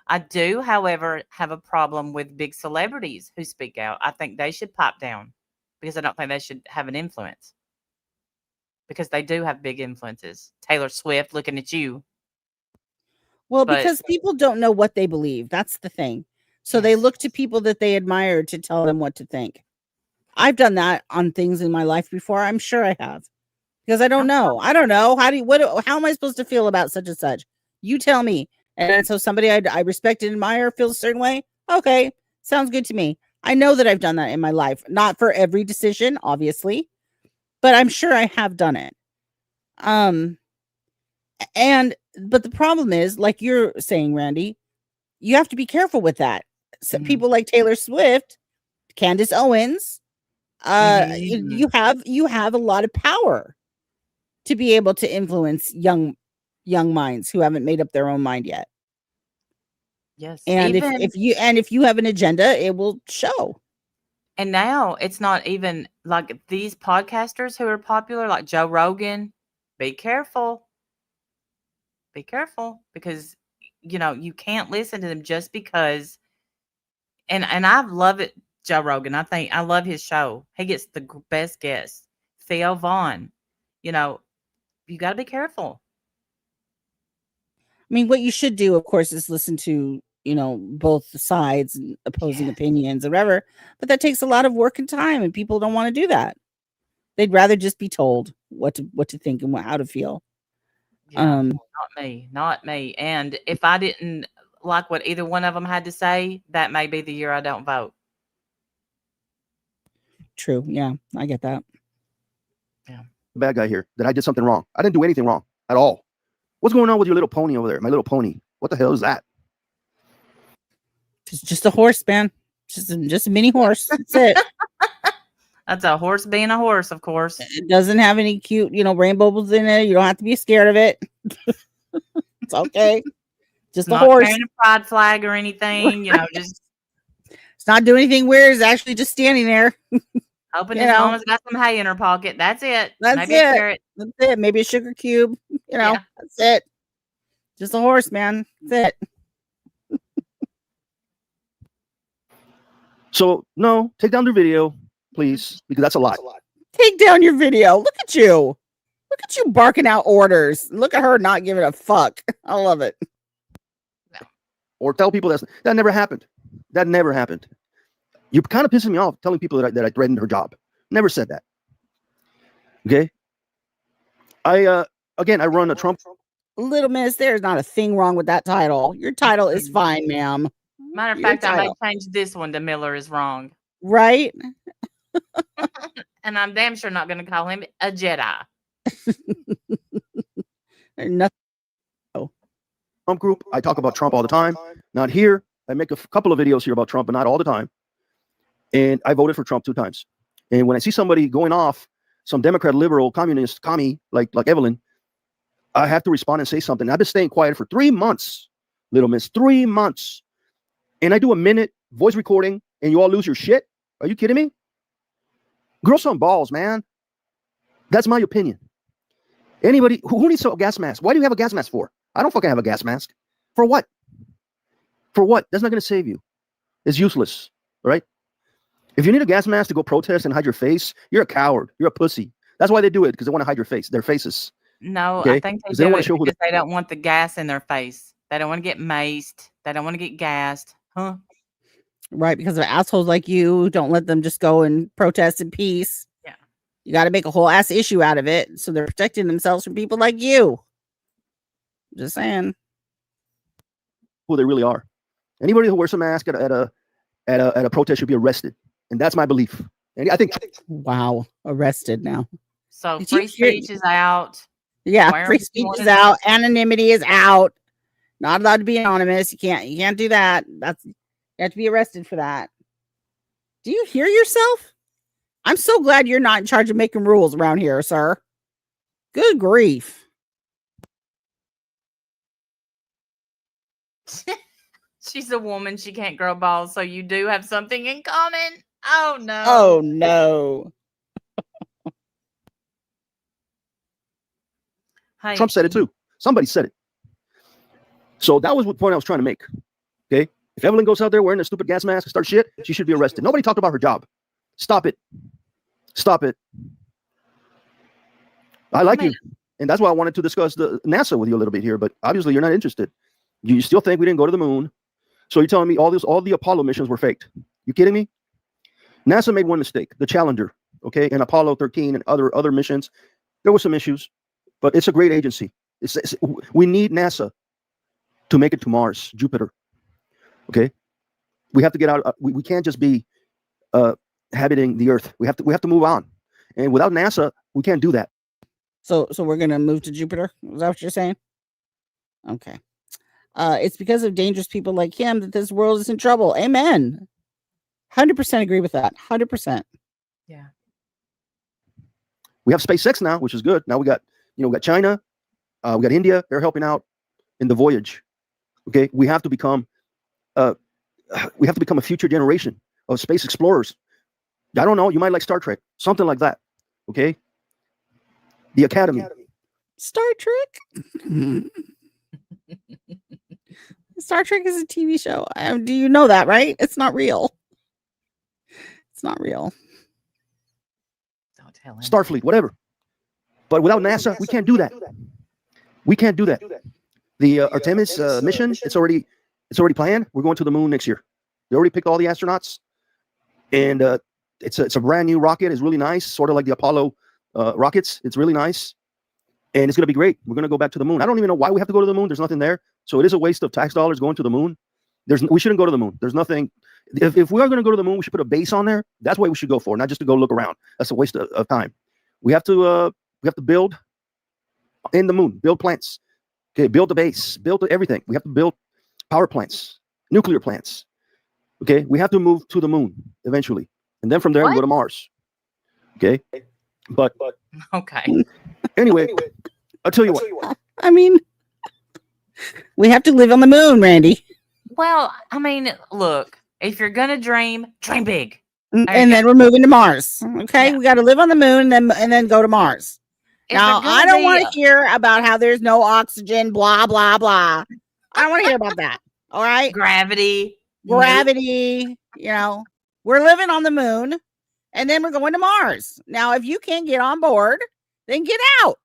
I do, however, have a problem with big celebrities who speak out. I think they should pipe down because I don't think they should have an influence. Because they do have big influences. Taylor Swift, looking at you. Well, because people don't know what they believe. That's the thing. So they look to people that they admire to tell them what to think. I've done that on things in my life before. I'm sure I have. Because I don't know. I don't know. How am I supposed to feel about such and such? You tell me. And so somebody I respect and admire feels a certain way. Okay. Sounds good to me. I know that I've done that in my life. Not for every decision, obviously. But I'm sure I have done it. But the problem is, like you're saying, Randy, you have to be careful with that. So people like Taylor Swift, Candace Owens, you have a lot of power to be able to influence young minds who haven't made up their own mind yet. Yes. And if you have an agenda, it will show. And now it's not even like these podcasters who are popular, like Joe Rogan. Be careful. Be careful because, you can't listen to them just because. And I love it, Joe Rogan. I love his show. He gets the best guests. Theo Vaughn. You got to be careful. I mean, what you should do, of course, is listen to, both sides and opposing opinions or whatever. But that takes a lot of work and time, and people don't want to do that. They'd rather just be told what to think and how to feel. Yeah, not me. And if I didn't like what either one of them had to say, that may be the year I don't vote. True. Yeah, I get that. Yeah. Bad guy here, that I did something wrong. I didn't do anything wrong at all. What's going on with your little pony over there? My little pony. What the hell is that? Just a horse, man. Just a mini horse. That's it. That's a horse being a horse, of course. It doesn't have any cute, rainbows in it. You don't have to be scared of it. It's okay. Just a Not horse. carrying a pride flag or anything, just It's not doing anything weird. It's actually just standing there. hoping You his know. mama's got some hay in her pocket. That's it. That's Maybe a it. carrot. That's it. Maybe a sugar cube. Yeah. That's it. Just a horse, man. That's it. So no, take down their video, please, because that's a lot. Take down your video. Look at you. Look at you barking out orders. Look at her not giving a fuck. I love it. Or tell people that never happened. That never happened. You're kind of pissing me off telling people that I threatened her job. Never said that. Okay. I run a Trump. Little miss, there's not a thing wrong with that title. Your title is fine, ma'am. Matter of Your fact, I may title. change this one to Miller is wrong. Right? And I'm damn sure not going to call him a Jedi. There's nothing. Trump group. I talk about Trump all the time. Not here. I make a couple of videos here about Trump, but not all the time. And I voted for Trump 2 times. And when I see somebody going off, some Democrat, liberal, communist, commie, like Evelyn, I have to respond and say something. I've been staying quiet for 3 months, little miss, 3 months. And I do a minute voice recording and you all lose your shit? Are you kidding me? Grow some balls, man. That's my opinion. Anybody who needs a gas mask? Why do you have a gas mask for? I don't fucking have a gas mask. For what? For what? That's not going to save you. It's useless, right? If you need a gas mask to go protest and hide your face, you're a coward. You're a pussy. That's why they do it, because they want to hide their faces. No, Okay? I think they 'Cause they don't do wanna it show who because they don't want the gas in their face. They don't want to get maced. They don't want to get gassed. Huh? Right, because of assholes like you. Don't let them just go and protest in peace. Yeah. You got to make a whole ass issue out of it. So they're protecting themselves from people like you. Just saying. Who they really are. Anybody who wears a mask at a protest should be arrested. And that's my belief. And I think Wow. Arrested now. So Did you free hear- speech is out. Yeah, Wear free them if you speech want is to. out. Anonymity is out. Not allowed to be anonymous. You can't do that. You have to be arrested for that. Do you hear yourself? I'm so glad you're not in charge of making rules around here, sir. Good grief. She's a woman. She can't grow balls. So you do have something in common. Oh, no. Oh no. Hey, Trump said it too. Somebody said it. So that was what point I was trying to make. Okay. If Evelyn goes out there wearing a stupid gas mask and starts shit, she should be arrested. Nobody talked about her job. Stop it. Stop it. I like you. And that's why I wanted to discuss the NASA with you a little bit here, but obviously you're not interested. You still think we didn't go to the moon. So you're telling me all the Apollo missions were faked. You kidding me? NASA made one mistake, the Challenger, okay, and Apollo 13 and other missions. There were some issues, but it's a great agency. We need NASA to make it to Mars, Jupiter. Okay, we have to get out. We can't just be habiting the Earth. We have to move on. And without NASA, we can't do that. So we're gonna move to Jupiter. Is that what you're saying? Okay. It's because of dangerous people like him that this world is in trouble. Amen. 100% agree with that. 100%. Yeah. We have SpaceX now, which is good. Now we got China, we got India. They're helping out in the voyage. Okay, we have to become a future generation of space explorers. I don't know. You might like Star Trek, something like that. Okay, the Academy. Star Trek. Star Trek is a TV show. Do you know that, right? It's not real. It's not real. Don't tell him. Starfleet, whatever. But without NASA, we can't do that. We can't do that. The Artemis mission, it's already planned. We're going to the moon next year. They already picked all the astronauts, and it's a brand new rocket. It's really nice, sort of like the Apollo rockets. It's really nice, and it's going to be great. We're going to go back to the moon. I don't even know why we have to go to the moon. There's nothing there, so it is a waste of tax dollars going to the moon. We shouldn't go to the moon. There's nothing. If we are going to go to the moon, we should put a base on there. That's what we should go for, not just to go look around. That's a waste of time. We have to build in the moon, build plants. Okay, build the base, build everything. We have to build power plants, nuclear plants. Okay, we have to move to the moon eventually, and then from there we What? go to Mars. Okay, but Okay. anyway, I'll tell you what. I mean, we have to live on the moon, Randy. Well, I mean, look, if you're gonna dream big. And There you then we're moving to Mars. Okay, Yeah. we got to live on the moon and then go to Mars. Is Now, there I gonna don't be want to hear about how there's no oxygen, blah blah blah. I don't want to hear about that. All right, gravity? Nope. gravity. You know, we're living on the moon, and then we're going to Mars. Now, if you can't get on board, then get out.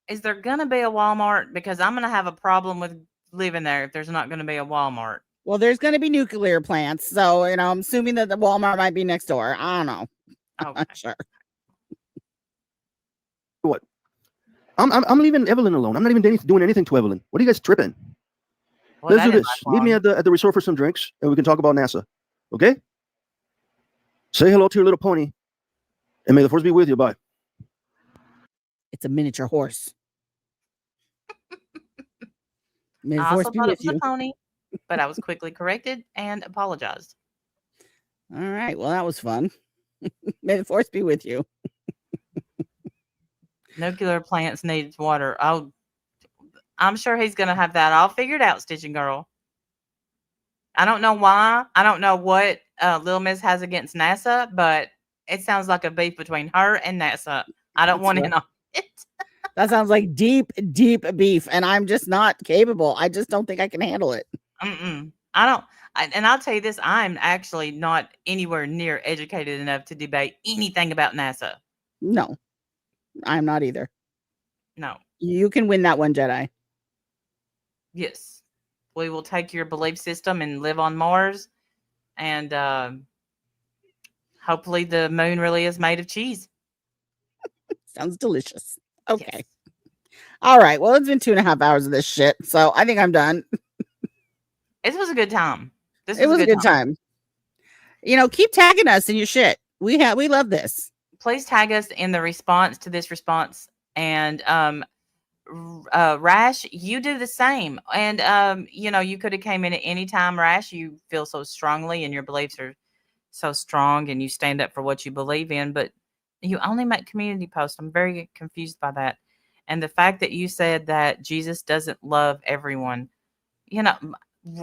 Is there gonna be a Walmart? Because I'm gonna have a problem with living there if there's not gonna be a Walmart. Well, there's going to be nuclear plants, so I'm assuming that the Walmart might be next door. I don't know. Okay. Not sure. What? I'm leaving Evelyn alone. I'm not even doing anything to Evelyn. What are you guys tripping? Well, Let's do that is this. my Meet me problem. at the resort for some drinks, and we can talk about NASA. Okay? Say hello to your little pony, and may the force be with you. Bye. It's a miniature horse. May the I force also be thought it with was you. a pony, but I was quickly corrected and apologized. All right. Well, that was fun. May the force be with you. Nuclear plants needs water. Oh, I'm sure he's gonna have that all figured out, Stitching Girl. I don't know why. I don't know what Lil Miss has against NASA, but it sounds like a beef between her and NASA. I don't That's want right. in on it. That sounds like deep, deep beef, and I'm just not capable. I just don't think I can handle it. I don't. And I'll tell you this: I'm actually not anywhere near educated enough to debate anything about NASA. No, I'm not either. No. You can win that one, Jedi. Yes, we will take your belief system and live on Mars, and hopefully the moon really is made of cheese. Sounds delicious. Okay. Yes. All right. Well, it's been 2.5 hours of this shit, so I think I'm done. This was a good time. It was a good time. Keep tagging us in your shit. We love this. Please tag us in the response to this response, and Rash, you do the same. And you could have came in at any time, Rash. You feel so strongly, and your beliefs are so strong, and you stand up for what you believe in. But you only make community posts. I'm very confused by that. And the fact that you said that Jesus doesn't love everyone,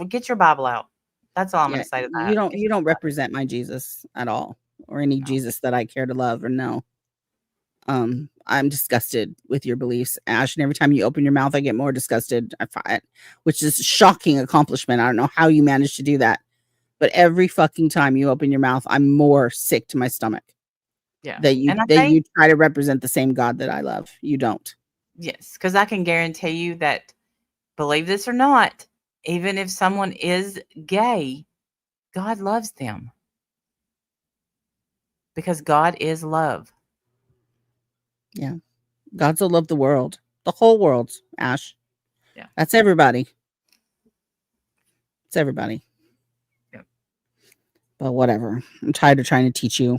get your Bible out. That's all I'm going to say to that. You don't represent my Jesus at all, or any No. Jesus that I care to love or know. I'm disgusted with your beliefs, Ash, and every time you open your mouth, I get more disgusted. I find, which is a shocking accomplishment. I don't know how you managed to do that, but every fucking time you open your mouth, I'm more sick to my stomach. Yeah. That you try to represent the same God that I love. You don't. Yes, because I can guarantee you that, believe this or not, even if someone is gay, God loves them. Because God is love. Yeah. God so loved the world. The whole world, Ash. Yeah. That's everybody. It's everybody. Yep. But whatever. I'm tired of trying to teach you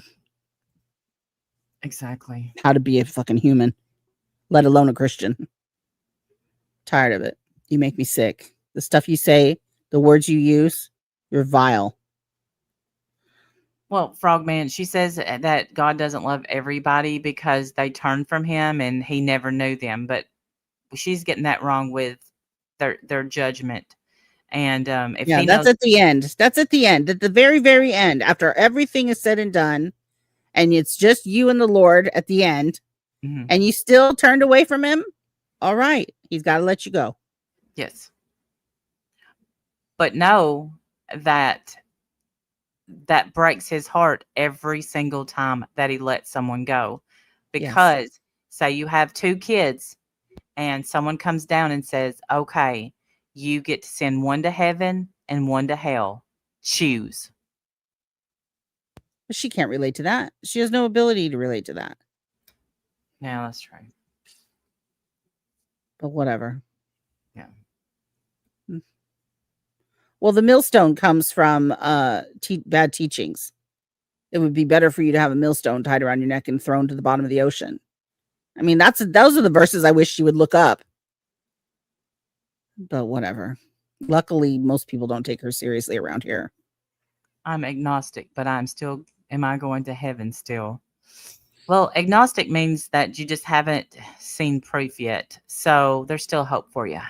Exactly. how to be a fucking human, let alone a Christian. Tired of it. You make me sick. The stuff you say, the words you use, you're vile. Well, Frogman, she says that God doesn't love everybody because they turn from him and he never knew them. But she's getting that wrong with their judgment. And if he that's knows, at the end. That's at the end. At the very, very end, after everything is said and done, and it's just you and the Lord at the end, Mhm. and you still turned away from him, all right, he's got to let you go. Yes. But know that breaks his heart every single time that he lets someone go. Because say you have 2 kids and someone comes down and says, okay, you get to send one to heaven and one to hell. Choose. But she can't relate to that. She has no ability to relate to that. Yeah, that's true. But whatever. Yeah. Well, the millstone comes from bad teachings. It would be better for you to have a millstone tied around your neck and thrown to the bottom of the ocean. I mean, those are the verses I wish she would look up. But whatever. Luckily, most people don't take her seriously around here. I'm agnostic, but I'm still. Am I going to heaven still? Well, agnostic means that you just haven't seen proof yet, so there's still hope for you.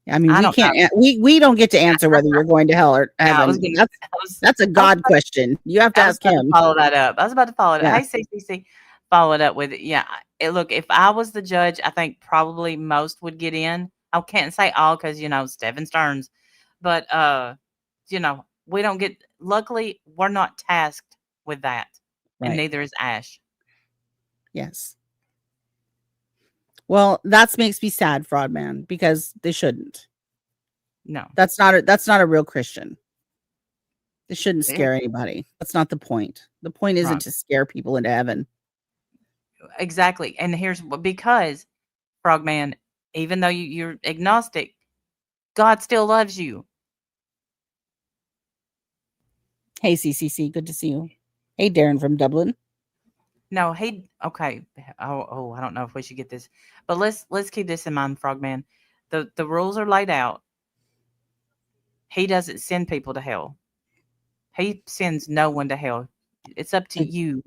I mean, I we don't can't. know. We don't get to answer whether you're going to hell or Yeah, I was heaven. gonna. That's a I was God question. You have to I was ask about to him. follow that up. I was about to follow it up. Yeah. Hey, CCC, follow it up with it. Yeah. Look, if I was the judge, I think probably most would get in. I can't say all because, Stephen Stearns, but, we don't get, luckily, we're not tasked with that. And Right. neither is Ash. Yes. Well, that makes me sad, Fraud Man, because they shouldn't. No. That's not a real Christian. It shouldn't Yeah. scare anybody. That's not the point. The point isn't Right. to scare people into heaven. Exactly. And here's because, Frogman, even though you're agnostic, God still loves you. Hey, CCC, good to see you. Hey, Darren from Dublin. No, okay. Oh, I don't know if we should get this, but let's keep this in mind, Frogman. The rules are laid out. He doesn't send people to hell. He sends no one to hell. It's up to It- you.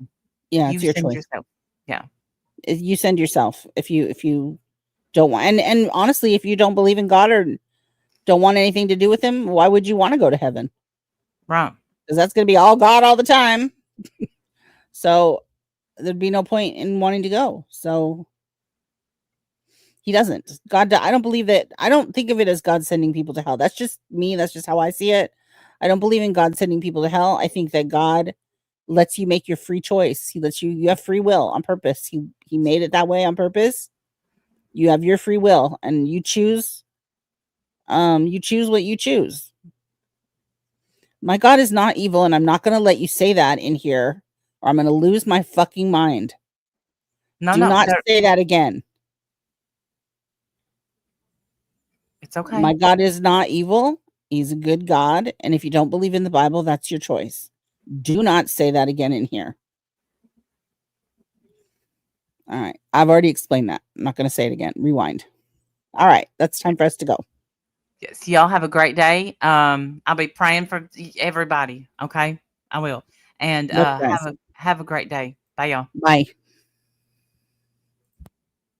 Yeah, You it's your send choice. yourself. Yeah. You send yourself if you don't want. And honestly, if you don't believe in God or don't want anything to do with him, why would you want to go to heaven? Right. Because that's going to be all God all the time. So there'd be no point in wanting to go. So he doesn't. I don't believe that. I don't think of it as God sending people to hell. That's just me. That's just how I see it. I don't believe in God sending people to hell. I think that God lets you make your free choice. He lets you have free will on purpose. He made it that way on purpose. You have your free will and you choose what you choose. My God is not evil, and I'm not going to let you say that in here, or I'm going to lose my fucking mind. No, Do no, not say that again. it's okay. My God is not evil. He's a good God. And if you don't believe in the Bible, that's your choice. Do not say that again in here. All right. I've already explained that. I'm not going to say it again. Rewind. All right. That's time for us to go. Yes, y'all have a great day. I'll be praying for everybody. Okay, I will. And Love you guys. have a great day. Bye, y'all. Bye.